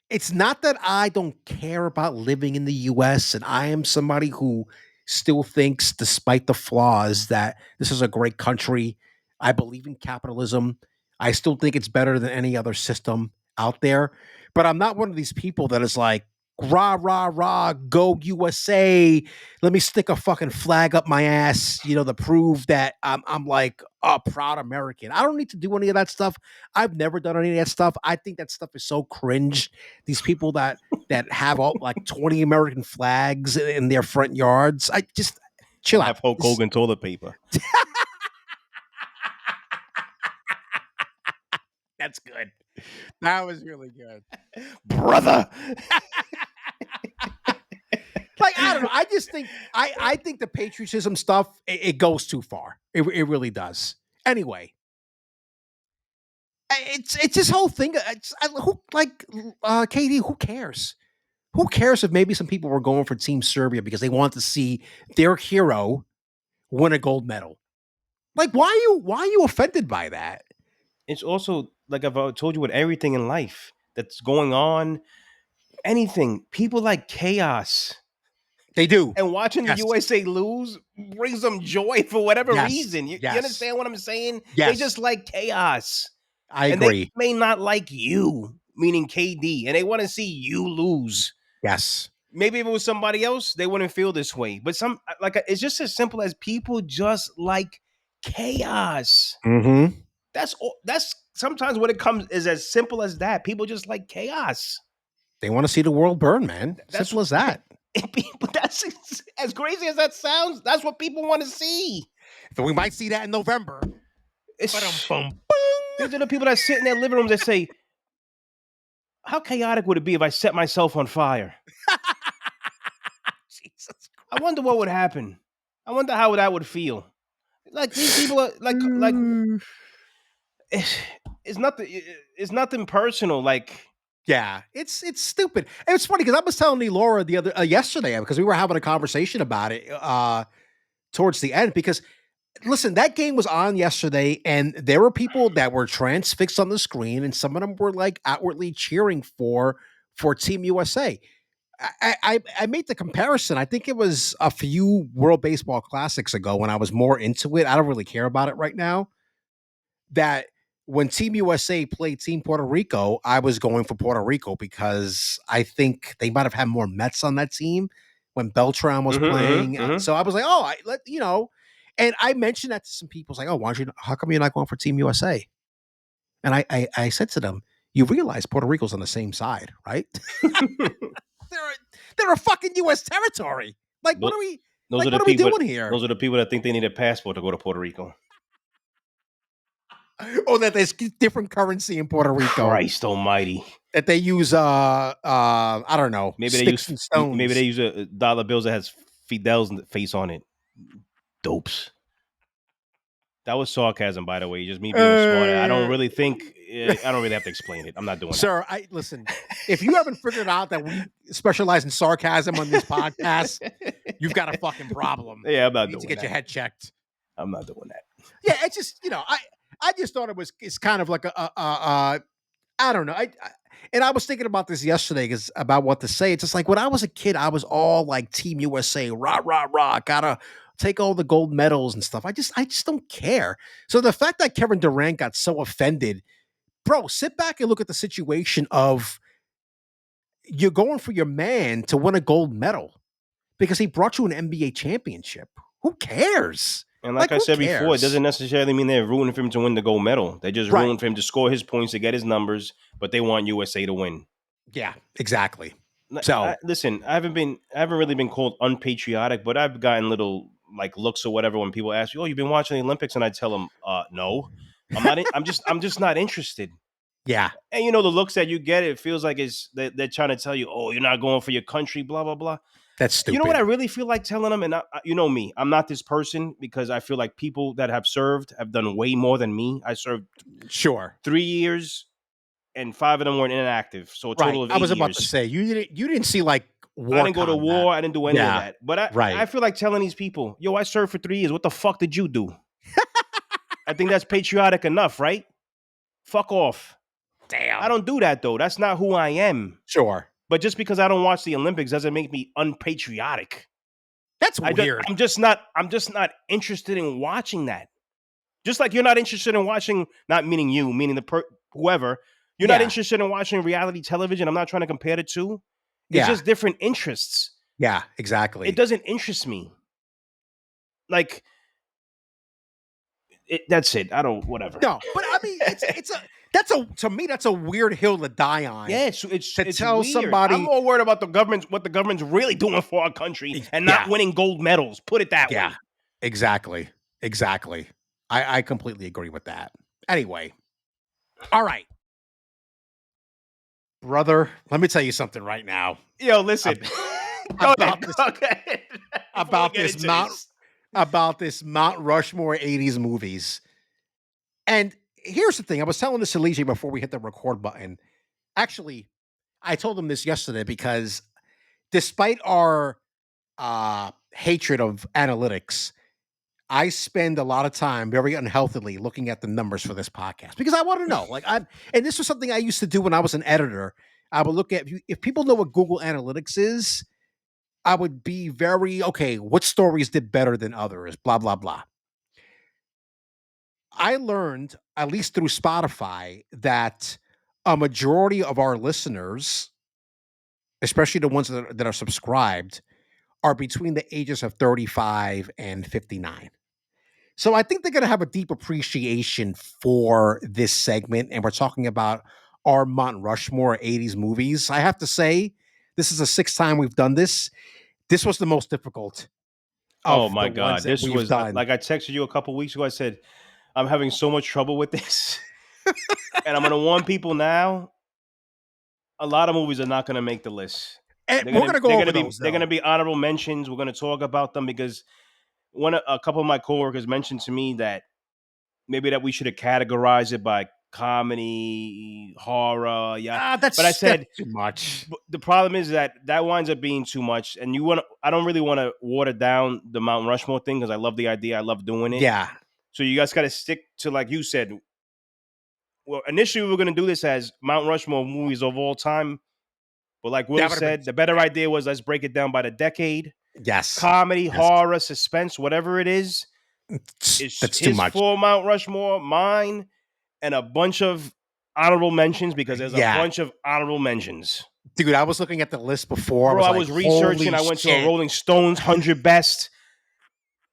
It's not that I don't care about living in the US, and I am somebody who still thinks, despite the flaws, that this is a great country. I believe in capitalism. I still think it's better than any other system out there. But I'm not one of these people that is like, rah, rah, rah, go USA. Let me stick a fucking flag up my ass, to prove that I'm like a proud American. I don't need to do any of that stuff. I've never done any of that stuff. I think that stuff is so cringe. These people that have all like 20 American flags in their front yards. I just chill out. Have Hulk Hogan toilet paper. That's good. That was really good. Brother. Like, I don't know. I just think I think the patriotism stuff, it goes too far. It really does. Anyway, it's this whole thing. KD, who cares? Who cares if maybe some people were going for Team Serbia because they want to see their hero win a gold medal? Like, why are you offended by that? It's also, like I've told you, with everything in life that's going on, anything, people like chaos. They do. And watching the USA lose brings them joy for whatever reason. You understand what I'm saying? Yes. They just like chaos. I agree. And they may not like you, meaning KD, and they want to see you lose. Yes. Maybe if it was somebody else, they wouldn't feel this way. But it's just as simple as people just like chaos. Mm-hmm. That's sometimes what it comes is as simple as that. People just like chaos. They want to see the world burn, man. Simple as that. That's as crazy as that sounds. That's what people want to see. So we might see that in November. These are the people that sit in their living rooms that say, how chaotic would it be if I set myself on fire? Jesus Christ. I wonder what would happen. I wonder how that would feel. Like, these people are like it's nothing personal. Like, yeah, it's stupid. And it's funny because I was telling Laura the other yesterday because we were having a conversation about it towards the end. Because listen, that game was on yesterday, and there were people that were transfixed on the screen, and some of them were like outwardly cheering for Team USA. I made the comparison. I think it was a few World Baseball Classics ago when I was more into it. I don't really care about it right now. That when Team USA played Team Puerto Rico, I was going for Puerto Rico because I think they might have had more Mets on that team when Beltran was playing. So I was like, and I mentioned that to some people. It's like, oh, how come you're not going for Team USA? And I said to them, you realize Puerto Rico's on the same side, right? They're a fucking U.S. territory. Like, what are we doing here? Those are the people that think they need a passport to go to Puerto Rico. Or that there's different currency in Puerto Rico. Christ almighty. That they use I don't know, sticks and stones. Maybe they use a dollar bills that has Fidel's face on it. Dopes. That was sarcasm, by the way. Just me being smart. I don't really have to explain it. I'm not doing that. Sir, listen, if you haven't figured out that we specialize in sarcasm on this podcast, you've got a fucking problem. Yeah, I'm not doing that. You need to get your head checked. I'm not doing that. Yeah, it's just, I just thought it's kind of like I don't know. And I was thinking about this yesterday because about what to say. It's just like when I was a kid, I was all like Team USA, rah, rah, rah, gotta take all the gold medals and stuff. I just don't care. So the fact that Kevin Durant got so offended, bro, sit back and look at the situation of you're going for your man to win a gold medal because he brought you an NBA championship. Who cares? And like I who said before, it cares? doesn't necessarily mean they're rooting for him to win the gold medal. They just Right. rooting for him to score his points to get his numbers, but they want USA to win. Yeah, exactly. So Listen, I haven't really been called unpatriotic, but I've gotten little like looks or whatever when people ask me, "Oh, you've been watching the Olympics?" And I tell them, "No, I'm not. I'm just not interested." yeah, And you know the looks that you get, it feels like they're trying to tell you, "Oh, you're not going for your country," blah blah blah. that's stupid. You know what I really feel like telling them, and you know me, I'm not this person because I feel like people that have served have done way more than me. I served Sure. 3 years, and 5 of them were inactive, so a total of 8 I was about years. to say you didn't see like war. I didn't go to war. I didn't do any of that. But I feel like telling these people, yo, I served for 3 years. What the fuck did you do? I think that's patriotic enough, right? Fuck off. Damn. I don't do that though. That's not who I am. Sure. But just because I don't watch the Olympics doesn't make me unpatriotic. That's weird. I'm just not interested in watching that. Just like you're not interested in watching, not meaning you, meaning whoever, you're not interested in watching reality television. I'm not trying to compare the two. It's just different interests. Yeah, exactly. It doesn't interest me. Like, that's it. I don't, whatever. No, but I mean, to me, that's a weird hill to die on. Yeah, it's tell weird. somebody. I'm more worried about what the government's really doing for our country and not winning gold medals. Put it that way. Exactly. I completely agree with that. Anyway, all right. Brother, let me tell you something right now. Yo, listen. About this Mount Rushmore 80s movies. And here's the thing. I was telling this to LeeJay before we hit the record button. Actually, I told him this yesterday because despite our hatred of analytics, I spend a lot of time very unhealthily looking at the numbers for this podcast because I want to know. And this was something I used to do when I was an editor. I would look at if people know what Google Analytics is, I would be very okay. What stories did better than others? Blah blah blah. I learned, at least through Spotify, that a majority of our listeners, especially the ones that are subscribed, are between the ages of 35 and 59. So I think they're going to have a deep appreciation for this segment. And we're talking about our Mount Rushmore 80s movies. I have to say, this is the 6th time we've done this. This was the most difficult. Oh my God. This was like I texted you a couple weeks ago. I said, I'm having so much trouble with this. And I'm going to warn people now. A lot of movies are not going to make the list. And we're going to go over those. They're going to be honorable mentions. We're going to talk about them because a couple of my coworkers mentioned to me that maybe that we should have categorized it by comedy, horror. Yeah, but I said too much. The problem is that winds up being too much, and I don't really want to water down the Mount Rushmore thing because I love the idea. I love doing it. Yeah. So you guys got to stick to, like you said. Well, initially we were going to do this as Mount Rushmore movies of all time, but like Will said, the better idea was let's break it down by the decade. Yes. Comedy, horror, suspense, whatever it is. That's too much. For Mount Rushmore, mine, and a bunch of honorable mentions because there's a bunch of honorable mentions. Dude, I was looking at the list before. Bro, I was researching. I went to a Rolling Stones 100 Best.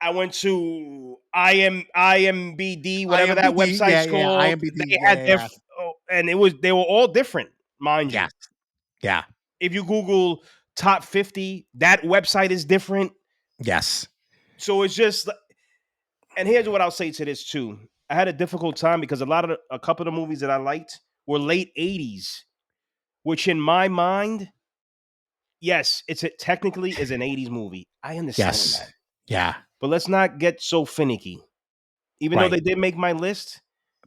I went to IMBD, whatever that website's called. IMBD, they had and they were all different, mind you. Yeah. If you Google top 50, that website is different. Yes. So it's just, and here's what I'll say to this too. I had a difficult time because a couple of the movies that I liked were late 80s, which in my mind, yes, technically is an 80s movie. I understand that. Yeah. But let's not get so finicky. Even though they did make my list.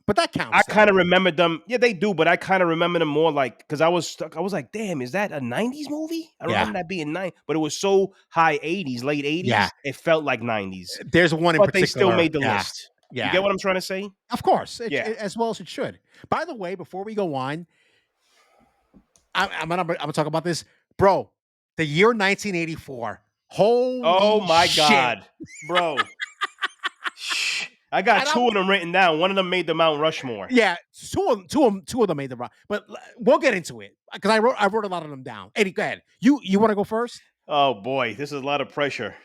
But that counts. I kind of remember them. Yeah, they do. But I kind of remember them more like, because I was stuck. I was like, damn, is that a 90s movie? I remember that being 90s. But it was so high 80s, late 80s. Yeah. It felt like 90s. There's one in particular. But they still made the list. Yeah. You get what I'm trying to say? Of course. As well as it should. By the way, before we go on, I'm gonna talk about this, bro. The year 1984. Holy Oh my shit. God, bro. I got And two of them written down. One of them made the Mount Rushmore. Yeah, two of them made the run, but we'll get into it because I wrote a lot of them down. Eddie, go ahead. You want to go first? Oh boy, this is a lot of pressure.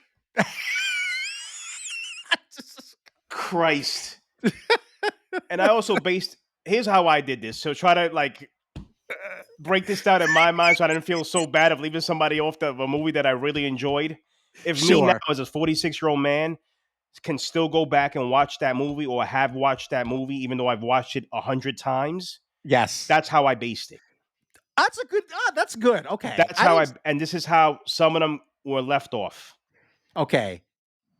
Christ. And I also here's how I did this. So try to like break this down in my mind so I didn't feel so bad of leaving somebody off of a movie that I really enjoyed. If me now as a 46-year-old man can still go back and watch that movie or have watched that movie, even though I've watched it 100 times, Yes, that's how I based it. that's a good. That's good. Okay, That's how and this is how some of them were left off. Okay,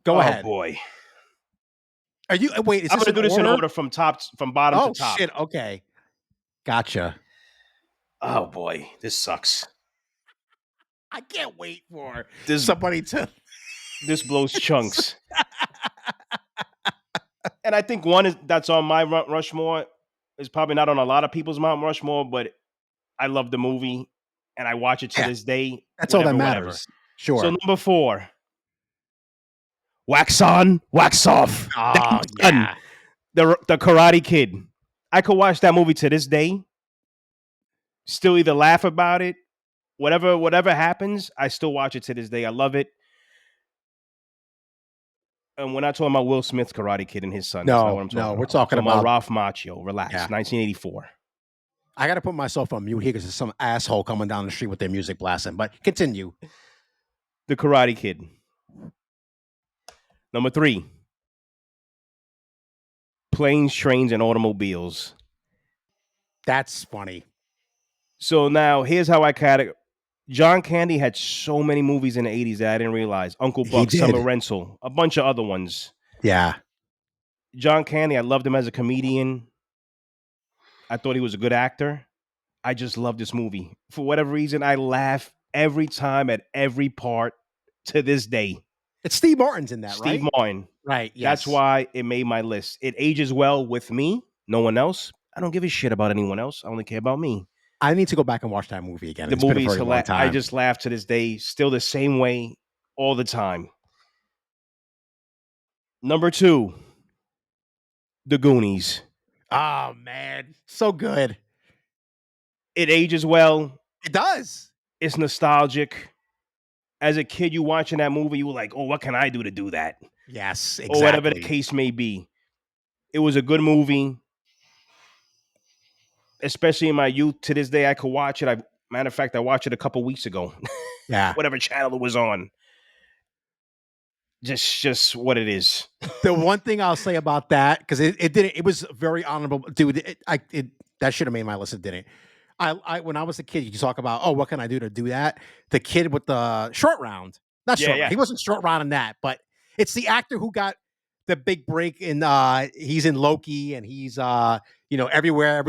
go ahead. Oh boy. Are you wait? Is I'm this gonna do this in order from bottom to top. Oh shit! Okay, gotcha. Oh boy, this sucks. I can't wait for somebody to. This blows chunks. And I think one that's on my Rushmore is probably not on a lot of people's Mount Rushmore, but I love the movie and I watch it to this day. That's all that matters. Sure. So number 4, wax on, wax off. Oh yeah. The Karate Kid. I could watch that movie to this day. Still either laugh about it, whatever happens, I still watch it to this day. I love it. And we're not talking about Will Smith's Karate Kid and his son. That's not what I'm talking about. We're talking about Ralph Macchio. Relax. 1984. I got to put myself on mute here because there's some asshole coming down the street with their music blasting. But continue. The Karate Kid. Number 3. Planes, Trains, and Automobiles. That's funny. So now here's how I categorize. John Candy had so many movies in the 80s that I didn't realize. Uncle Buck, Summer Rental, a bunch of other ones. Yeah. John Candy, I loved him as a comedian. I thought he was a good actor. I just love this movie. For whatever reason, I laugh every time at every part to this day. It's Steve Martin's in that, Steve Martin. Right, yes. That's why it made my list. It ages well with me, no one else. I don't give a shit about anyone else. I only care about me. I need to go back and watch that movie again. The movie's hilarious. I just laugh to this day, still the same way all the time. Number 2, The Goonies. Oh, man. So good. It ages well. It does. It's nostalgic. As a kid, you watching that movie, you were like, oh, what can I do to do that? Yes, exactly. Or whatever the case may be. It was a good movie. Especially in my youth. To this day, I could watch it. Matter of fact, I watched it a couple weeks ago. Yeah. Whatever channel it was on. Just what it is. The one thing I'll say about that, because it was very honorable, dude. That should have made my list. It didn't. I when I was a kid, you talk about, oh, what can I do to do that? The kid with the short round, not short. Round. He wasn't short round in that, but it's the actor who got the big break in. He's in Loki, and he's everywhere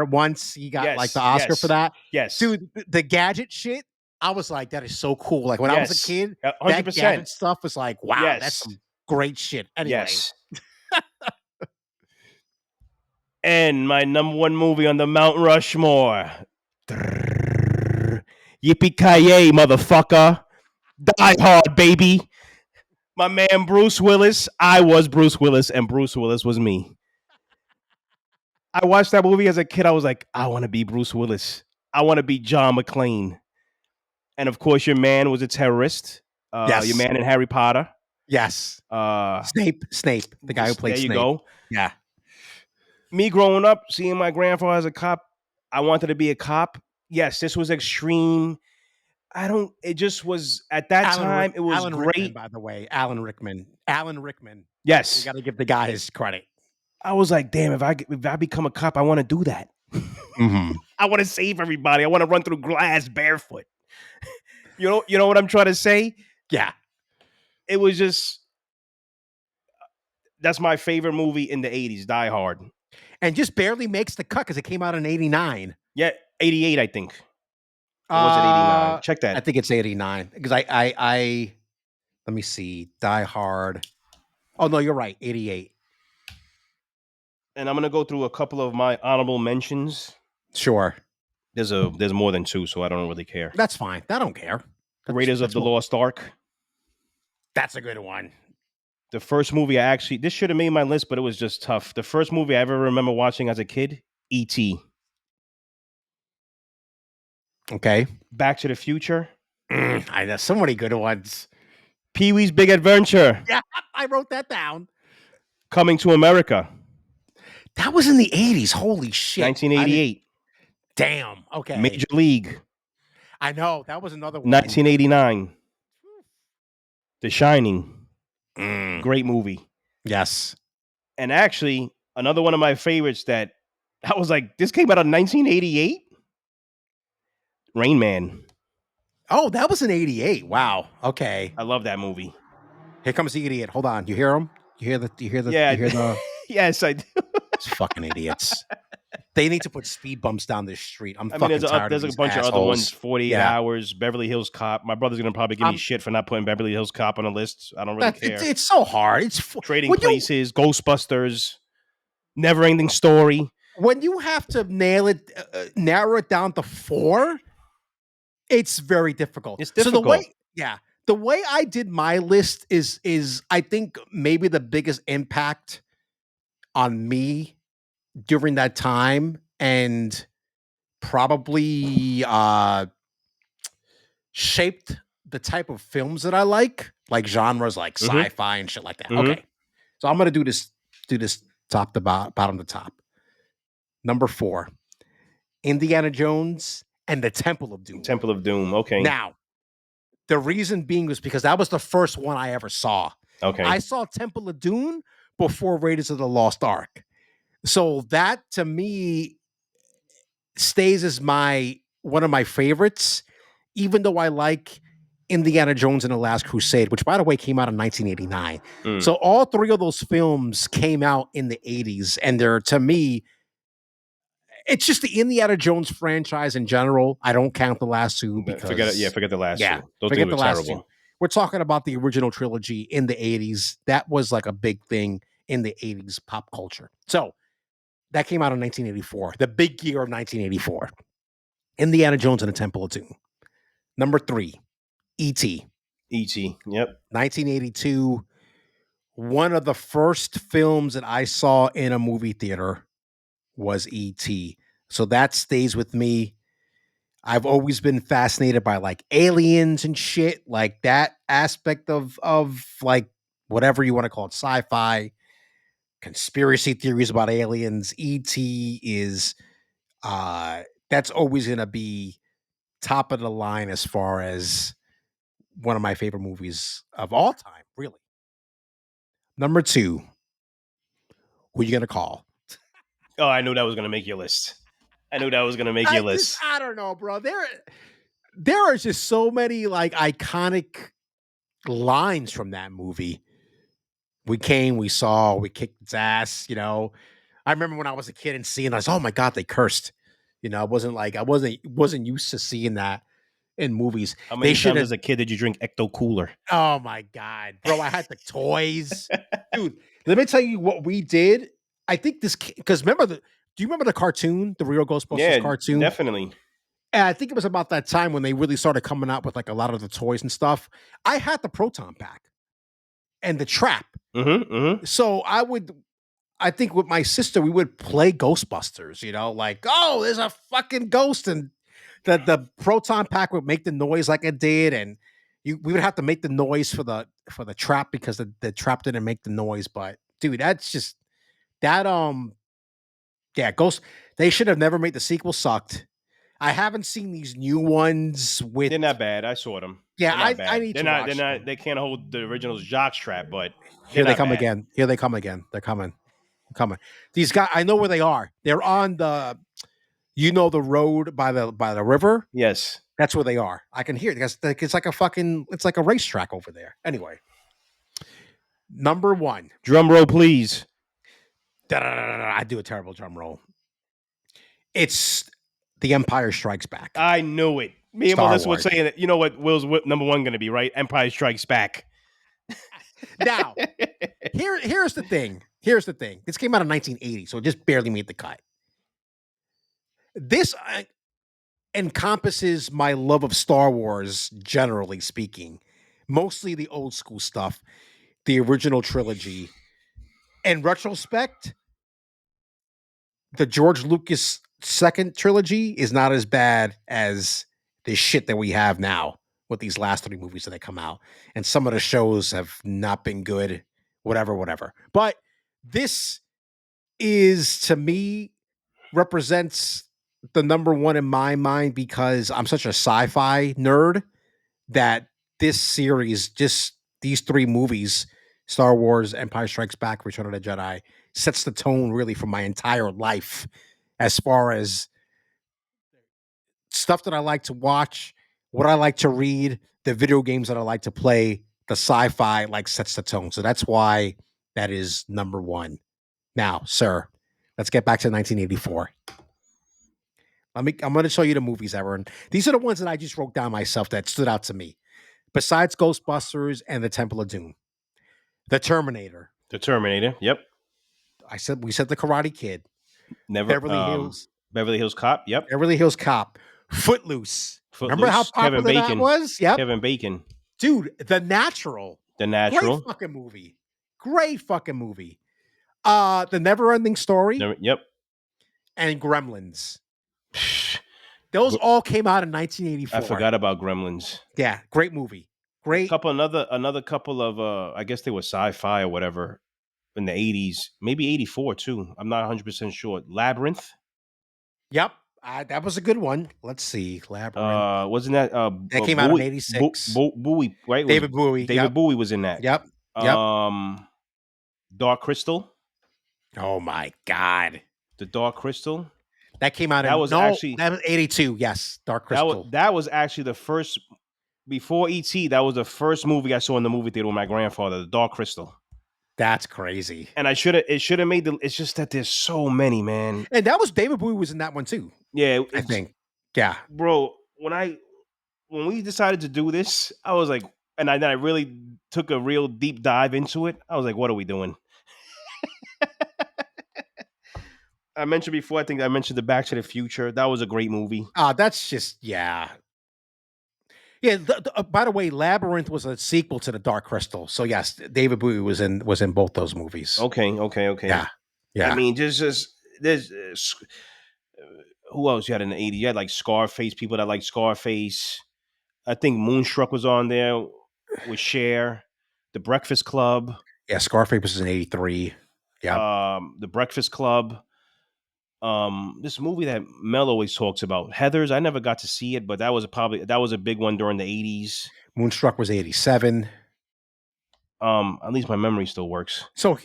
at once. He got like the Oscar for that. Yes, dude. The gadget shit. I was like, that is so cool. Like when I was a kid, 100%. that gadget stuff was like, wow, that's some great shit. Anyway. Yes. And my number 1 movie on the Mount Rushmore. Yippee-ki-yay, motherfucker. Die Hard, baby. My man Bruce Willis. I was Bruce Willis, and Bruce Willis was me. I watched that movie as a kid. I was like, I want to be Bruce Willis. I want to be John McClane. And of course, your man was a terrorist. Yes. Your man in Harry Potter. Yes. Snape, the guy who played Snape. There you go. Yeah. Me growing up, seeing my grandfather as a cop, I wanted to be a cop. Yes, this was extreme. It just was, at that time, it was great. Rickman, by the way, Alan Rickman. Yes. You got to give the guy his credit. I was like, damn, if I become a cop, I want to do that. Mm-hmm. I want to save everybody. I want to run through glass barefoot. You know what I'm trying to say? Yeah. It was just, that's my favorite movie in the 80s, Die Hard. And just barely makes the cut because it came out in 89. Yeah, 88, I think. Or was it 89? Check that. I think it's 89. Because I let me see. Die Hard. Oh, no, you're right. 88. And I'm going to go through a couple of my honorable mentions. Sure. There's more than 2, so I don't really care. That's fine. I don't care. Raiders of the Lost Ark. That's a good one. The first movie this should have made my list, but it was just tough. The first movie I ever remember watching as a kid, E.T. Okay. Back to the Future. I know so many good ones. Pee-wee's Big Adventure. Yeah, I wrote that down. Coming to America. That was in the 80s. Holy shit. 1988. Damn. Okay. Major League. I know. That was another one. 1989. The Shining. Mm. Great movie. Yes. And actually, another one of my favorites that I was like, this came out in 1988? Rain Man. Oh, that was in 88. Wow. Okay. I love that movie. Here comes the idiot. Hold on. You hear him? You hear the Yeah. you hear the Yes, I do. These fucking idiots. They need to put speed bumps down this street. I'm fucking there's tired there's of a these bunch assholes. of other ones. 48 Hours, Beverly Hills Cop. My brother's gonna probably give me shit for not putting Beverly Hills Cop on the list. I don't really care. It's so hard. It's Trading Places, Ghostbusters, Never Ending Story. When you have to narrow it down to 4, it's very difficult. It's difficult. So the way I did my list is I think maybe the biggest impact on me during that time, and probably shaped the type of films that I like genres like sci-fi and shit like that. Okay. So I'm gonna do this top to bottom to top. Number 4, Indiana Jones and the Temple of Doom. Temple of Doom. Okay. Now, the reason being was because that was the first one I ever saw. Okay. I saw Temple of Doom before Raiders of the Lost Ark. So that to me stays as one of my favorites, even though I like Indiana Jones and the Last Crusade, which by the way came out in 1989. So all 3 of those films came out in the 80s, and they're, to me, it's just the Indiana Jones franchise in general. I don't count the last 2 because forget the last 2. Those forget were the last terrible. 2. We're talking about the original trilogy in the 80s. That was like a big thing in the 80s pop culture. So that came out in 1984, the big year of 1984. Indiana Jones and the Temple of Doom. Number 3, E.T. E.T. Yep. 1982. One of the first films that I saw in a movie theater was E.T. So that stays with me. I've always been fascinated by like aliens and shit, like that aspect of like whatever you want to call it, sci-fi, conspiracy theories about aliens. E.T. is that's always going to be top of the line as far as one of my favorite movies of all time, really. Number 2, who you going to call? Oh, I knew that was going to make your list. I don't know, bro. There are just so many like iconic lines from that movie. We came, we saw, we kicked its ass, you know. I remember when I was a kid and seeing, I was, oh my God, they cursed. You know, I wasn't used to seeing that in movies. How many times as a kid did you drink Ecto Cooler? Oh my God, bro. I had the toys. Dude, let me tell you what we did. I think this, because do you remember the cartoon, the real Ghostbusters cartoon? Definitely. And I think it was about that time when they really started coming out with like a lot of the toys and stuff. I had the proton pack and the trap. So I think with my sister, we would play Ghostbusters, you know, like, oh, there's a fucking ghost. And the proton pack would make the noise like it did. And we would have to make the noise for the trap because the trap didn't make the noise. But dude, that's just that, Ghost, they should have never made the sequel. Sucked. I haven't seen these new ones with. They're not bad. I saw them. Yeah, I need to watch them. They can't hold the original's jockstrap, but here they come again. Here they come again. They're coming. These guys, I know where they are. They're on the road by the river. Yes, that's where they are. I can hear it. It's like a racetrack over there. Anyway, number 1. Drum roll, please. I do a terrible drum roll. It's The Empire Strikes Back. I knew it. Me and Melissa were saying that. You know what Will's number 1 going to be, right? Empire Strikes Back. Now, here's the thing. This came out in 1980, so it just barely made the cut. encompasses my love of Star Wars, generally speaking. Mostly the old school stuff, the original trilogy. In retrospect, the George Lucas second trilogy is not as bad as the shit that we have now with these last 3 movies that come out. And some of the shows have not been good, whatever. But this is, to me, represents the number one in my mind because I'm such a sci-fi nerd that this series, just these 3 movies, Star Wars, Empire Strikes Back, Return of the Jedi, sets the tone really for my entire life as far as stuff that I like to watch, what I like to read, the video games that I like to play, the sci-fi like sets the tone. So that's why that is number 1. Now, sir, let's get back to 1984. I'm going to show you the movies, Aaron. These are the ones that I just wrote down myself that stood out to me. Besides Ghostbusters and the Temple of Doom, The Terminator. The Terminator. Yep. We said The Karate Kid. Never. Beverly Hills. Beverly Hills Cop. Yep. Beverly Hills Cop. Footloose. Footloose. Remember how popular Kevin Bacon. that was? Yep. Kevin Bacon. Dude, The Natural. The Natural. Great fucking movie. The Never-Ending Story. Yep. And Gremlins. Those all came out in 1984. I forgot about Gremlins. Yeah, great movie. Great. Another couple of I guess they were sci-fi or whatever in the 80s, maybe 84 too. I'm not 100% sure. Labyrinth. Yep. That was a good one. Let's see. Labyrinth. Wasn't that that came out in 86. Bowie, right? David Bowie. David Bowie was in that. Yep. Dark Crystal. Oh my God. The Dark Crystal. That came out that was 82. Yes. Dark Crystal. That was actually the first before E.T., that was the first movie I saw in the movie theater with my grandfather, The Dark Crystal. That's crazy. And it should have made it's just that there's so many, man. And that was David Bowie was in that one too. Yeah. I think. Yeah. Bro, when we decided to do this, I was like, and I really took a real deep dive into it. I was like, what are we doing? I mentioned before, I think I mentioned the Back to the Future. That was a great movie. That's just, yeah. Yeah. By the way, Labyrinth was a sequel to The Dark Crystal. So yes, David Bowie was in both those movies. Okay. Yeah. I mean, there's who else you had in the 80s? You had like Scarface, people that like Scarface. I think Moonstruck was on there with Cher. The Breakfast Club. Yeah, Scarface was in 83. Yeah. The Breakfast Club. This movie that Mel always talks about, Heathers. I never got to see it, but that was a big one during the 80s. Moonstruck was 87. At least my memory still works. So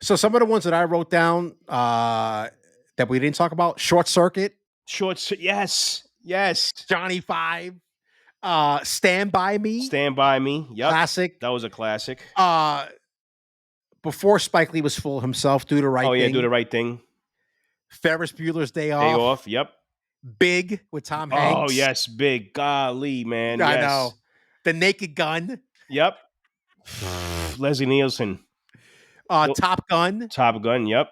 So some of the ones that I wrote down that we didn't talk about: Short Circuit. Yes. Johnny Five. Stand By Me. Yep. Classic. That was a classic. Before Spike Lee was full of himself, Do the Right Thing. Oh yeah, Do the Right Thing. Ferris Bueller's Day Off. Yep. Big with Tom Hanks. Oh yes, Big. Golly, man. I know. The Naked Gun. Yep. Leslie Nielsen. Top Gun. Yep.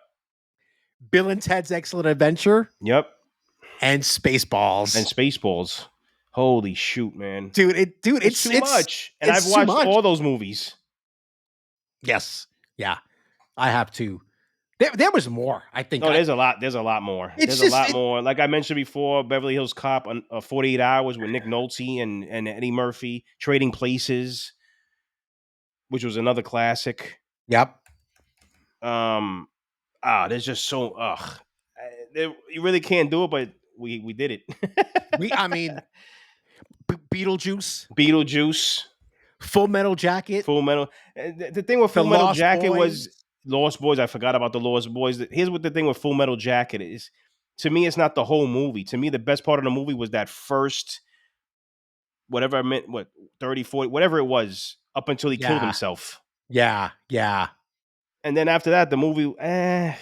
Bill and Ted's Excellent Adventure. Yep. And Spaceballs. Holy shoot, man. Dude, it's too much. And I've watched all those movies. Yes. Yeah. I have to. There was more, I think. No, there's a lot more. There's a lot more. Like I mentioned before, Beverly Hills Cop, 48 Hours with Nick Nolte and Eddie Murphy, Trading Places, which was another classic. Yep. There's just so you really can't do it, but we did it. Beetlejuice. Full Metal Jacket. The thing with Full Metal Jacket was Lost Boys. I forgot about the Lost Boys. Here's what the thing with Full Metal Jacket is. To me, it's not the whole movie. To me, the best part of the movie was that first, whatever I meant, 30, 40, whatever it was, up until he killed himself. Yeah. And then after that, the movie, I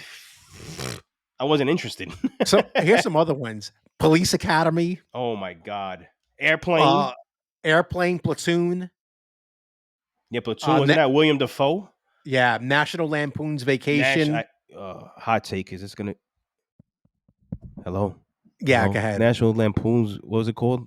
wasn't interested. So here's some other ones. Police Academy. Oh my God. Airplane. Platoon. Yeah, Platoon. Wasn't that William Dafoe? Yeah. National Lampoon's Vacation. Hot take. Is this going to... Hello? Yeah, No? go ahead. National Lampoon's, what was it called?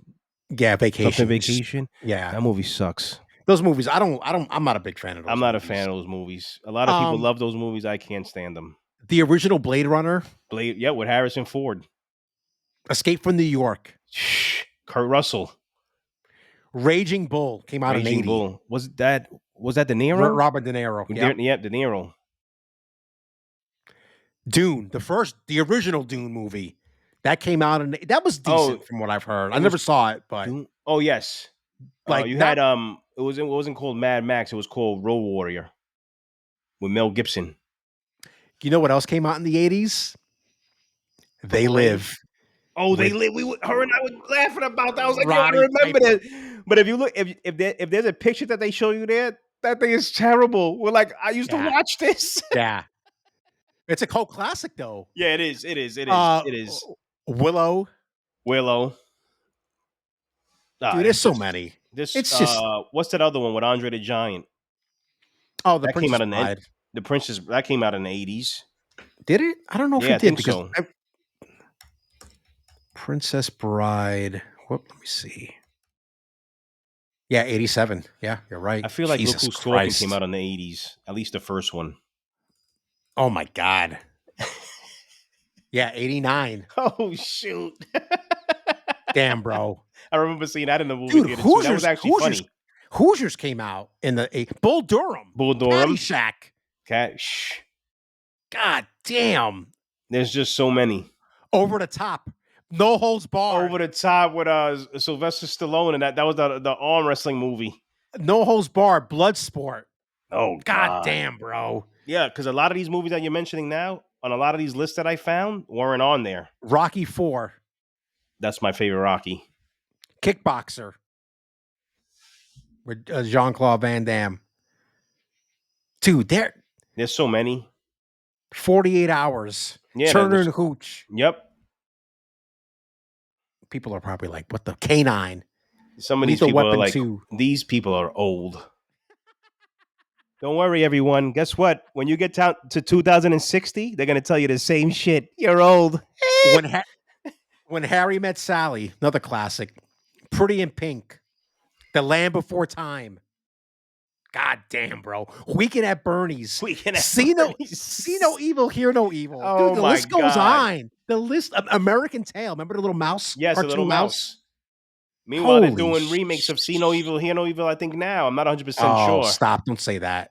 Yeah, Vacation. Something Vacation. Yeah, That movie sucks. those movies. I'm not a big fan of those. I'm not movies. a fan of those movies. A lot of people love those movies. I can't stand them. The original Blade Runner, Blade, yeah, with Harrison Ford, Escape from New York, Kurt Russell, Raging Bull came out in Raging 80. Bull. Was that De Niro? Robert De Niro. Yeah, Yep. De Niro. Dune, the original Dune movie, that came out and that was decent from what I've heard. I never saw it, but Dune? Oh yes, like you that, had it wasn't called Mad Max. It was called Road Warrior with Mel Gibson. You know what else came out in the 80s? They Live. Oh, They Live. Her and I were laughing about that. I was like, I remember that. But if you look, if there's a picture that they show you there, that thing is terrible. We're like, I used to watch this. Yeah. It's a cult classic, though. Yeah, it is. It is. Willow. Dude, there's so many. It's just what's that other one with Andre the Giant? Oh, the that Princess came out Bride. The Princess that came out in the 80s. Did it? I don't know if it did. I think because so. Princess Bride. Let me see. Yeah, 87. Yeah, you're right. I feel like Look Who's Talking came out in the 80s. At least the first one. Oh my God. Yeah, 89. Oh shoot. Damn, bro. I remember seeing that in the movie. Dude, theater too. That was actually funny. Hoosiers came out in the Bull Durham. Caddyshack. God damn. There's just so many. Over the Top. No Holds Barred. Over the Top with Sylvester Stallone, and that was the arm wrestling movie. No Holds Barred. Bloodsport. Oh God damn, bro. Yeah, because a lot of these movies that you're mentioning now, on a lot of these lists that I found, weren't on there. Rocky 4. That's my favorite Rocky. Kickboxer. With Jean-Claude Van Damme. Dude, there's so many. 48 Hours. Yeah, Turner and Hooch. Yep. People are probably like, what the K9? Some of these people are like, these people are old. Don't worry, everyone. Guess what? When you get to 2060, they're going to tell you the same shit. You're old. When Harry Met Sally, another classic. Pretty in Pink. The Land Before Time. God damn, bro. Weekend at Bernie's. See no evil, hear no evil. Oh, dude, the list goes on. The list of American Tail. Remember the little mouse? Yes, a little mouse. Meanwhile, they're doing remakes of See No Evil, Hear No Evil, I think now. I'm not 100% sure. Stop. Don't say that.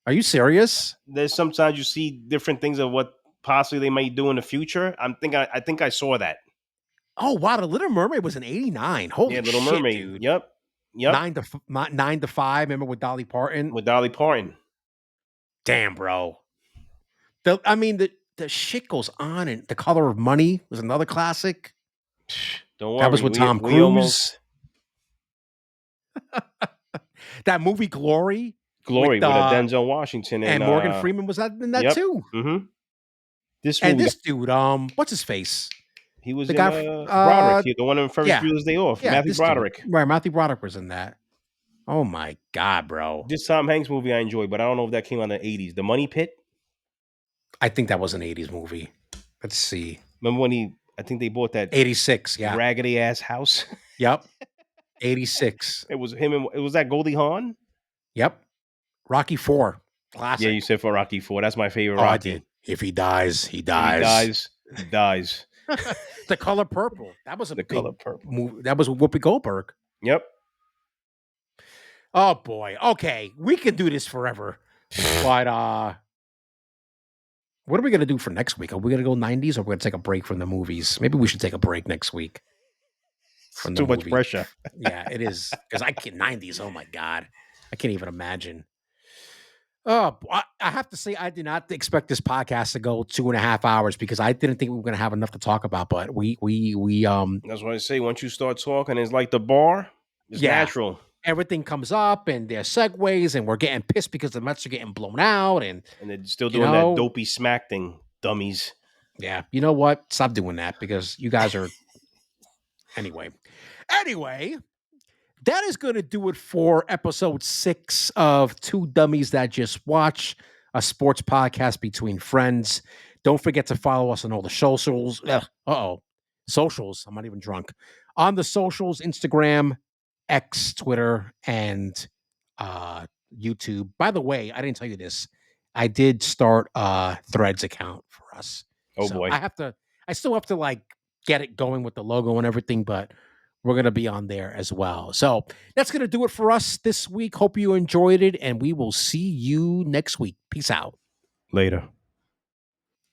Are you serious? There's sometimes you see different things of what possibly they might do in the future. I think I saw that. Oh, wow. The Little Mermaid was in 89. Holy Little shit, Mermaid. Dude. Yep. 9 to 5. Remember with Dolly Parton? Damn, bro. The shit goes on. And The Color of Money was another classic. Don't worry. That was with Tom Cruise. That movie Glory. With Denzel Washington and Morgan Freeman was in that too. Mm-hmm. This dude, what's his face? He was the guy Broderick, the one in Ferris Bueller's Day Off. Matthew Broderick. Dude. Right, Matthew Broderick was in that. Oh my God, bro! This Tom Hanks movie I enjoyed, but I don't know if that came out in the 80s. The Money Pit. I think that was an 80s movie. Let's see. Remember when I think they bought that 86, raggedy ass house. Yep. 86. It was him and it was that Goldie Hawn. Yep. Rocky 4. Classic. Yeah, you said for Rocky 4. That's my favorite Rocky. I did. If he dies, he dies. He dies. The Color Purple. That was Color Purple movie. That was Whoopi Goldberg. Yep. Oh boy. Okay, we can do this forever. But what are we gonna do for next week? Are we gonna go 90s or are we gonna take a break from the movies? Maybe we should take a break next week. Too much pressure. Yeah, it is. Because I can't 90s. Oh my God. I can't even imagine. Oh, I have to say, I did not expect this podcast to go 2.5 hours because I didn't think we were going to have enough to talk about. But we That's what I say. Once you start talking, it's like the bar. It's natural. Everything comes up, and there's segues, and we're getting pissed because the Mets are getting blown out, and they're still doing that dopey smack thing, dummies. Yeah, you know what? Stop doing that because you guys are. Anyway. That is going to do it for episode 6 of Two Dummies That Just Watch, a sports podcast between friends. Don't forget to follow us on all the socials. socials. I'm not even drunk. On the socials, Instagram, X, Twitter, and YouTube. By the way, I didn't tell you this. I did start a Threads account for us. Oh, So boy. I still have to like get it going with the logo and everything, but we're going to be on there as well. So that's going to do it for us this week. Hope you enjoyed it, and we will see you next week. Peace out. Later.